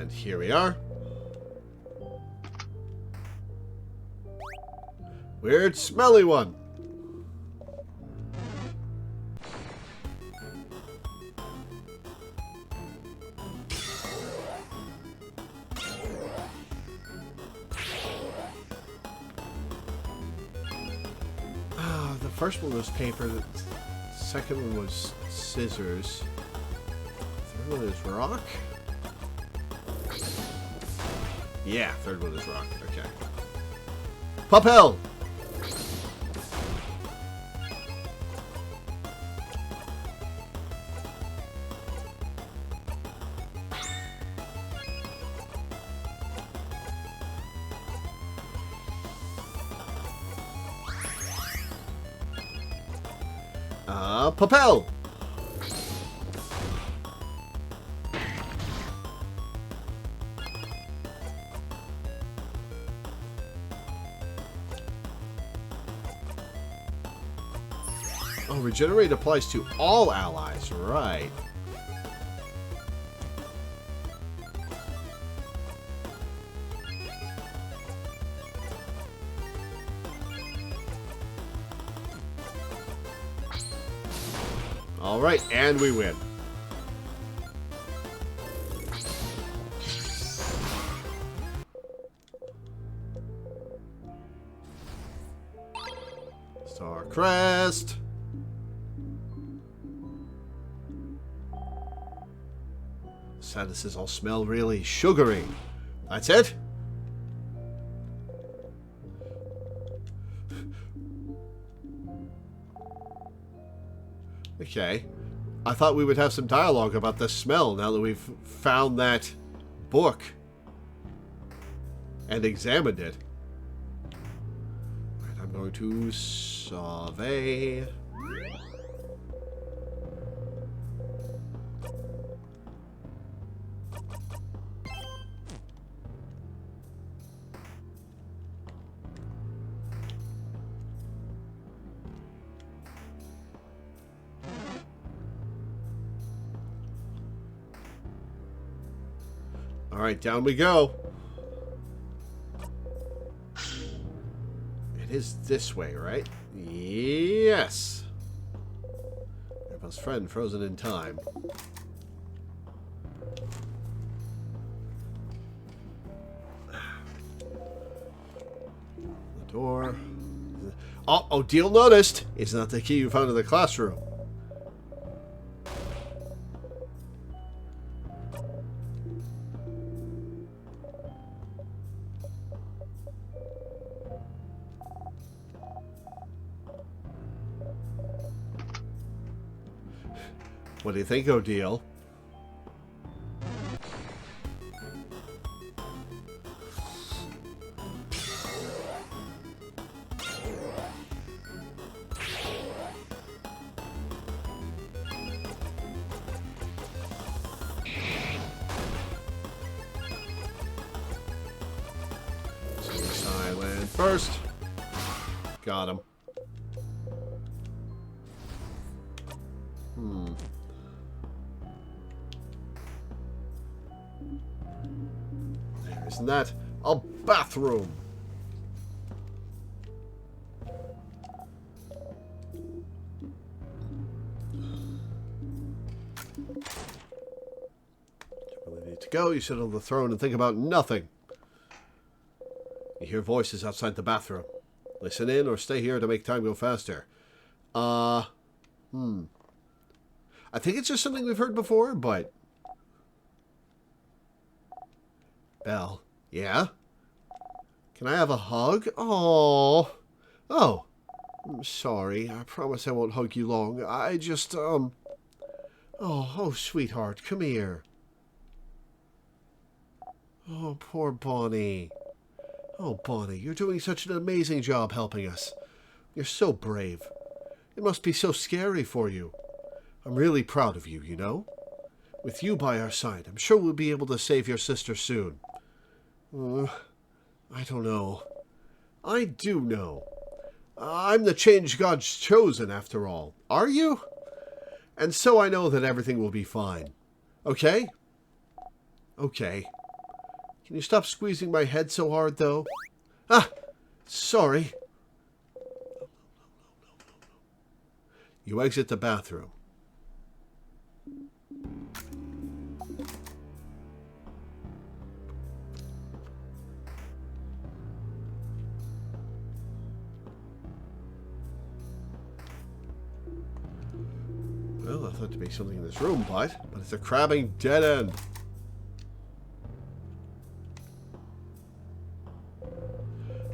And here we are. Weird smelly one. The first one was paper, the second one was scissors. The third one is rock? Yeah, third one is rock. Okay. Papel! Papel! Oh, regenerate applies to all allies, right. Alright, and we win. Star Crest. Sinuses all smell really sugary. That's it? Okay. I thought we would have some dialogue about the smell now that we've found that book and examined it. Right, I'm going to survey. Alright, down we go. It is this way, right? Yes. Grandpa's friend frozen in time. The door. Oh, deal noticed. It's not the key you found in the classroom. What do you think, Odile? Silent first. Got him. Isn't that a bathroom? You need to go. You sit on the throne and think about nothing. You hear voices outside the bathroom. Listen in or stay here to make time go faster. I think it's just something we've heard before, but... Belle. Yeah? Can I have a hug? Oh. I'm sorry. I promise I won't hug you long. I just, Oh, sweetheart, come here. Oh, poor Bonnie. Oh, Bonnie, you're doing such an amazing job helping us. You're so brave. It must be so scary for you. I'm really proud of you, you know? With you by our side, I'm sure we'll be able to save your sister soon. I don't know. I do know. I'm the change God's chosen, after all. Are you? And so I know that everything will be fine. Okay? Okay. Can you stop squeezing my head so hard, though? Ah! Sorry. You exit the bathroom. Well, I thought there'd be something in this room, but it's a crabbing dead end.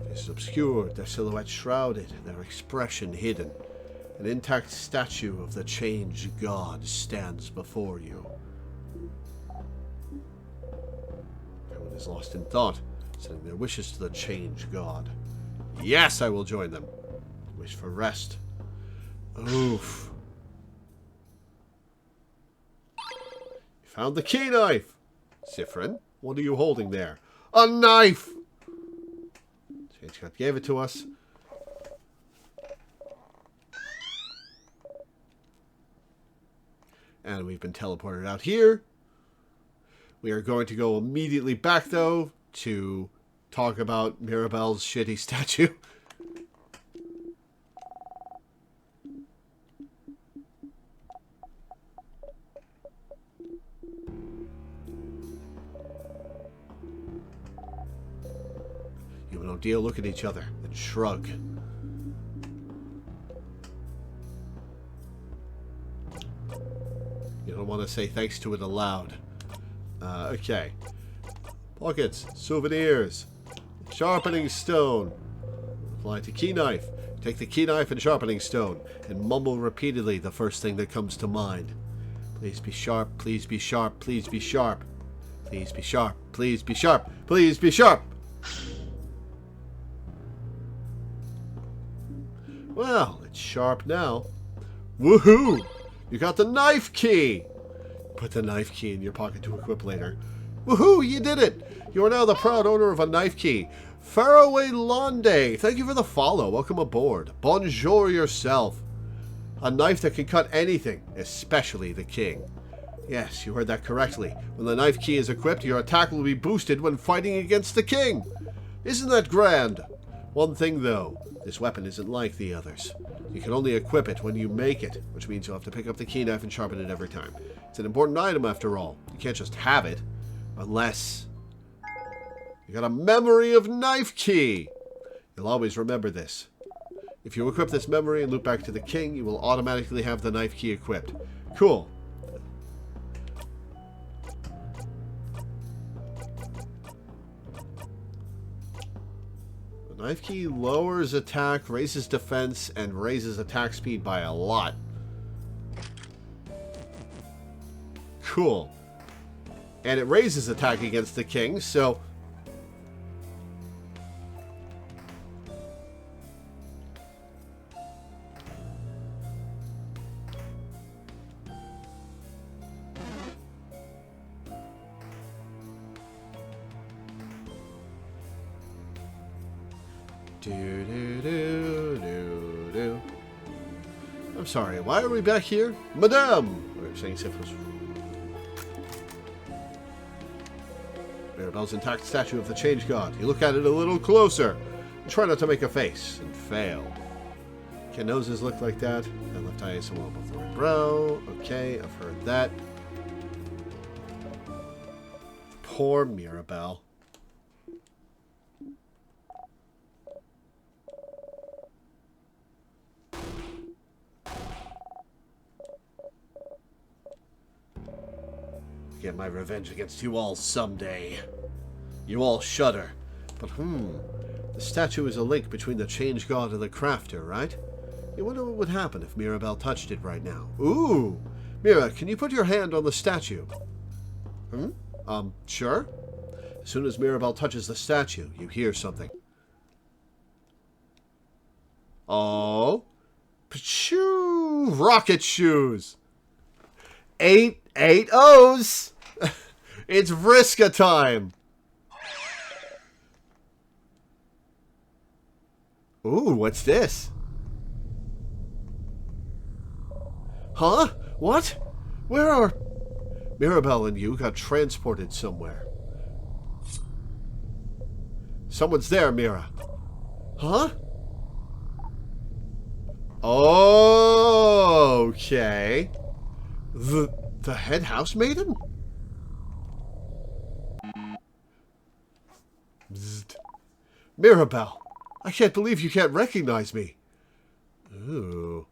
Faces obscured, their silhouettes shrouded, their expression hidden. An intact statue of the Change God stands before you. Everyone is lost in thought, sending their wishes to the Change God. Yes, I will join them. Wish for rest. Oof. You found the key knife. Siffrin, what are you holding there? A knife! Change God gave it to us. And we've been teleported out here. We are going to go immediately back, though, to talk about Mirabelle's shitty statue. You and O'Deal look at each other and shrug. You don't want to say thanks to it aloud. Okay. Pockets, souvenirs, sharpening stone. Apply to key knife. Take the key knife and sharpening stone and mumble repeatedly the first thing that comes to mind. Please be sharp, please be sharp, please be sharp. Please be sharp, please be sharp, please be sharp. Well, it's sharp now. Woohoo! You got the knife key! Put the knife key in your pocket to equip later. Woohoo! You did it! You are now the proud owner of a knife key. Faraway Londe, thank you for the follow. Welcome aboard. Bonjour yourself. A knife that can cut anything, especially the king. Yes, you heard that correctly. When the knife key is equipped, your attack will be boosted when fighting against the king. Isn't that grand? One thing though, this weapon isn't like the others. You can only equip it when you make it, which means you'll have to pick up the key knife and sharpen it every time. It's an important item after all. You can't just have it, unless you got a memory of knife key. You'll always remember this. If you equip this memory and loop back to the king, you will automatically have the knife key equipped. Cool. The knife key lowers attack, raises defense, and raises attack speed by a lot. Cool. And it raises attack against the king, so I'm sorry, why are we back here? Madame! We're saying Sifil's. Mirabelle's intact statue of the Change God. You look at it a little closer. And try not to make a face. And fail. Can noses look like that? That left eye is somewhat above the right brow. Okay, I've heard that. Poor Mirabelle. Get my revenge against you all someday. You all shudder. But the statue is a link between the Change God and the Crafter, right? You wonder what would happen if Mirabelle touched it right now. Ooh! Mira, can you put your hand on the statue? Sure? As soon as Mirabelle touches the statue, you hear something. Oh! Pachoo! Rocket shoes! 8 O's! It's Vriska time! Ooh, what's this? Huh? What? Where are... Mirabelle and you got transported somewhere. Someone's there, Mira. Huh? Okay. The head housemaiden? Bzzzt. Mirabelle, I can't believe you can't recognize me. Ooh.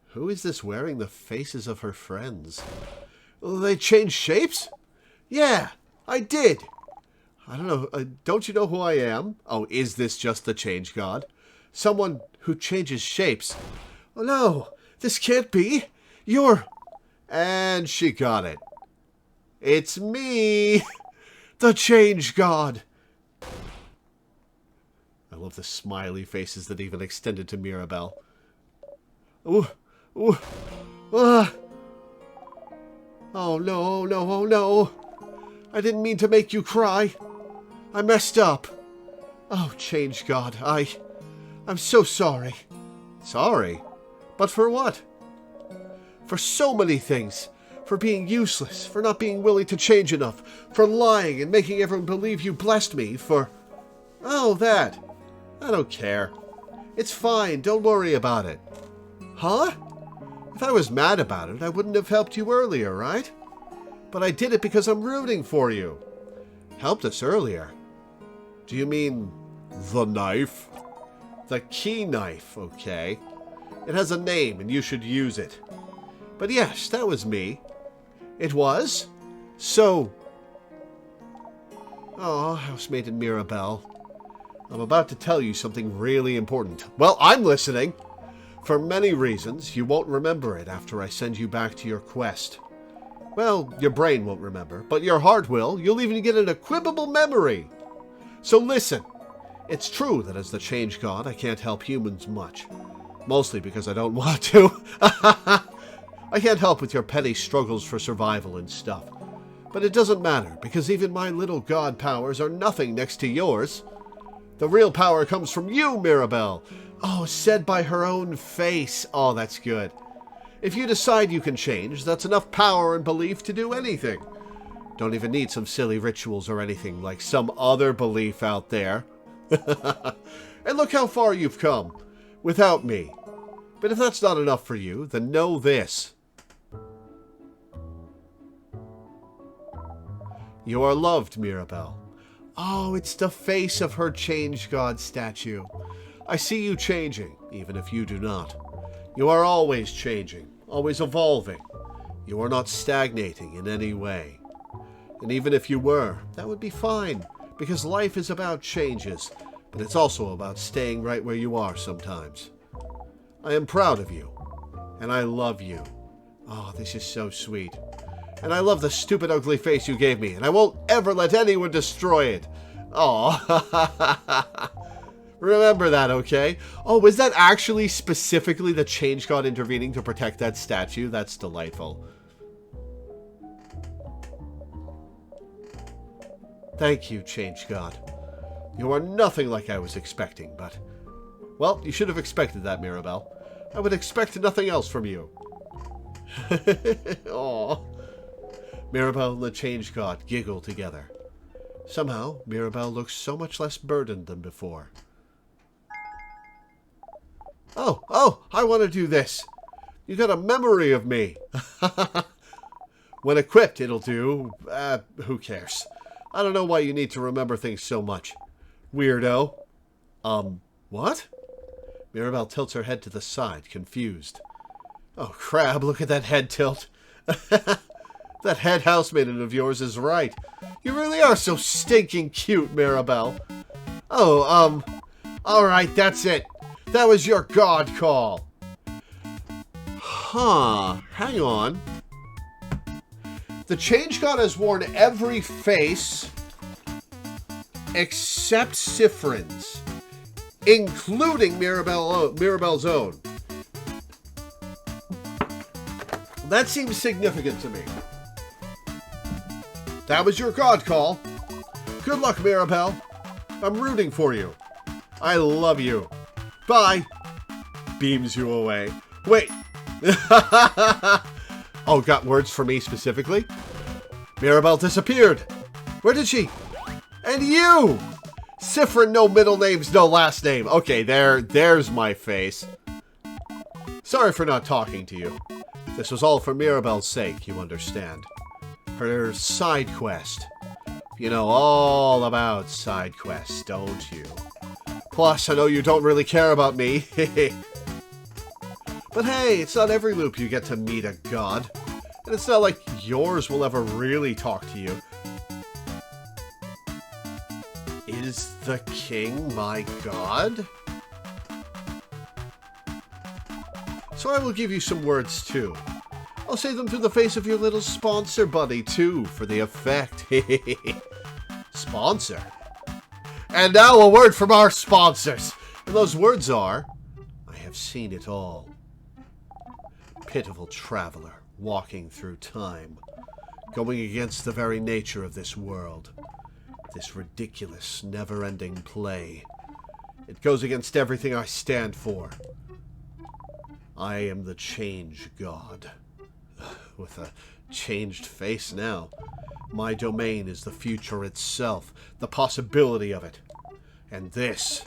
Who is this wearing the faces of her friends? They changed shapes? Yeah, I did. I don't know. Don't you know who I am? Oh, is this just the change god? Someone who changes shapes. Oh, no. This can't be. You're... And she got it. It's me. The change god. I love the smiley faces that even extended to Mirabelle. Ooh. Ooh. Ah. Oh, no, no, oh, no. I didn't mean to make you cry. I messed up. Oh, change god, I'm so sorry. Sorry? But for what? For so many things. For being useless, for not being willing to change enough, for lying and making everyone believe you blessed me, for... Oh, that. I don't care. It's fine, don't worry about it. Huh? If I was mad about it, I wouldn't have helped you earlier, right? But I did it because I'm rooting for you. Helped us earlier. Do you mean the knife? The key knife, okay. It has a name and you should use it. But yes, that was me. It was? So... Oh, housemaiden Mirabelle. I'm about to tell you something really important. Well, I'm listening. For many reasons, you won't remember it after I send you back to your quest. Well, your brain won't remember, but your heart will. You'll even get an equipable memory. So listen. It's true that as the change god, I can't help humans much. Mostly because I don't want to. I can't help with your petty struggles for survival and stuff. But it doesn't matter, because even my little god powers are nothing next to yours. The real power comes from you, Mirabelle. Oh, said by her own face. Oh, that's good. If you decide you can change, that's enough power and belief to do anything. Don't even need some silly rituals or anything like some other belief out there. And look how far you've come, without me. But if that's not enough for you, then know this. You are loved, Mirabelle. Oh, it's the face of her change god statue. I see you changing, even if you do not. You are always changing, always evolving. You are not stagnating in any way. And even if you were, that would be fine, because life is about changes, but it's also about staying right where you are sometimes. I am proud of you, and I love you. Oh, this is so sweet. And I love the stupid ugly face you gave me, and I won't ever let anyone destroy it. Oh, remember that, okay? Oh, was that actually specifically the change god intervening to protect that statue? That's delightful. Thank you, change god. You are nothing like I was expecting, but... Well, you should have expected that, Mirabelle. I would expect nothing else from you. Aww. Mirabelle and the change god giggle together. Somehow, Mirabelle looks so much less burdened than before. Oh, I want to do this. You got a memory of me. When equipped, it'll do. Who cares? I don't know why you need to remember things so much. Weirdo. What? Mirabelle tilts her head to the side, confused. Oh, crab, look at that head tilt. That head housemaiden of yours is right. You really are so stinking cute, Mirabelle. Oh, alright, that's it. That was your god call. Huh, hang on. The change god has worn every face except Sifrin's, including Mirabelle's own. That seems significant to me. That was your god call. Good luck, Mirabelle. I'm rooting for you. I love you. Bye. Beams you away. Wait. Oh, got words for me specifically? Mirabelle disappeared. Where did she? And you! Siffrin, no middle names, no last name. Okay, there's my face. Sorry for not talking to you. This was all for Mirabelle's sake, you understand. Her side quest. You know all about side quests, don't you? Plus, I know you don't really care about me. But hey, it's not every loop you get to meet a god. And it's not like yours will ever really talk to you. Is the king my god? So I will give you some words too. I'll say them to the face of your little sponsor buddy too, for the effect. Sponsor? And now a word from our sponsors. And those words are, I have seen it all. Pitiful traveler, walking through time, going against the very nature of this world. This ridiculous, never-ending play. It goes against everything I stand for. I am the change god. With a changed face now. My domain is the future itself, the possibility of it. And this,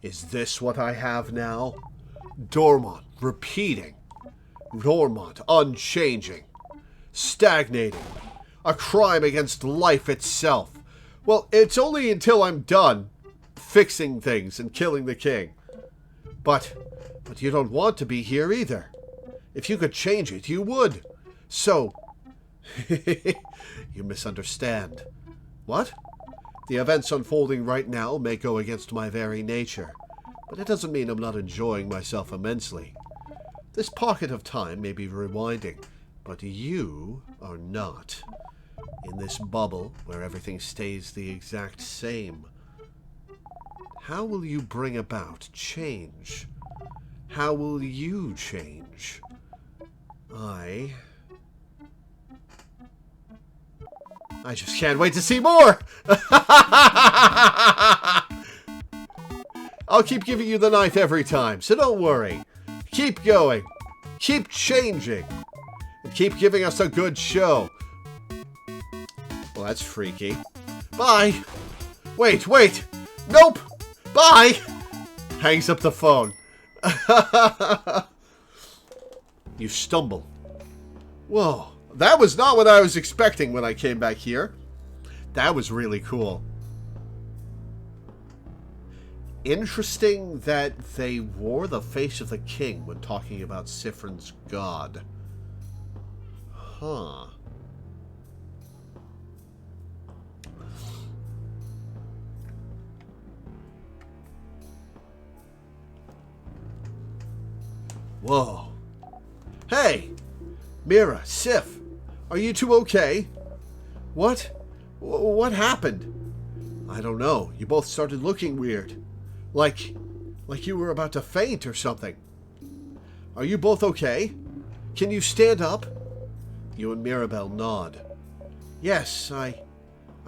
is this what I have now? Dormant, repeating. Dormant, unchanging. Stagnating. A crime against life itself. Well, it's only until I'm done fixing things and killing the king. But you don't want to be here either. If you could change it, you would. So, you misunderstand. What? The events unfolding right now may go against my very nature, but it doesn't mean I'm not enjoying myself immensely. This pocket of time may be rewinding, but you are not. In this bubble where everything stays the exact same. How will you bring about change? How will you change? I just can't wait to see more! I'll keep giving you the knife every time, so don't worry. Keep going. Keep changing. And keep giving us a good show. Well, that's freaky. Bye! Wait! Nope! Bye! Hangs up the phone. You stumble. Whoa. That was not what I was expecting when I came back here. That was really cool. Interesting that they wore the face of the king when talking about Siffrin's god. Huh. Whoa. Hey! Mira, Sif, are you two okay? What? What happened? I don't know. You both started looking weird. Like you were about to faint or something. Are you both okay? Can you stand up? You and Mirabelle nod. Yes, I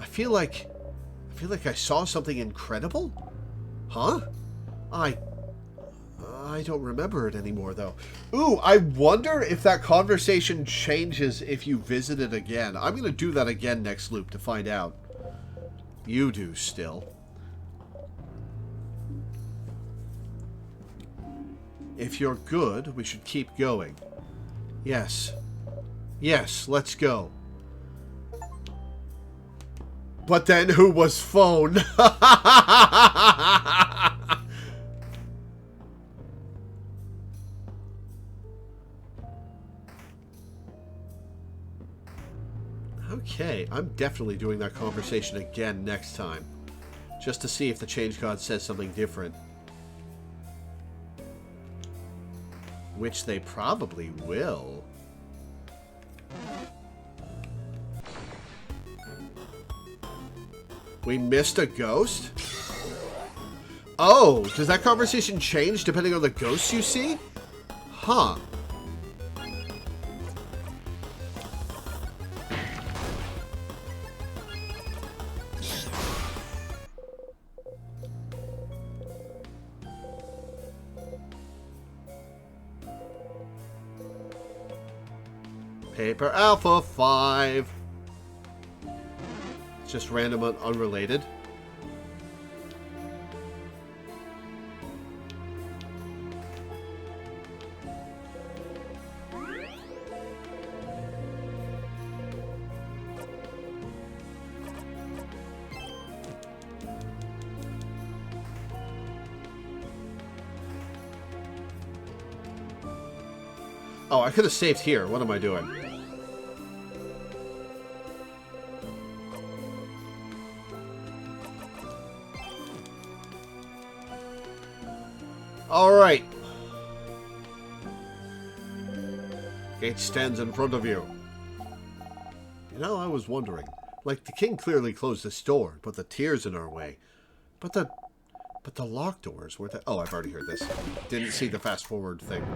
feel like I saw something incredible? Huh? I don't remember it anymore, though. Ooh, I wonder if that conversation changes if you visit it again. I'm going to do that again next loop to find out. You do still. If you're good, we should keep going. Yes. Yes, let's go. But then who was phone? Okay, I'm definitely doing that conversation again next time. Just to see if the Change God says something different. Which they probably will. We missed a ghost? Oh, does that conversation change depending on the ghosts you see? Huh. Paper Alpha 5. It's just random and unrelated. Oh, I could have saved here. What am I doing? Alright. Gate stands in front of you. You know, I was wondering. Like, the king clearly closed this door, put the tiers in our way. But the locked doors were the... Oh, I've already heard this. Didn't see the fast forward thing.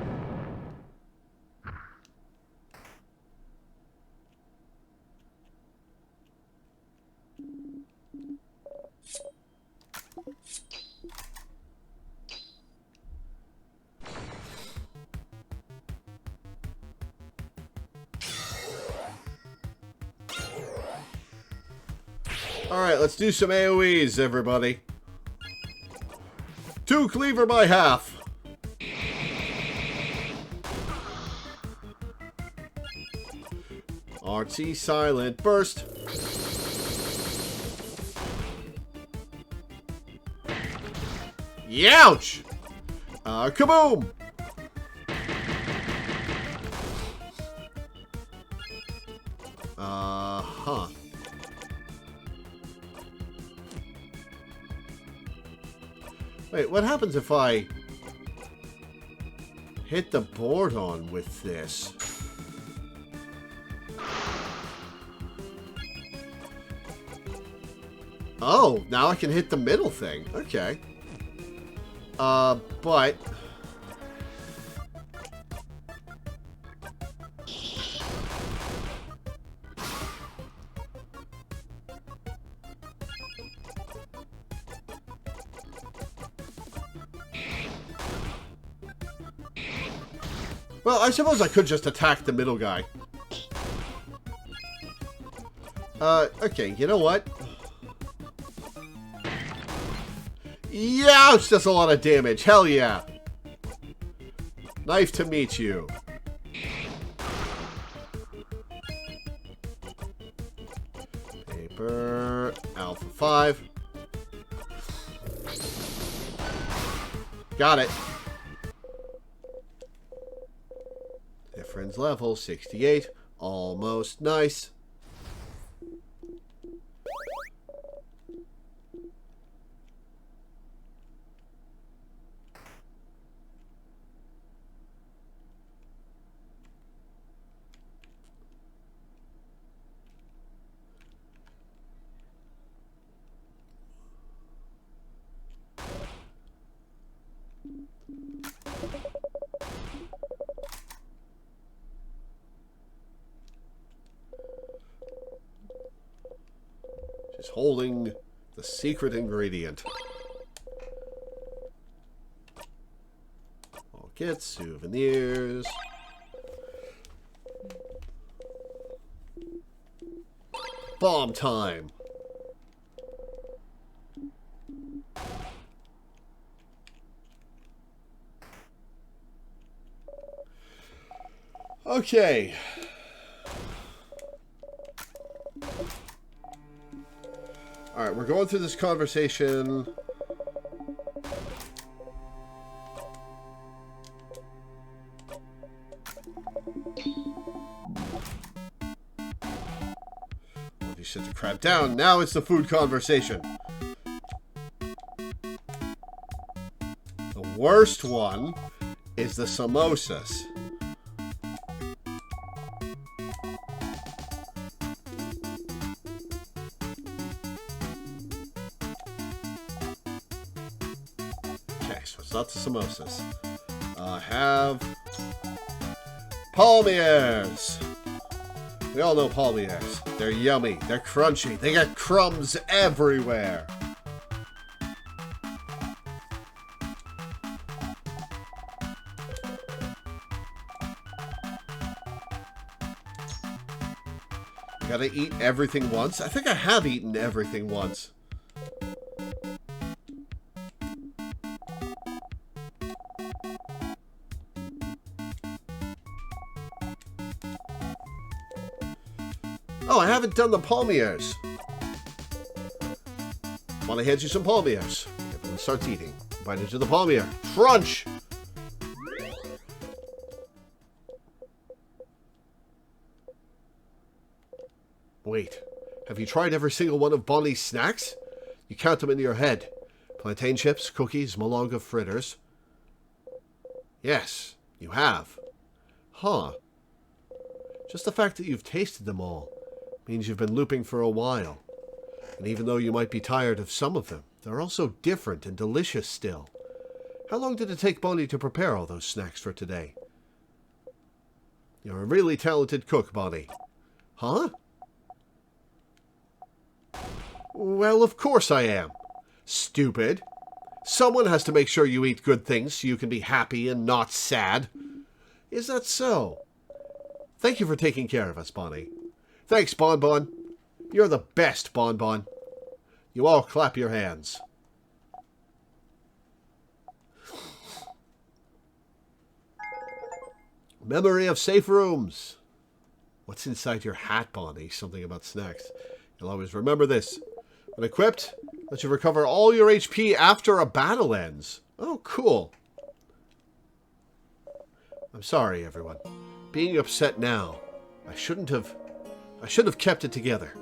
Alright, let's do some AoEs, everybody. 2 cleaver by half. Artsy silent burst. Youch! Kaboom! Huh. Wait, what happens if I hit the board on with this? Oh, now I can hit the middle thing. Okay. But... Well, I suppose I could just attack the middle guy. Okay, you know what? Youch! That's a lot of damage. Hell yeah. Nice to meet you. Paper. Alpha 5. Got it. Difference level 68. Almost nice. Just holding the secret ingredient. I'll get souvenirs. Bomb time. Okay. Alright, we're going through this conversation. Well, you sit the crap down. Now it's the food conversation. The worst one is the samosas. Lots of samosas. Have palmiers. We all know palmiers. They're yummy. They're crunchy. They got crumbs everywhere. You gotta eat everything once. I think I have eaten everything once. Oh, I haven't done the palmiers. Want to hand you some palmiers? Everyone starts eating. Bite into the palmier. Crunch! Wait, have you tried every single one of Bonnie's snacks? You count them in your head. Plantain chips, cookies, malunga fritters. Yes, you have. Huh. Just the fact that you've tasted them all means you've been looping for a while. And even though you might be tired of some of them, they're also different and delicious still. How long did it take Bonnie to prepare all those snacks for today? You're a really talented cook, Bonnie. Huh? Well, of course I am. Stupid. Someone has to make sure you eat good things so you can be happy and not sad. Is that so? Thank you for taking care of us, Bonnie. Thanks, Bonbon. You're the best, Bonbon. You all clap your hands. Memory of safe rooms. What's inside your hat, Bonnie? Something about snacks. You'll always remember this. When equipped, let you recover all your HP after a battle ends. Oh, cool. I'm sorry, everyone. Being upset now. I should have kept it together.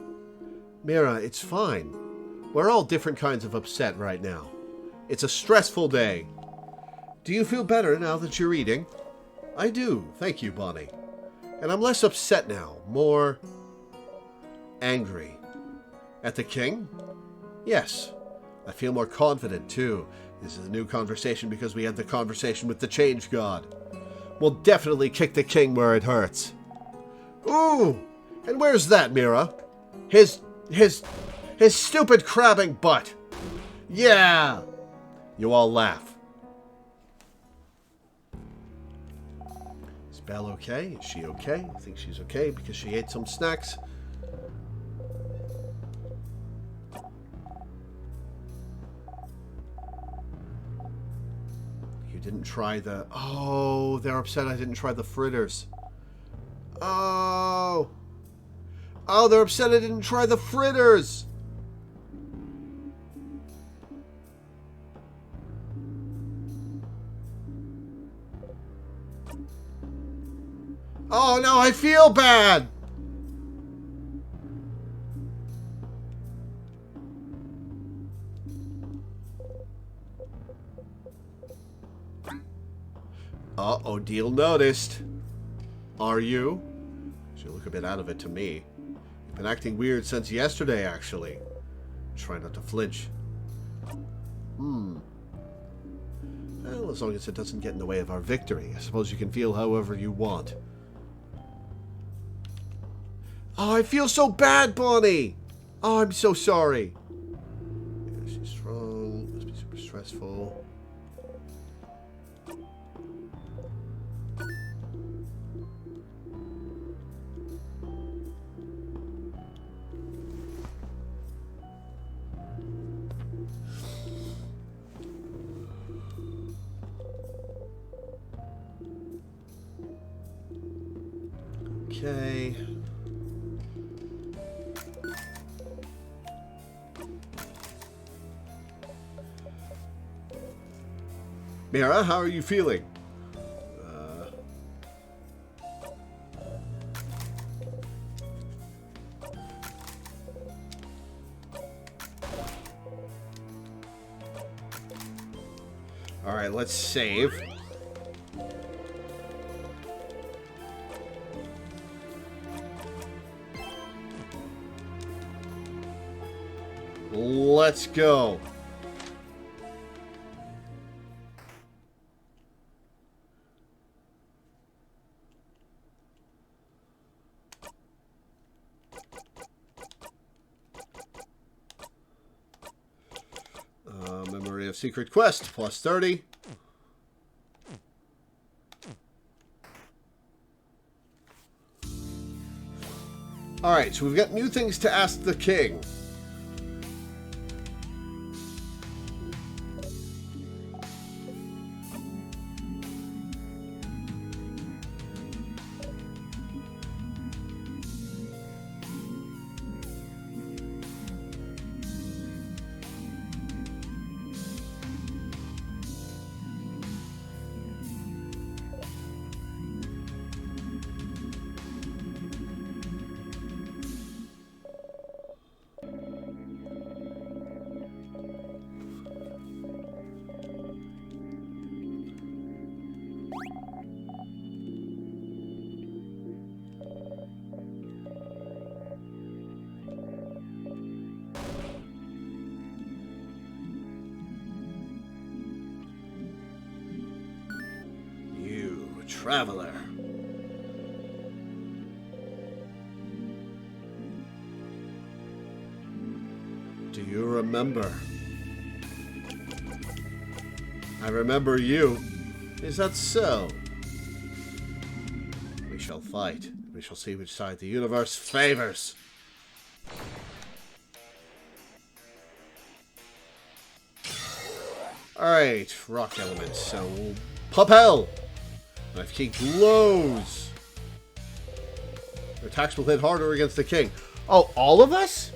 Mira, it's fine. We're all different kinds of upset right now. It's a stressful day. Do you feel better now that you're eating? I do, thank you, Bonnie. And I'm less upset now, more angry. At the king? Yes. I feel more confident, too. This is a new conversation because we had the conversation with the Change God. We'll definitely kick the king where it hurts. Ooh! And where's that, Mira? His stupid crabbing butt. Yeah! You all laugh. Is Belle okay? Is she okay? I think she's okay because she ate some snacks. You didn't try the... Oh, they're upset I didn't try the fritters. Oh. Oh, they're upset I didn't try the fritters. Oh, no, I feel bad. Uh-oh, deal noticed. Are you? You look a bit out of it to me. You've been acting weird since yesterday, actually. Try not to flinch. Well, as long as it doesn't get in the way of our victory, I suppose you can feel however you want. Oh, I feel so bad, Bonnie! Oh, I'm so sorry. Yeah, she's strong. Must be super stressful. Okay. Mira, how are you feeling? Alright, let's save. Let's go. Memory of Secret Quest, plus 30. Alright, so we've got new things to ask the king. Traveler. Do you remember? I remember you. Is that so? We shall fight. We shall see which side the universe favors. Alright, rock elements. So, Papel! Knife Key glows. Your attacks will hit harder against the king. Oh, all of us?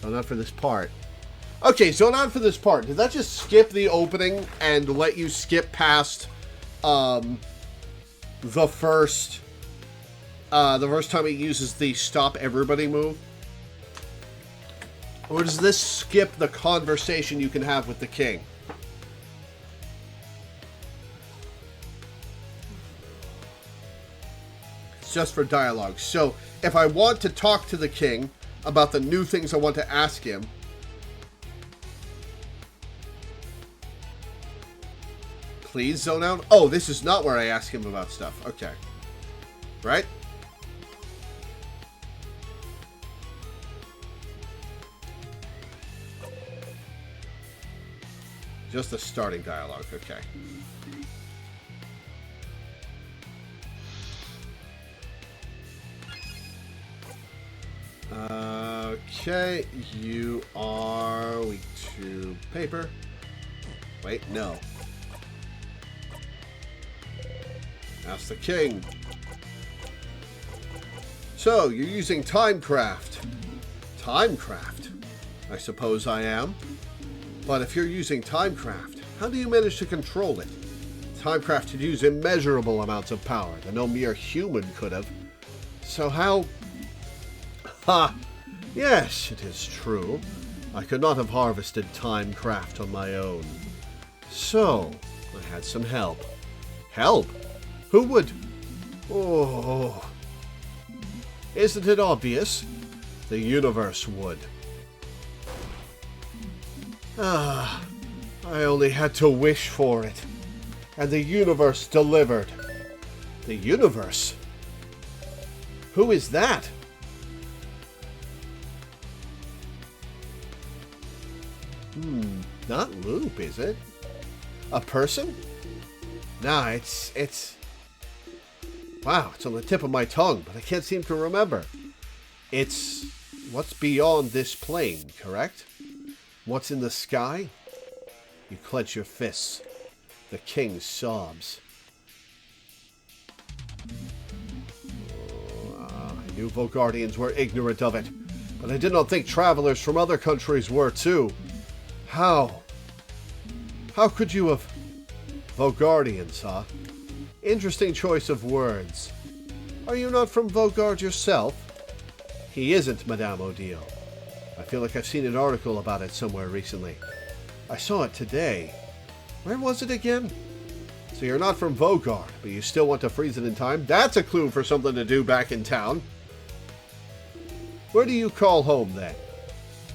So not for this part. Okay, so not for this part. Did that just skip the opening and let you skip past the first time it uses the stop everybody move? Or does this skip the conversation you can have with the king? Just for dialogue. So if I want to talk to the king about the new things I want to ask him, please zone out. Oh, this is not where I ask him about stuff. Okay. Right? Just the starting dialogue. Okay. Okay, you are weak to paper. Wait, no. Ask the king. So, you're using Timecraft. Timecraft? I suppose I am. But if you're using Timecraft, how do you manage to control it? Timecraft could use immeasurable amounts of power that no mere human could have. So how... Ha! Yes, it is true. I could not have harvested Timecraft on my own. So, I had some help. Help? Who would... Oh... Isn't it obvious? The universe would. Ah, I only had to wish for it. And the universe delivered. The universe? Who is that? Not Loop, is it? A person? Nah, it's... Wow, it's on the tip of my tongue, but I can't seem to remember. It's what's beyond this plane, correct? What's in the sky? You clench your fists. The king sobs. I knew Vogardians were ignorant of it, but I did not think travelers from other countries were too. How? How could you have... Vogardians, huh? Interesting choice of words. Are you not from Vogard yourself? He isn't, Madame Odile. I feel like I've seen an article about it somewhere recently. I saw it today. Where was it again? So you're not from Vogard, but you still want to freeze it in time? That's a clue for something to do back in town. Where do you call home, then?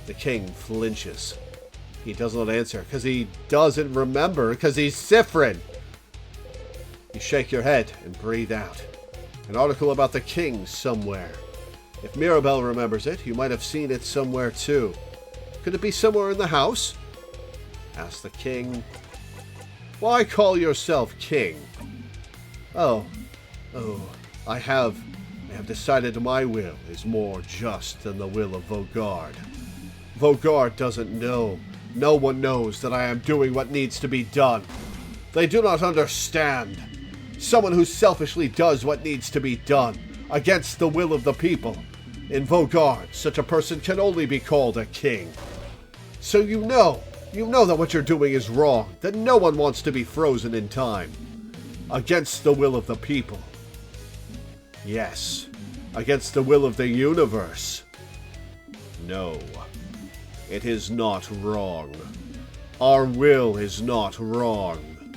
The king flinches. He does not answer, because he doesn't remember, because he's Siffrin. You shake your head and breathe out. An article about the king somewhere. If Mirabelle remembers it, you might have seen it somewhere too. Could it be somewhere in the house? Asked the king. Why call yourself king? Oh, I have decided my will is more just than the will of Vogard. Vogard doesn't know. No one knows that I am doing what needs to be done. They do not understand. Someone who selfishly does what needs to be done, against the will of the people. In Vogard, such a person can only be called a king. So you know that what you're doing is wrong, that no one wants to be frozen in time. Against the will of the people. Yes, against the will of the universe. No. It is not wrong. Our will is not wrong.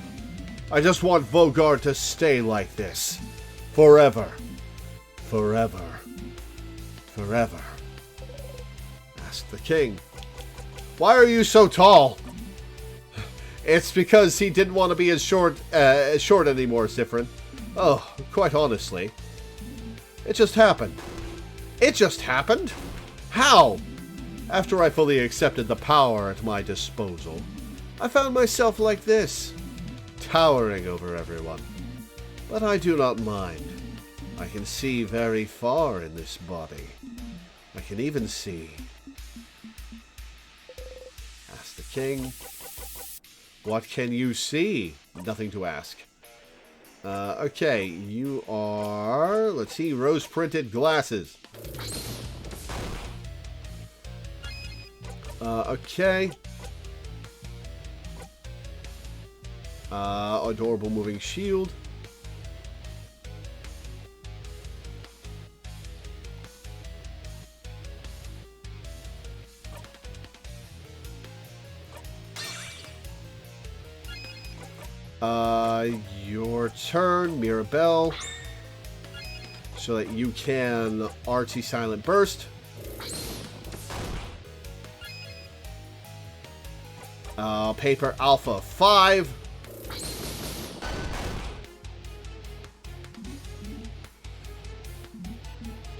I just want Vogard to stay like this. Forever. Forever. Forever. Ask the king. Why are you so tall? It's because he didn't want to be as short anymore, Zifrin. Oh, quite honestly. It just happened. It just happened? How? After I fully accepted the power at my disposal, I found myself like this, towering over everyone. But I do not mind. I can see very far in this body. I can even see. Ask the king. What can you see? Nothing to ask. Okay, you are... Let's see, rose-printed glasses. Okay. Adorable moving shield. Your turn, Mirabelle. So that you can RT Silent Burst. Paper Alpha 5.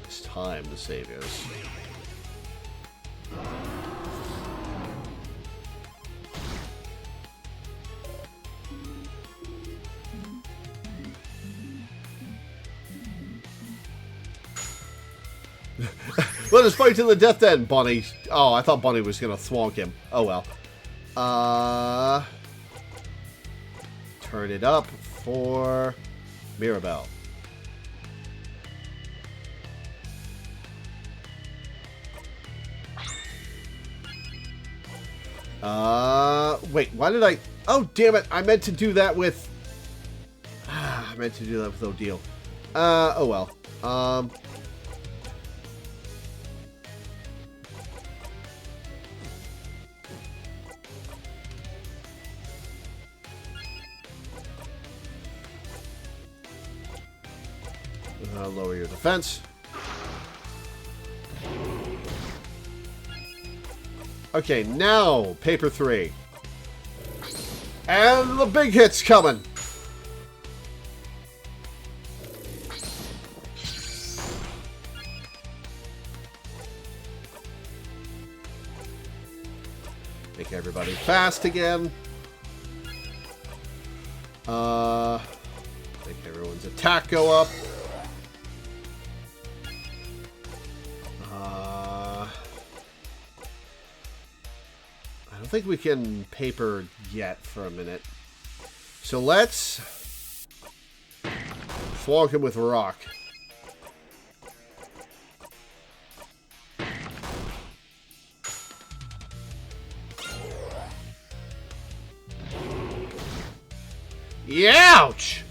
It's time to save us. Let us fight to the death then, Bonnie. Oh, I thought Bonnie was going to thwonk him. Oh, well. Turn it up for Mirabelle. Wait, why did I... Oh, damn it. I meant to do that with... I meant to do that with Odile. Oh, well. Lower your defense. Okay, now paper 3. And the big hit's coming. Make everybody fast again. Make everyone's attack go up. I don't think we can paper yet for a minute. So let's flog him with rock. Ouch!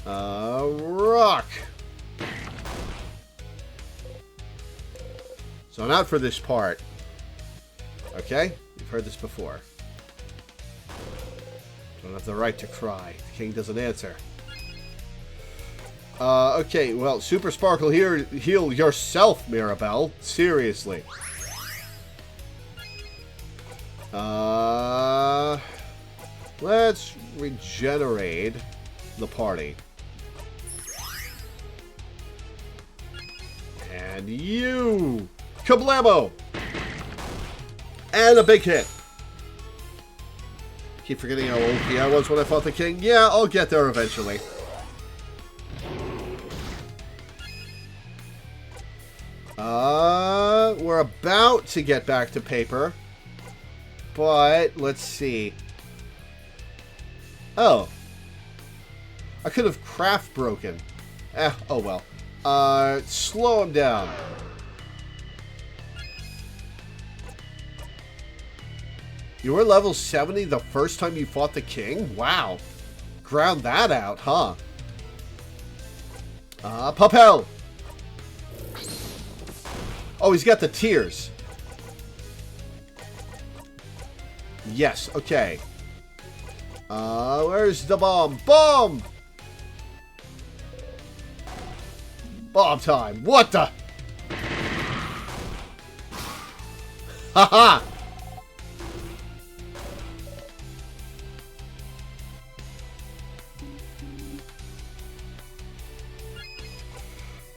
Rock. So not for this part. Okay? You've heard this before. Don't have the right to cry. The king doesn't answer. Okay, well, Super Sparkle here. Heal yourself, Mirabelle. Seriously. Let's regenerate the party. And you! Kablamo! And a big hit. Keep forgetting how OP I was when I fought the king. Yeah, I'll get there eventually. We're about to get back to paper. But, let's see. Oh. I could have craft broken. Oh well. Slow him down. You were level 70 the first time you fought the king? Wow. Ground that out, huh? Papel! Oh, he's got the tears. Yes, okay. Where's the bomb? Bomb! Bomb time. What the? Haha!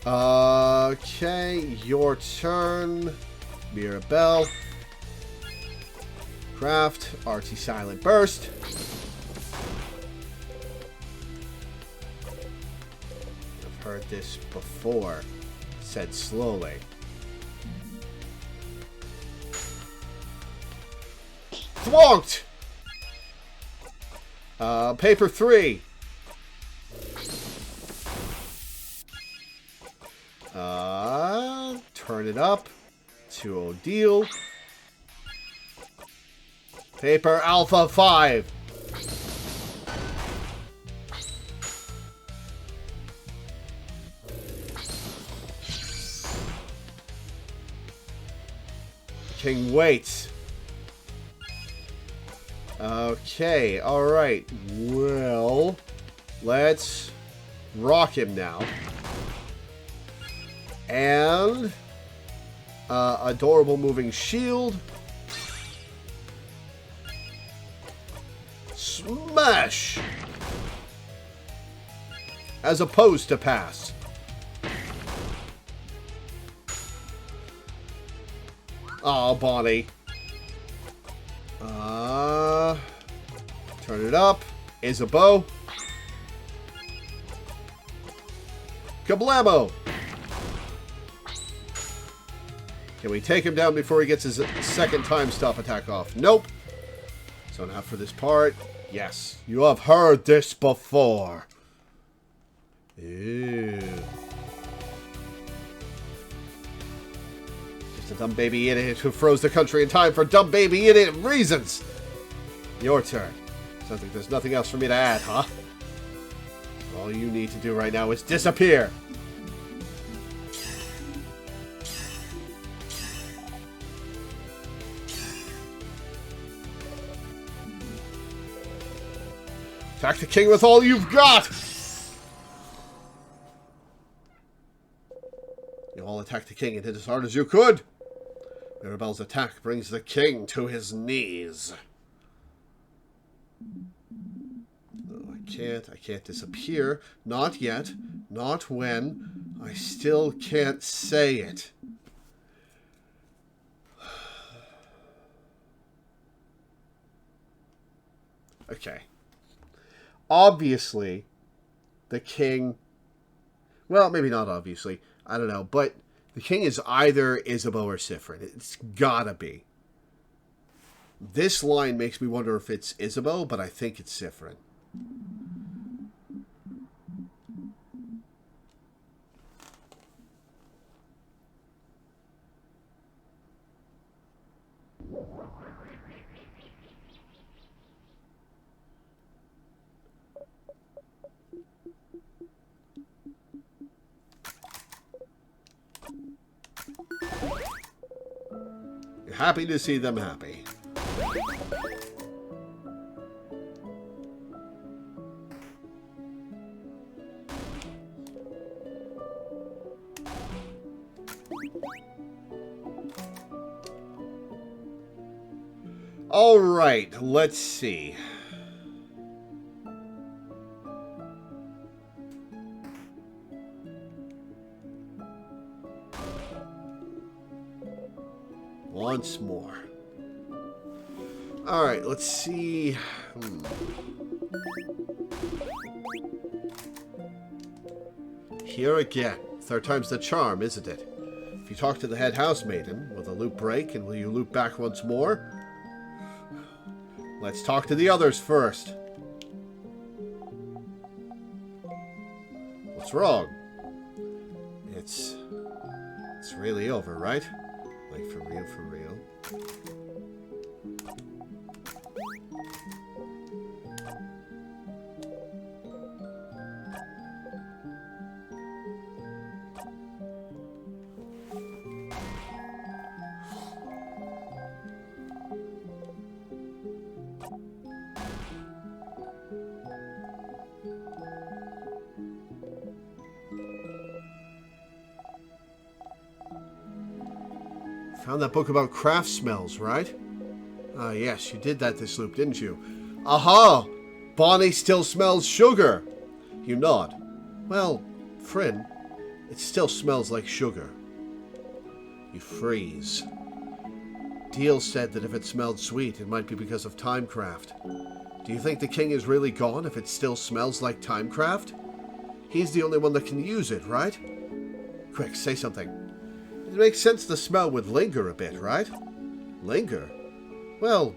Okay, your turn. Mirabelle. Craft. RT Silent Burst. I've heard this before. Said slowly. Thwonked! Paper 3. Turn it up. 2-0 deal. Paper Alpha 5. King waits. Okay, alright. Well, let's rock him now. And adorable moving shield. Smash! As opposed to pass. Oh, Bonnie. Turn it up. Isabeau. Kablamo! Can we take him down before he gets his second time stop attack off? Nope. So now for this part. Yes. You have heard this before. Ew. Just a dumb baby idiot who froze the country in time for dumb baby idiot reasons. Your turn. Sounds like there's nothing else for me to add, huh? All you need to do right now is disappear. Attack the king with all you've got! You all attack the king and hit as hard as you could. Mirabelle's attack brings the king to his knees. No, I can't disappear. Not yet. Not when. I still can't say it. Okay. Obviously, the king... Well, maybe not obviously. I don't know. But the king is either Isabeau or Siffrin. It's gotta be. This line makes me wonder if it's Isabeau, but I think it's Siffrin. You're happy to see them happy. All right, let's see. Once more. All right, let's see. Here again. Third time's the charm, isn't it? If you talk to the head housemaiden, will the loop break and will you loop back once more? Let's talk to the others first. What's wrong? It's really over, right? Like, for real, for real. Found that book about craft smells, right? Ah, yes, you did that this loop, didn't you? Aha! Bonnie still smells sugar. You nod. Well, Fryn, it still smells like sugar. You freeze. Deal said that if it smelled sweet, it might be because of timecraft. Do you think the king is really gone if it still smells like timecraft? He's the only one that can use it, right? Quick, say something. It makes sense the smell would linger a bit, right? Linger? Well,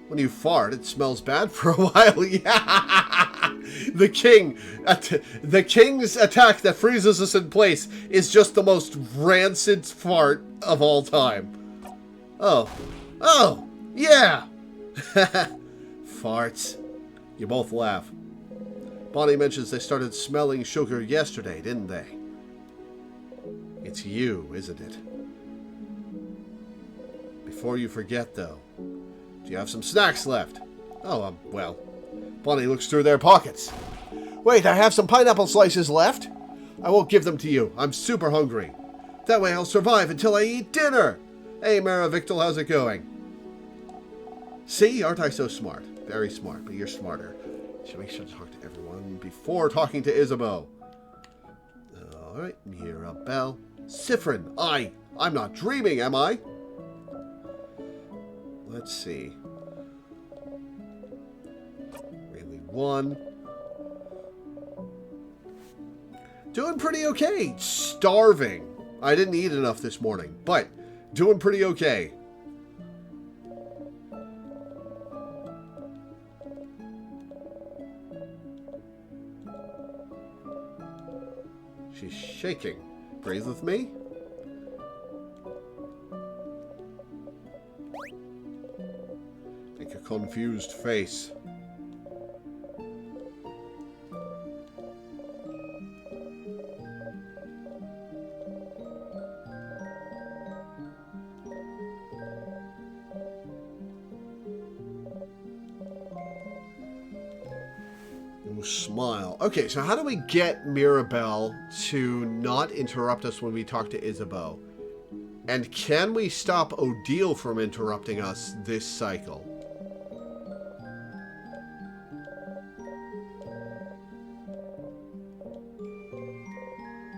when you fart, it smells bad for a while. Yeah! The king's attack that freezes us in place is just the most rancid fart of all time. Oh, yeah! Farts. You both laugh. Bonnie mentions they started smelling sugar yesterday, didn't they? It's you, isn't it? Before you forget, though, do you have some snacks left? Oh, well. Bonnie looks through their pockets. Wait, I have some pineapple slices left? I won't give them to you. I'm super hungry. That way I'll survive until I eat dinner. Hey, Mara Victor, how's it going? See, aren't I so smart? Very smart, but you're smarter. Should make sure to talk to everyone before talking to Isabeau. Alright, Mirabelle. Siffrin, I'm not dreaming, am I? Let's see. Really, one. Doing pretty okay. Starving. I didn't eat enough this morning, but doing pretty okay. She's shaking. Breathe with me. Make a confused face. Smile. Okay, so how do we get Mirabelle to not interrupt us when we talk to Isabeau? And can we stop Odile from interrupting us this cycle?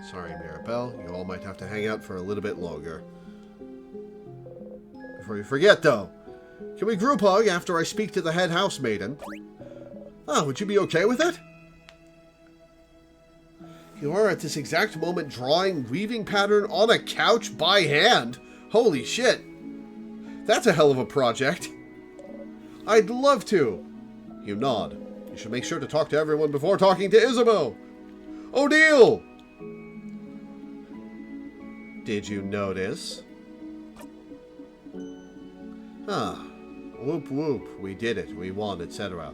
Sorry, Mirabelle. You all might have to hang out for a little bit longer. Before you forget, though, can we group hug after I speak to the head housemaiden? Ah, would you be okay with it? You are at this exact moment drawing weaving pattern on a couch by hand. Holy shit. That's a hell of a project. I'd love to. You nod. You should make sure to talk to everyone before talking to Isabeau. Odile! Did you notice? Ah. Whoop whoop. We did it. We won, etc.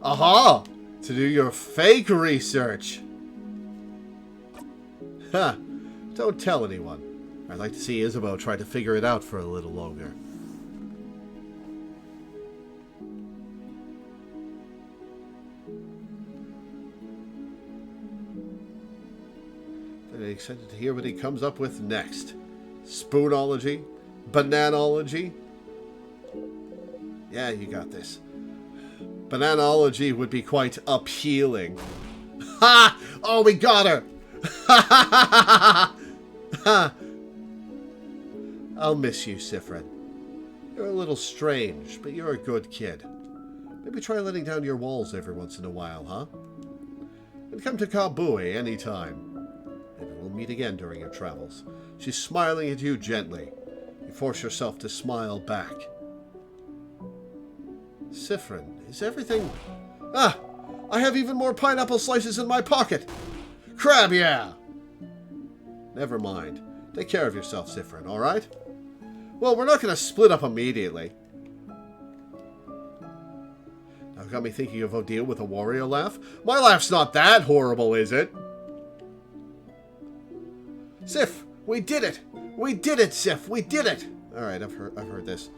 Aha! To do your fake research. Ha! Don't tell anyone. I'd like to see Isabeau try to figure it out for a little longer. Then I'm excited to hear what he comes up with next. Spoonology? Bananology? Yeah, you got this. Bananology would be quite appealing. Ha! Oh, we got her! Ha ha ha ha! I'll miss you, Siffrin. You're a little strange, but you're a good kid. Maybe try letting down your walls every once in a while, huh? And come to Kabui any time. Maybe we'll meet again during your travels. She's smiling at you gently. You force yourself to smile back. Siffrin, is everything... Ah! I have even more pineapple slices in my pocket! Crab, yeah! Never mind. Take care of yourself, Siffrin, alright? Well, we're not going to split up immediately. Now got me thinking of Odile with a warrior laugh. My laugh's not that horrible, is it? Sif, we did it! We did it, Sif! We did it! Alright, I've heard this.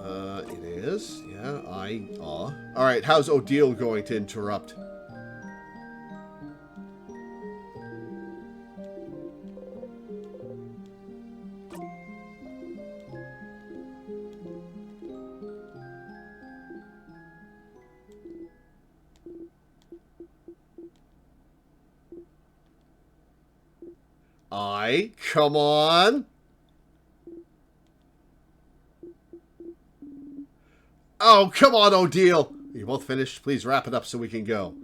It is. Yeah, Alright, how's Odile going to interrupt? Come on! Oh, come on, Odile! Are you both finished? Please wrap it up so we can go.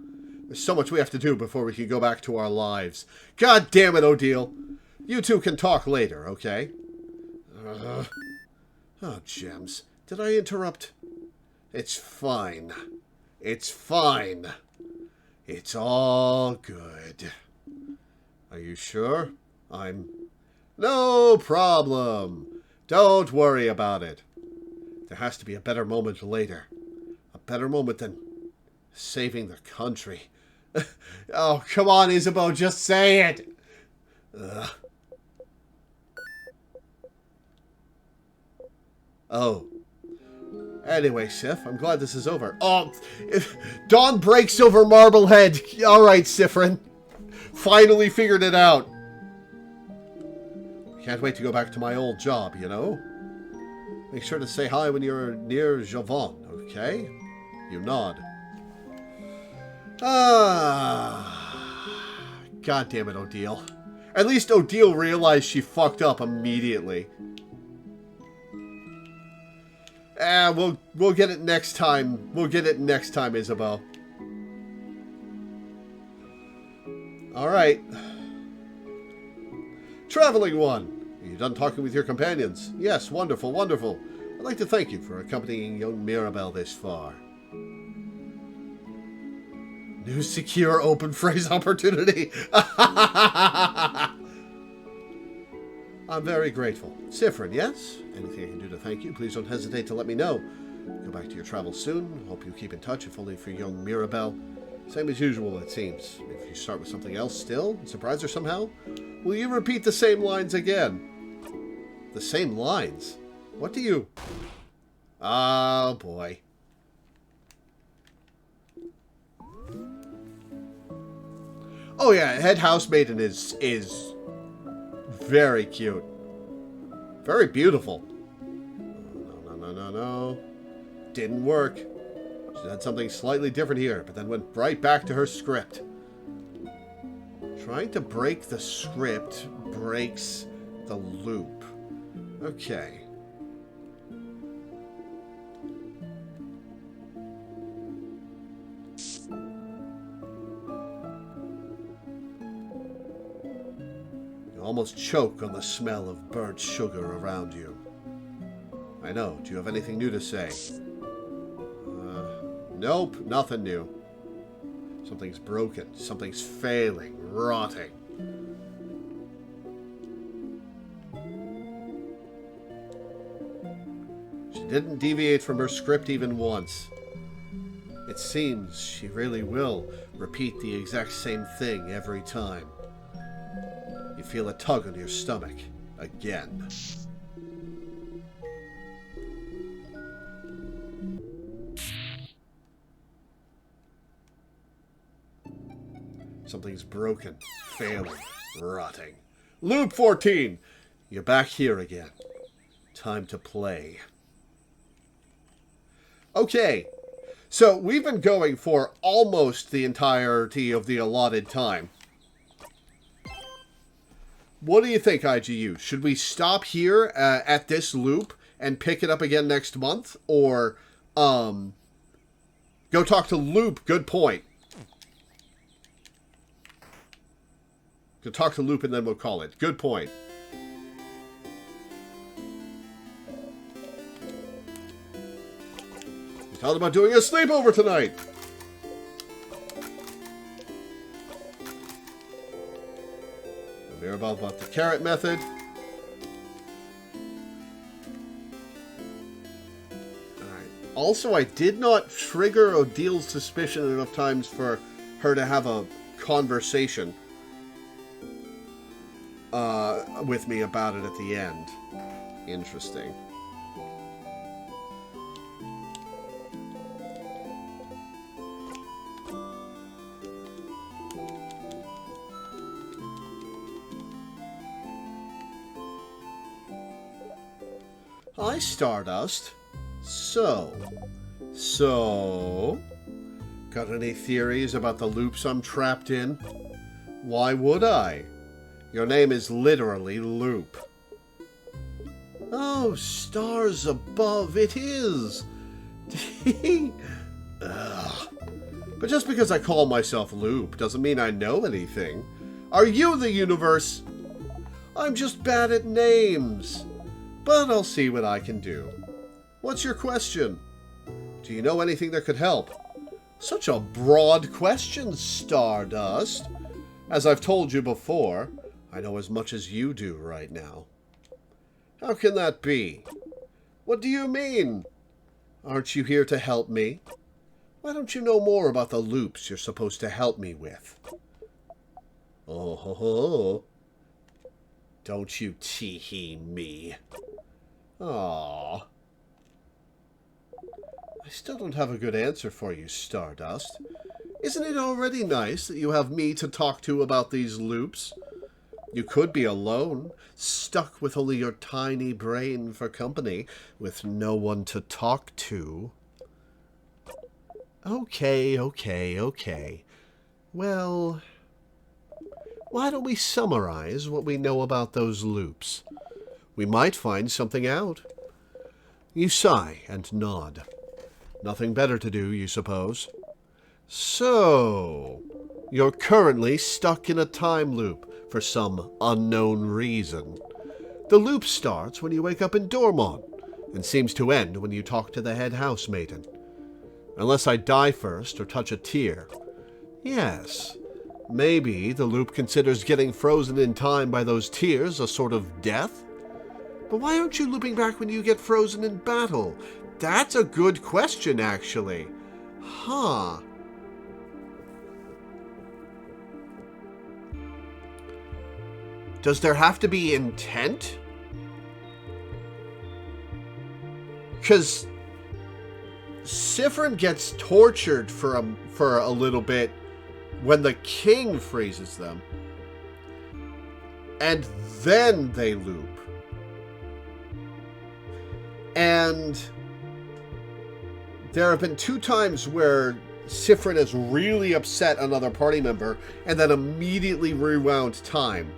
There's so much we have to do before we can go back to our lives. God damn it, Odile! You two can talk later, okay? Oh, gems. Did I interrupt? It's fine. It's fine. It's all good. Are you sure? No problem. Don't worry about it. There has to be a better moment later. A better moment than saving the country. Oh, come on, Isabeau, just say it. Oh. Anyway, Sif, I'm glad this is over. Oh, Dawn breaks over Marblehead. All right, Sifrin. Finally figured it out. Can't wait to go back to my old job, you know? Make sure to say hi when you're near Javon, okay? You nod. God damn it, Odile. At least Odile realized she fucked up immediately. We'll get it next time. We'll get it next time, Isabeau. Alright. Traveling one. Are you done talking with your companions? Yes, wonderful, wonderful. I'd like to thank you for accompanying young Mirabelle this far. New secure open phrase opportunity. I'm very grateful. Sifrin, yes? Anything I can do to thank you, please don't hesitate to let me know. Go back to your travels soon. Hope you keep in touch, if only for young Mirabelle. Same as usual, it seems. If you start with something else still, surprise her somehow, will you repeat the same lines again? The same lines? What do you... Oh, boy. Oh, yeah, head housemaiden is very cute. Very beautiful. No. Didn't work. She had something slightly different here, but then went right back to her script. Trying to break the script breaks the loop. Okay. You almost choke on the smell of burnt sugar around you. I know. Do you have anything new to say? Nope, nothing new. Something's broken. Something's failing. Rotting. She didn't deviate from her script even once. It seems she really will repeat the exact same thing every time. You feel a tug on your stomach. Again. Something's broken, failing, rotting. Loop 14! You're back here again. Time to play. Okay, so we've been going for almost the entirety of the allotted time. What do you think, IGU? Should we stop here at this loop and pick it up again next month? Or, go talk to Loop, good point. To talk to Loop and then we'll call it. Good point. We thought about doing a sleepover tonight. Mirabelle about the carrot method. Alright. Also, I did not trigger Odile's suspicion enough times for her to have a conversation. with me about it at the end. Interesting. Hi, Stardust. So, got any theories about the loops I'm trapped in? Why would I? Your name is literally Loop. Oh, stars above, it is. Ugh. But just because I call myself Loop doesn't mean I know anything. Are you the universe? I'm just bad at names. But I'll see what I can do. What's your question? Do you know anything that could help? Such a broad question, Stardust. As I've told you before, I know as much as you do right now. How can that be? What do you mean? Aren't you here to help me? Why don't you know more about the loops you're supposed to help me with? Oh ho ho. Don't you tee-hee me. Aww. I still don't have a good answer for you, Stardust. Isn't it already nice that you have me to talk to about these loops? You could be alone, stuck with only your tiny brain for company, with no one to talk to. Okay. Well, why don't we summarize what we know about those loops? We might find something out. You sigh and nod. Nothing better to do, you suppose? So, you're currently stuck in a time loop for some unknown reason. The loop starts when you wake up in Dormont and seems to end when you talk to the head housemaiden. Unless I die first or touch a tear. Yes, maybe the loop considers getting frozen in time by those tears a sort of death? But why aren't you looping back when you get frozen in battle? That's a good question, actually. Huh. Does there have to be intent? Because Siffrin gets tortured for a little bit when the king freezes them. And then they loop. And there have been 2 times where Siffrin has really upset another party member and then immediately rewound time.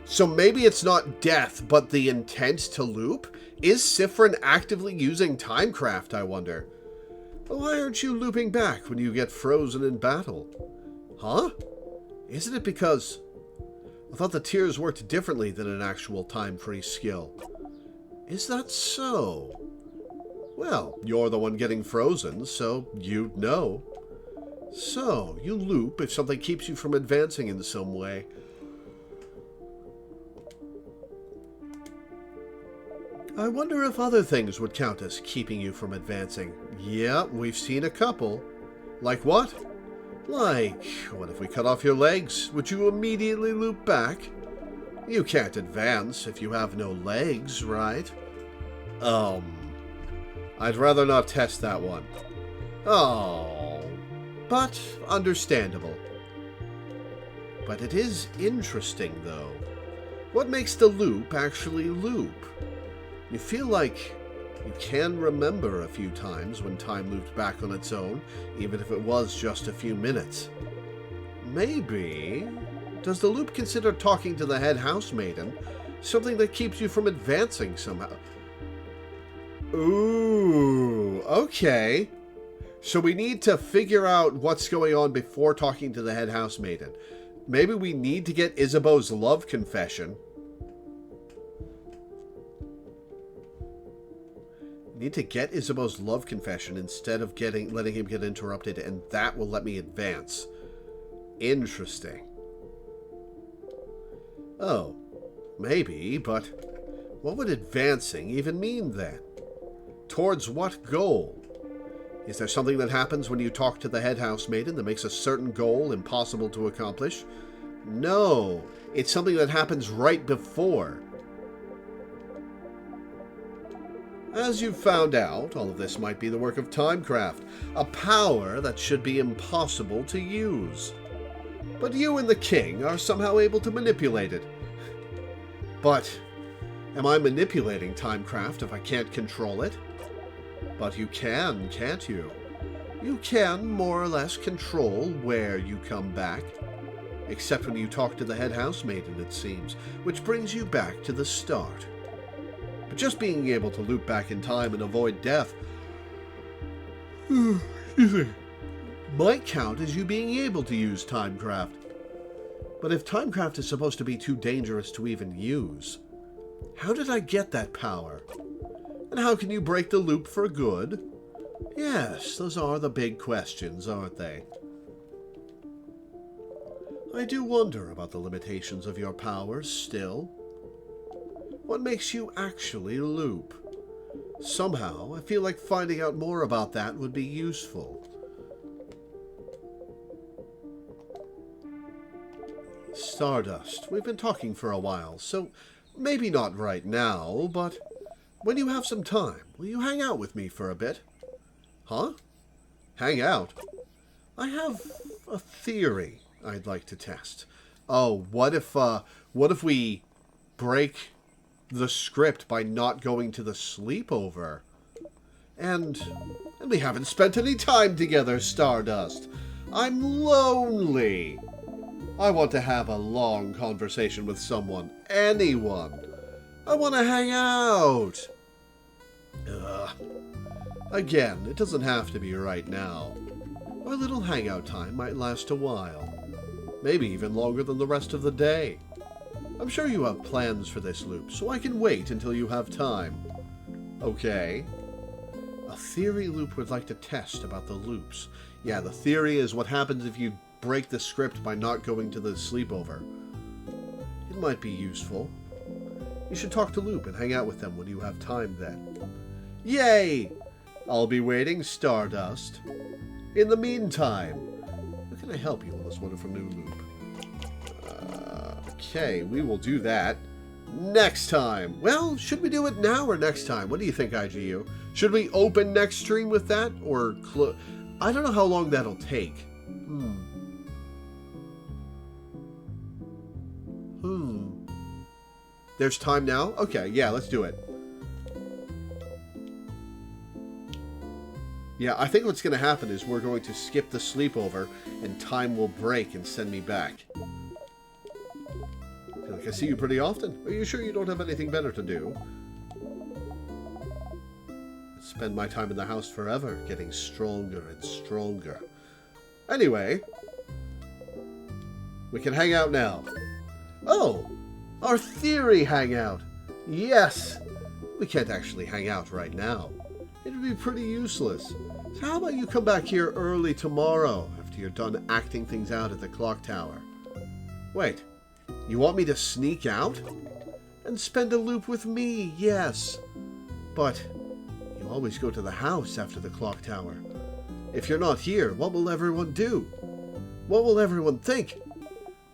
So maybe it's not death, but the intent to loop? Is Siffrin actively using Timecraft, I wonder? Why aren't you looping back when you get frozen in battle? Huh? Isn't it because... I thought the tears worked differently than an actual time-freeze skill. Is that so? Well, you're the one getting frozen, so you'd know. So, you loop if something keeps you from advancing in some way. I wonder if other things would count as keeping you from advancing. Yeah, we've seen a couple. Like what? Like, what if we cut off your legs? Would you immediately loop back? You can't advance if you have no legs, right? I'd rather not test that one. Oh, but understandable. But it is interesting, though. What makes the loop actually loop? You feel like you can remember a few times when time looped back on its own, even if it was just a few minutes. Maybe... Does the loop consider talking to the head housemaiden something that keeps you from advancing somehow? Ooh, okay. So we need to figure out what's going on before talking to the head housemaiden. Maybe we need to get Isabeau's love confession. Need to get Isabeau's love confession instead of letting him get interrupted, and that will let me advance. Interesting. Oh, maybe, but what would advancing even mean then? Towards what goal? Is there something that happens when you talk to the head housemaiden that makes a certain goal impossible to accomplish? No, it's something that happens right before. As you've found out, all of this might be the work of Timecraft, a power that should be impossible to use. But you and the king are somehow able to manipulate it. But am I manipulating Timecraft if I can't control it? But you can, can't you? You can more or less control where you come back. Except when you talk to the head housemaiden, it seems, which brings you back to the start. But just being able to loop back in time and avoid death might count as you being able to use Timecraft. But if Timecraft is supposed to be too dangerous to even use, how did I get that power? And how can you break the loop for good? Yes, those are the big questions, aren't they? I do wonder about the limitations of your powers still. What makes you actually loop? Somehow, I feel like finding out more about that would be useful. Stardust, we've been talking for a while, so maybe not right now, but when you have some time, will you hang out with me for a bit? Huh? Hang out? I have a theory I'd like to test. Oh, what if we break the script by not going to the sleepover? And we haven't spent any time together, Stardust. I'm lonely. I want to have a long conversation with someone, anyone. I want to hang out. Again, it doesn't have to be right now. Our little hangout time might last a while. Maybe even longer than the rest of the day. I'm sure you have plans for this loop, so I can wait until you have time. Okay. A theory loop would like to test about the loops. Yeah, the theory is what happens if you break the script by not going to the sleepover. It might be useful. You should talk to Loop and hang out with them when you have time then. Yay! I'll be waiting, Stardust. In the meantime, how can I help you on this wonderful new loop? Okay, we will do that next time. Well, should we do it now or next time? What do you think, IGU? Should we open next stream with that or close? I don't know how long that'll take. There's time now? Okay, yeah, let's do it. Yeah, I think what's going to happen is we're going to skip the sleepover and time will break and send me back. I feel like I see you pretty often. Are you sure you don't have anything better to do? I spend my time in the house forever, getting stronger and stronger. Anyway, we can hang out now. Oh! Our theory hangout! Yes! We can't actually hang out right now. It would be pretty useless. So how about you come back here early tomorrow after you're done acting things out at the clock tower? Wait, you want me to sneak out? And spend a loop with me, yes. But you always go to the house after the clock tower. If you're not here, what will everyone do? What will everyone think?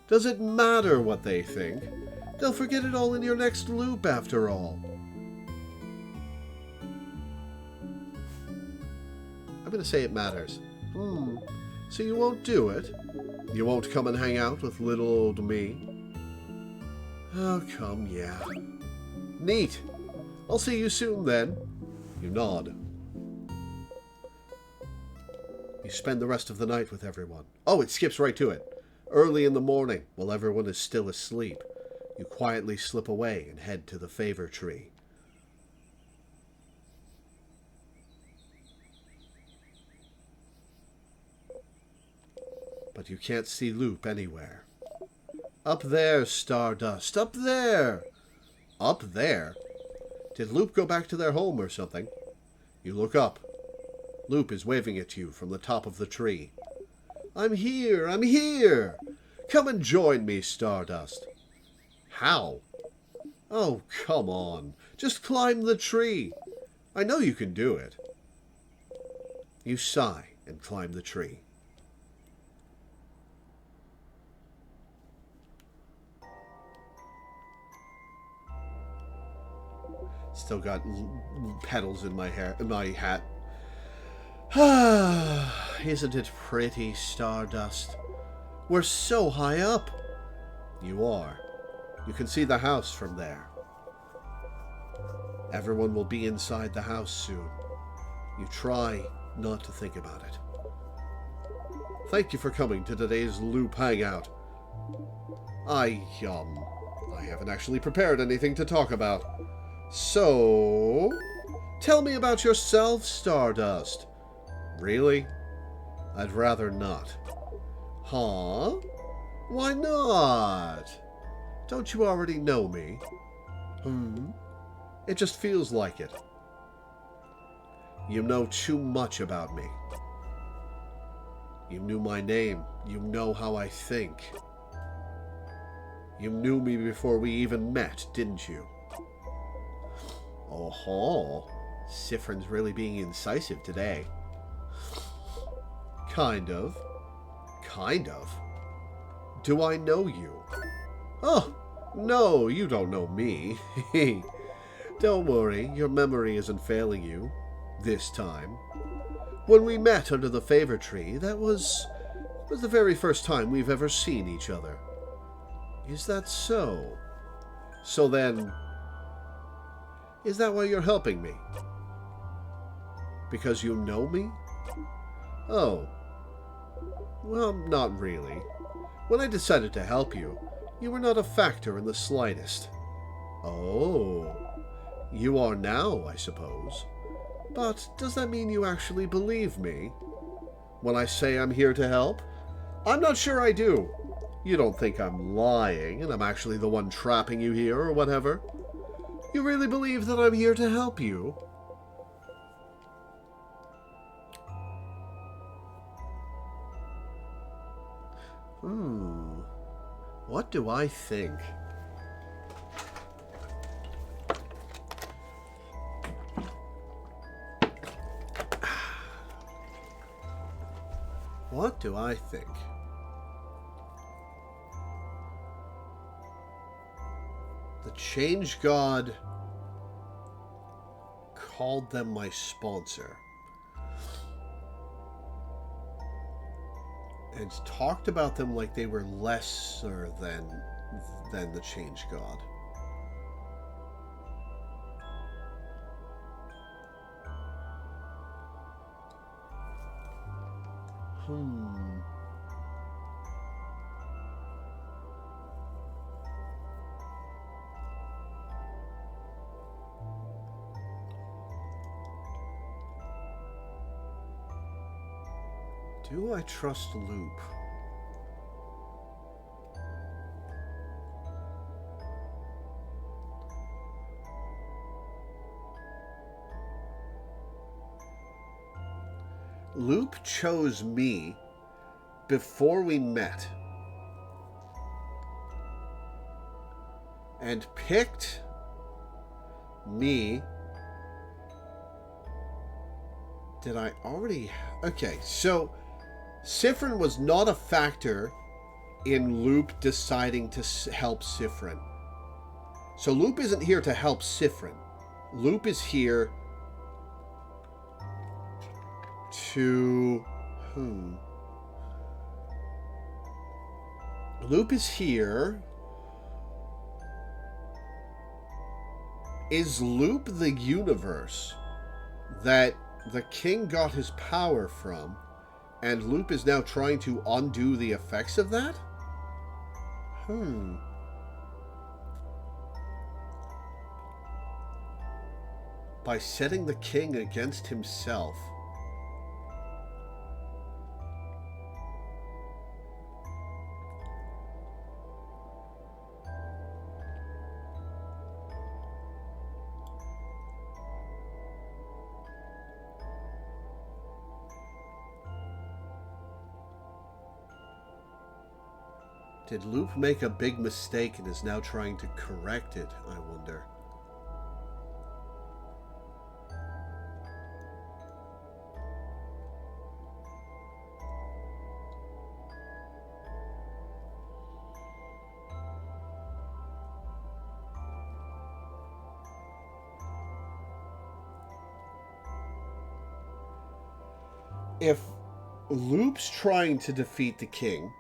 Does it matter what they think? They'll forget it all in your next loop, after all. I'm going to say it matters. So you won't do it? You won't come and hang out with little old me? Oh, come, yeah. Neat. I'll see you soon, then. You nod. You spend the rest of the night with everyone. Oh, it skips right to it. Early in the morning, while everyone is still asleep, you quietly slip away and head to the favor tree. But you can't see Loop anywhere. Up there, Stardust, up there! Up there? Did Loop go back to their home or something? You look up. Loop is waving at you from the top of the tree. I'm here! I'm here! Come and join me, Stardust. How? Oh, come on. Just climb the tree. I know you can do it. You sigh and climb the tree. Still got petals in my hair, in my hat. Isn't it pretty, Stardust? We're so high up. You are. You can see the house from there. Everyone will be inside the house soon. You try not to think about it. Thank you for coming to today's Loop Hangout. I haven't actually prepared anything to talk about. So, tell me about yourself, Stardust. Really? I'd rather not. Huh? Why not? Don't you already know me? It just feels like it. You know too much about me. You knew my name. You know how I think. You knew me before we even met, didn't you? Oh-ho. Sifrin's really being incisive today. Kind of. Kind of. Do I know you? Oh, no, you don't know me. Don't worry, your memory isn't failing you. This time. When we met under the favor tree, that was the very first time we've ever seen each other. Is that so? So then, is that why you're helping me? Because you know me? Oh. Well, not really. When I decided to help you, you were not a factor in the slightest. Oh. You are now, I suppose. But does that mean you actually believe me? When I say I'm here to help? I'm not sure I do. You don't think I'm lying and I'm actually the one trapping you here or whatever? You really believe that I'm here to help you? What do I think? What do I think? The Change God called them my sponsor and talked about them like they were lesser than the Change God. Do I trust Loop? Loop chose me before we met and picked me. Did I already? Okay, so Sifrin was not a factor in Loop deciding to help Sifrin. So Loop isn't here to help Sifrin. Loop is here to... Loop is here... Is Loop the universe that the king got his power from, and Loop is now trying to undo the effects of that? By setting the king against himself. Did Loop make a big mistake and is now trying to correct it, I wonder? if Loop's trying to defeat the king...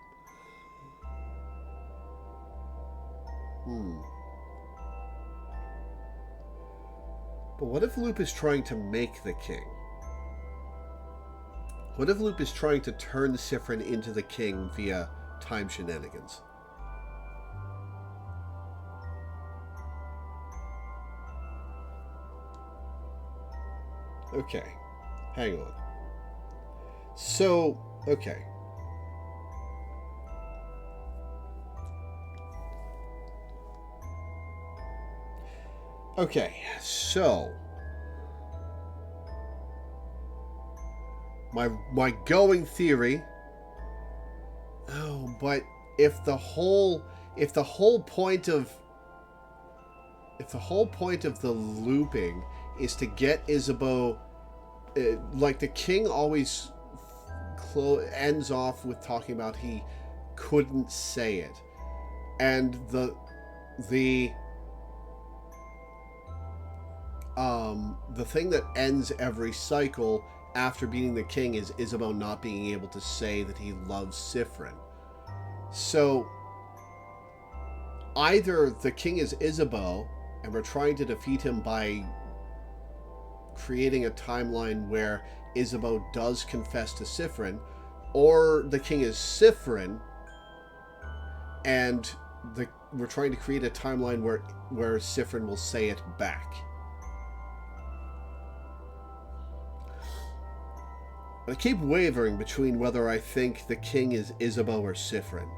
But what if Loop is trying to make the king? What if Loop is trying to turn Siffrin into the king via time shenanigans? Okay, hang on. So, okay. Okay, so my going theory. Oh, but if the whole point of the looping is to get Isabeau, like the king always ends off with talking about he couldn't say it, and the thing that ends every cycle after beating the king is Isabeau not being able to say that he loves Siffrin. So either the king is Isabeau and we're trying to defeat him by creating a timeline where Isabeau does confess to Siffrin, or the king is Siffrin and we're trying to create a timeline where Siffrin will say it back. I keep wavering between whether I think the king is Isabeau or Siffrin.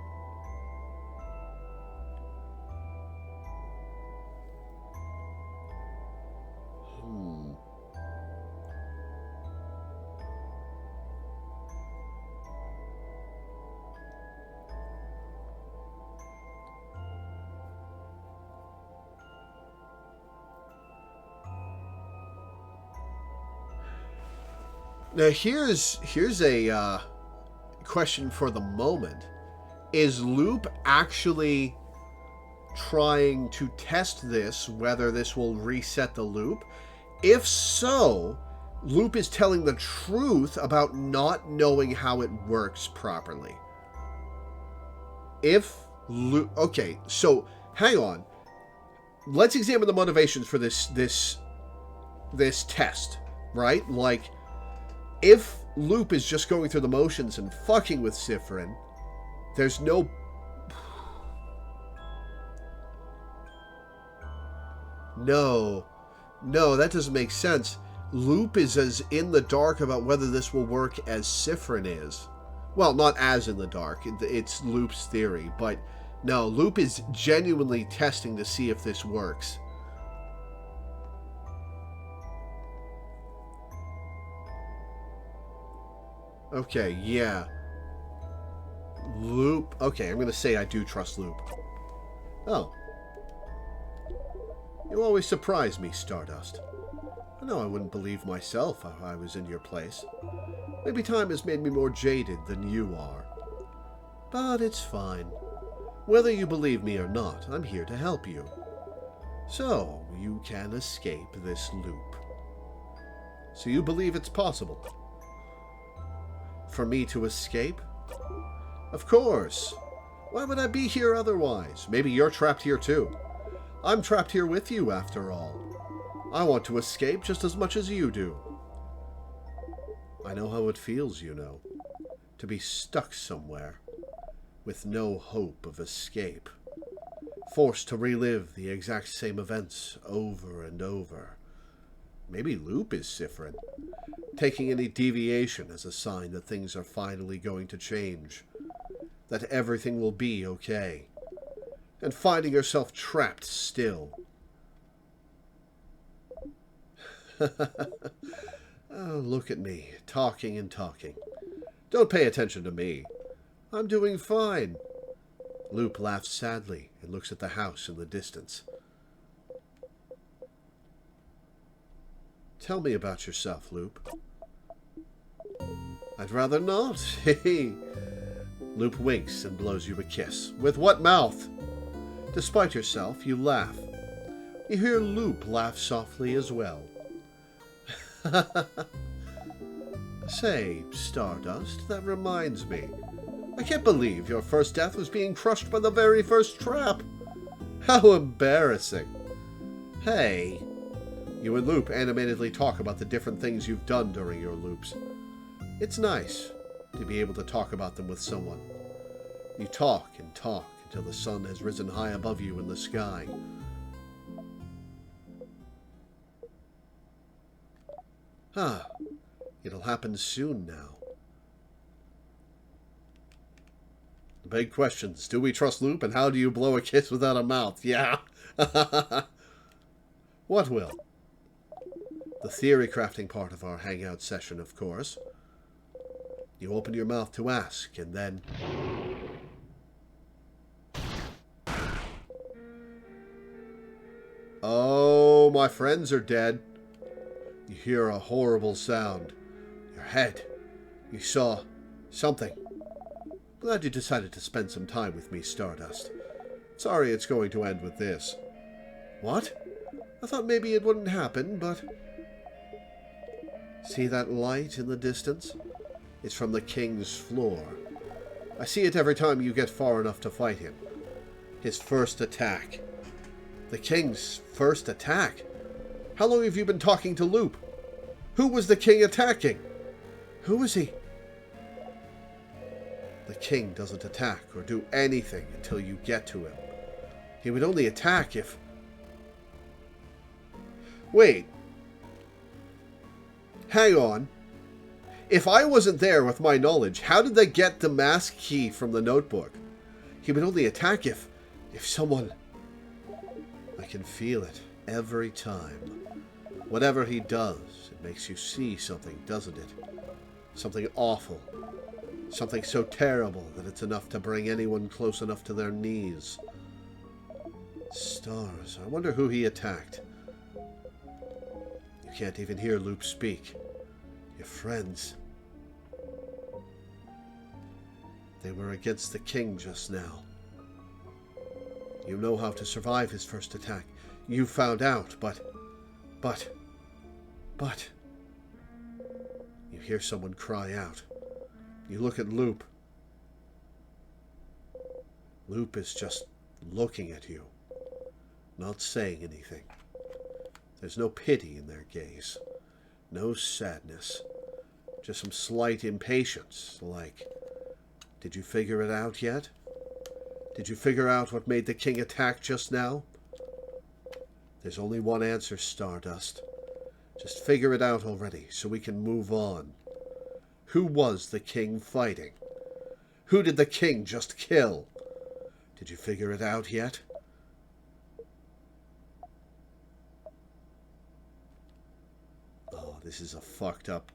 Now here's a question for the moment. Is Loop actually trying to test this, whether this will reset the loop? If so, Loop is telling the truth about not knowing how it works properly. If Loop... Okay, so hang on. Let's examine the motivations for this test, right? Like, if Loop is just going through the motions and fucking with Siffrin, there's no... No, that doesn't make sense. Loop is as in the dark about whether this will work as Siffrin is. Well, not as in the dark. It's Loop's theory, but no, Loop is genuinely testing to see if this works. Okay, yeah. Loop. Okay, I'm going to say I do trust Loop. Oh. You always surprise me, Stardust. I know I wouldn't believe myself if I was in your place. Maybe time has made me more jaded than you are. But it's fine. Whether you believe me or not, I'm here to help you. So, you can escape this loop. So you believe it's possible? For me to escape? Of course. Why would I be here otherwise? Maybe you're trapped here too. I'm trapped here with you, after all. I want to escape just as much as you do. I know how it feels, you know, to be stuck somewhere, with no hope of escape, forced to relive the exact same events over and over. Maybe Loop is Siffrin, taking any deviation as a sign that things are finally going to change, that everything will be okay, and finding yourself trapped still. Oh, look at me, talking and talking. Don't pay attention to me. I'm doing fine. Loop laughs sadly and looks at the house in the distance. Tell me about yourself, Loop. I'd rather not. Loop winks and blows you a kiss. With what mouth? Despite yourself, you laugh. You hear Loop laugh softly as well. Say, Stardust, that reminds me. I can't believe your first death was being crushed by the very first trap. How embarrassing. Hey. You and Loop animatedly talk about the different things you've done during your loops. It's nice to be able to talk about them with someone. You talk and talk until the sun has risen high above you in the sky. It'll happen soon now. The big questions. Do we trust Loop, and how do you blow a kiss without a mouth? Yeah. What will? The theory crafting part of our hangout session, of course. You open your mouth to ask, and then... Oh, my friends are dead. You hear a horrible sound. Your head. You saw something. Glad you decided to spend some time with me, Stardust. Sorry it's going to end with this. What? I thought maybe it wouldn't happen, but... See that light in the distance? It's from the king's floor. I see it every time you get far enough to fight him. His first attack. The king's first attack? How long have you been talking to Loop? Who was the king attacking? Who is he? The king doesn't attack or do anything until you get to him. He would only attack if... Wait. Hang on. If I wasn't there with my knowledge, how did they get the mask key from the notebook? He would only attack if someone... I can feel it every time. Whatever he does, it makes you see something, doesn't it? Something awful. Something so terrible that it's enough to bring anyone close enough to their knees. Stars. I wonder who he attacked. You can't even hear Loop speak. Your friends. They were against the king just now. You know how to survive his first attack. You found out, but... You hear someone cry out. You look at Loop. Loop is just looking at you, not saying anything. There's no pity in their gaze, no sadness, just some slight impatience, like, did you figure it out yet? Did you figure out what made the king attack just now? There's only one answer, Stardust. Just figure it out already, so we can move on. Who was the king fighting? Who did the king just kill? Did you figure it out yet? Oh, this is a fucked up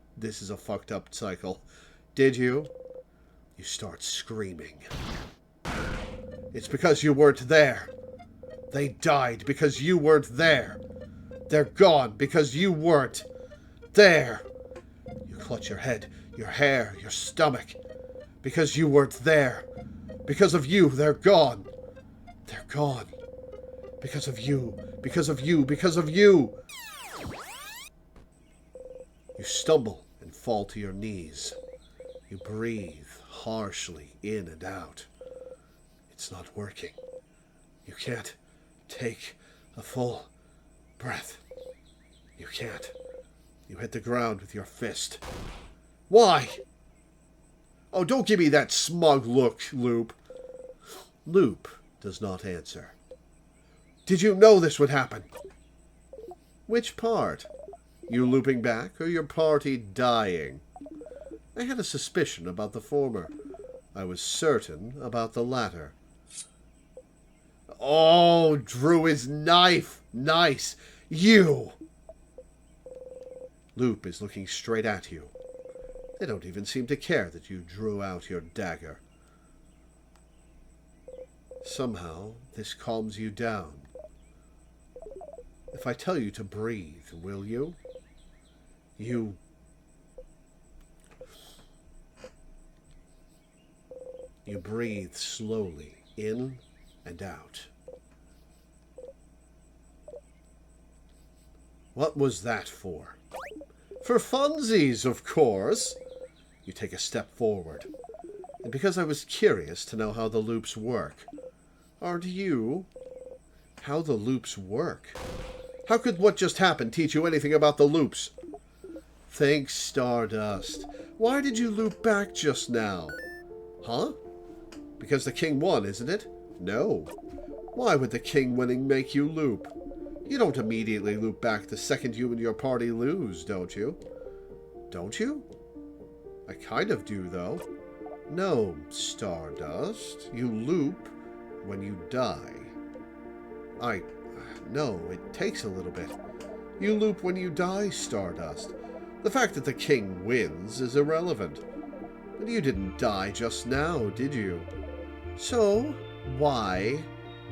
cycle. Did you? You start screaming. It's because you weren't there. They died because you weren't there. They're gone because you weren't there. You clutch your head, your hair, your stomach. Because you weren't there. Because of you, they're gone. They're gone. Because of you. Because of you. Because of you. You stumble and fall to your knees. You breathe harshly in and out. It's not working. You can't take a full breath. You can't. You hit the ground with your fist. Why? Oh, don't give me that smug look, Loop. Loop does not answer. Did you know this would happen? Which part? You looping back, or your party dying? I had a suspicion about the former. I was certain about the latter. Oh, drew his knife. Nice. You! Loop is looking straight at you. They don't even seem to care that you drew out your dagger. Somehow, this calms you down. If I tell you to breathe, will you? You breathe slowly, in and out. What was that for? For funsies, of course. You take a step forward. And because I was curious to know how the loops work. Aren't you? How the loops work? How could what just happened teach you anything about the loops? Thanks, Stardust. Why did you loop back just now? Huh? Because the king won, isn't it? No. Why would the king winning make you loop? You don't immediately loop back the second you and your party lose, don't you? Don't you? I kind of do, though. No, Stardust. You loop when you die. No, it takes a little bit. You loop when you die, Stardust. The fact that the king wins is irrelevant. But you didn't die just now, did you? So, why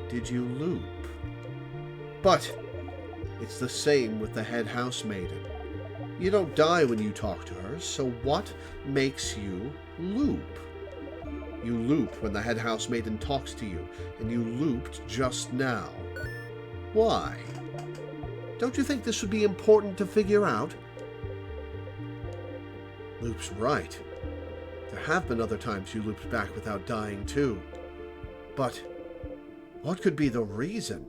did you loop? But it's the same with the head housemaiden. You don't die when you talk to her, so what makes you loop? You loop when the head housemaiden talks to you, and you looped just now. Why? Don't you think this would be important to figure out? Loop's right. There have been other times you looped back without dying too. But what could be the reason?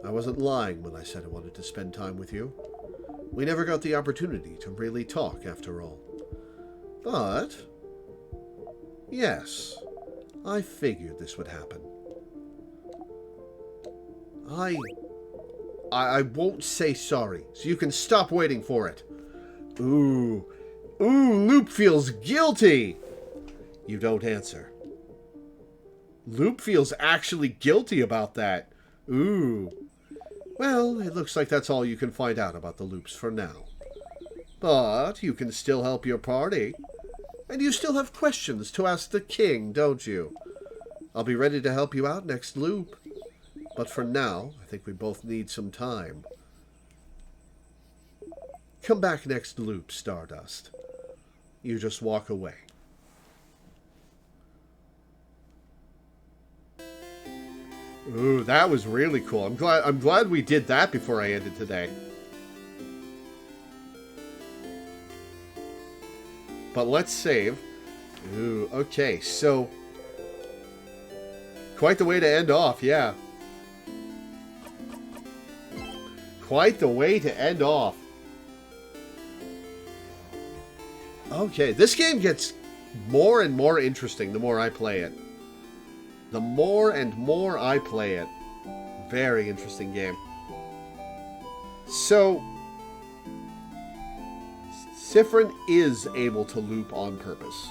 I wasn't lying when I said I wanted to spend time with you. We never got the opportunity to really talk, after all. But yes, I figured this would happen. I won't say sorry, so you can stop waiting for it. Ooh, Loop feels guilty. You don't answer. Loop feels actually guilty about that. Ooh. Well, it looks like that's all you can find out about the loops for now. But you can still help your party. And you still have questions to ask the king, don't you? I'll be ready to help you out next loop. But for now, I think we both need some time. Come back next loop, Stardust. You just walk away. Ooh, that was really cool. I'm glad we did that before I ended today. But let's save. Ooh, okay, so quite the way to end off, yeah. Quite the way to end off. Okay, this game gets more and more interesting the more I play it. The more and more I play it. Very interesting game. So, Siffrin is able to loop on purpose.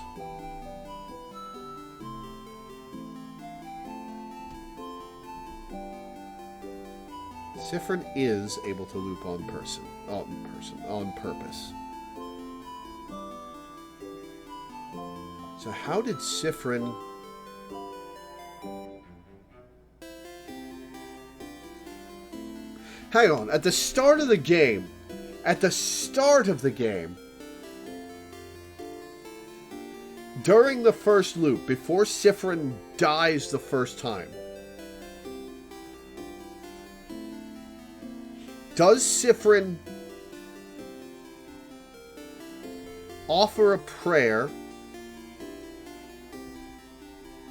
Siffrin is able to loop on purpose. So how did Siffrin... Hang on, at the start of the game, during the first loop, before Siffrin dies the first time, does Siffrin offer a prayer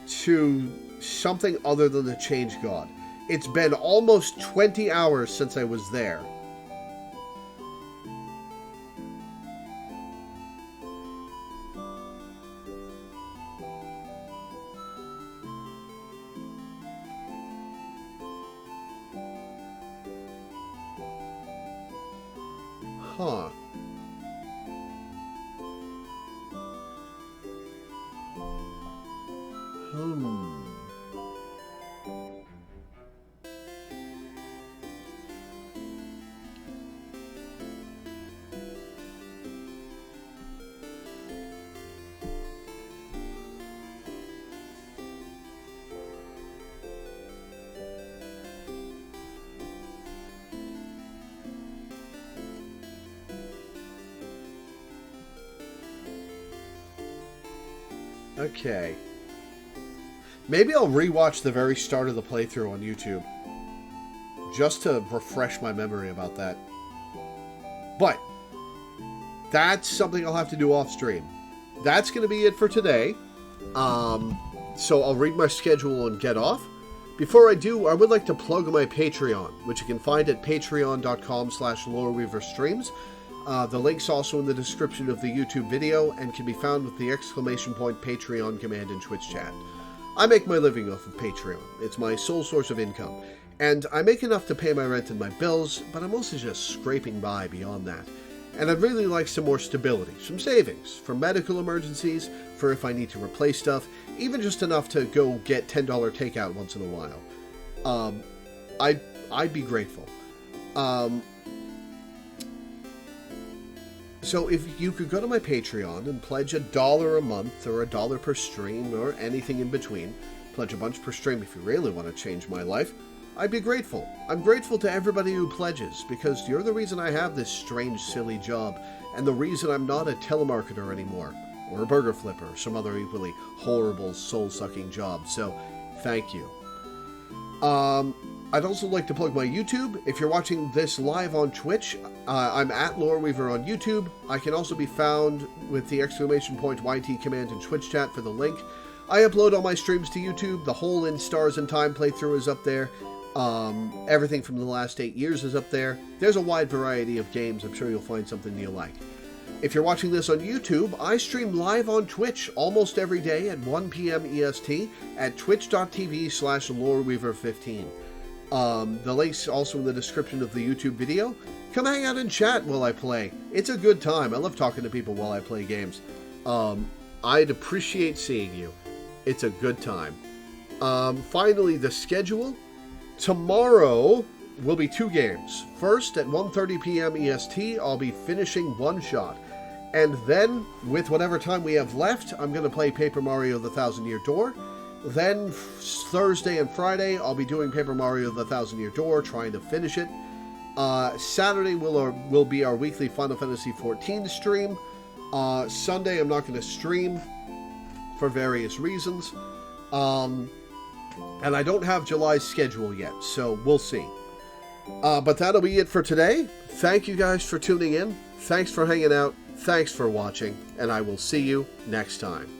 to something other than the Change God? It's been almost 20 hours since I was there. Huh. Okay. Maybe I'll rewatch the very start of the playthrough on YouTube. Just to refresh my memory about that. But that's something I'll have to do off stream. That's going to be it for today. So I'll read my schedule and get off. Before I do, I would like to plug my Patreon, which you can find at patreon.com/LoreweaverStreams. The link's also in the description of the YouTube video and can be found with the ! Patreon command in Twitch chat. I make my living off of Patreon. It's my sole source of income. And I make enough to pay my rent and my bills, but I'm mostly just scraping by beyond that. And I'd really like some more stability, some savings, for medical emergencies, for if I need to replace stuff, even just enough to go get $10 takeout once in a while. I'd be grateful. So if you could go to my Patreon and pledge $1 a month or $1 per stream or anything in between, pledge a bunch per stream if you really want to change my life, I'd be grateful. I'm grateful to everybody who pledges because you're the reason I have this strange, silly job and the reason I'm not a telemarketer anymore or a burger flipper or some other equally horrible, soul-sucking job. So thank you. I'd also like to plug my YouTube. If you're watching this live on Twitch, I'm at Loreweaver on YouTube. I can also be found with the ! YT command in Twitch chat for the link. I upload all my streams to YouTube. The whole In Stars and Time playthrough is up there. Everything from the last 8 years is up there. There's a wide variety of games. I'm sure you'll find something you like. If you're watching this on YouTube, I stream live on Twitch almost every day at 1 p.m. EST at twitch.tv/Loreweaver15. The link's also in the description of the YouTube video. Come hang out and chat while I play. It's a good time. I love talking to people while I play games. I'd appreciate seeing you. It's a good time. Finally, the schedule. Tomorrow will be 2 games. First, at 1:30 p.m. EST, I'll be finishing One Shot. And then, with whatever time we have left, I'm going to play Paper Mario The Thousand Year Door. Then, Thursday and Friday, I'll be doing Paper Mario The Thousand Year Door, trying to finish it. Saturday will be our weekly Final Fantasy XIV stream. Sunday, I'm not going to stream for various reasons. And I don't have July's schedule yet, so we'll see. But that'll be it for today. Thank you guys for tuning in. Thanks for hanging out. Thanks for watching. And I will see you next time.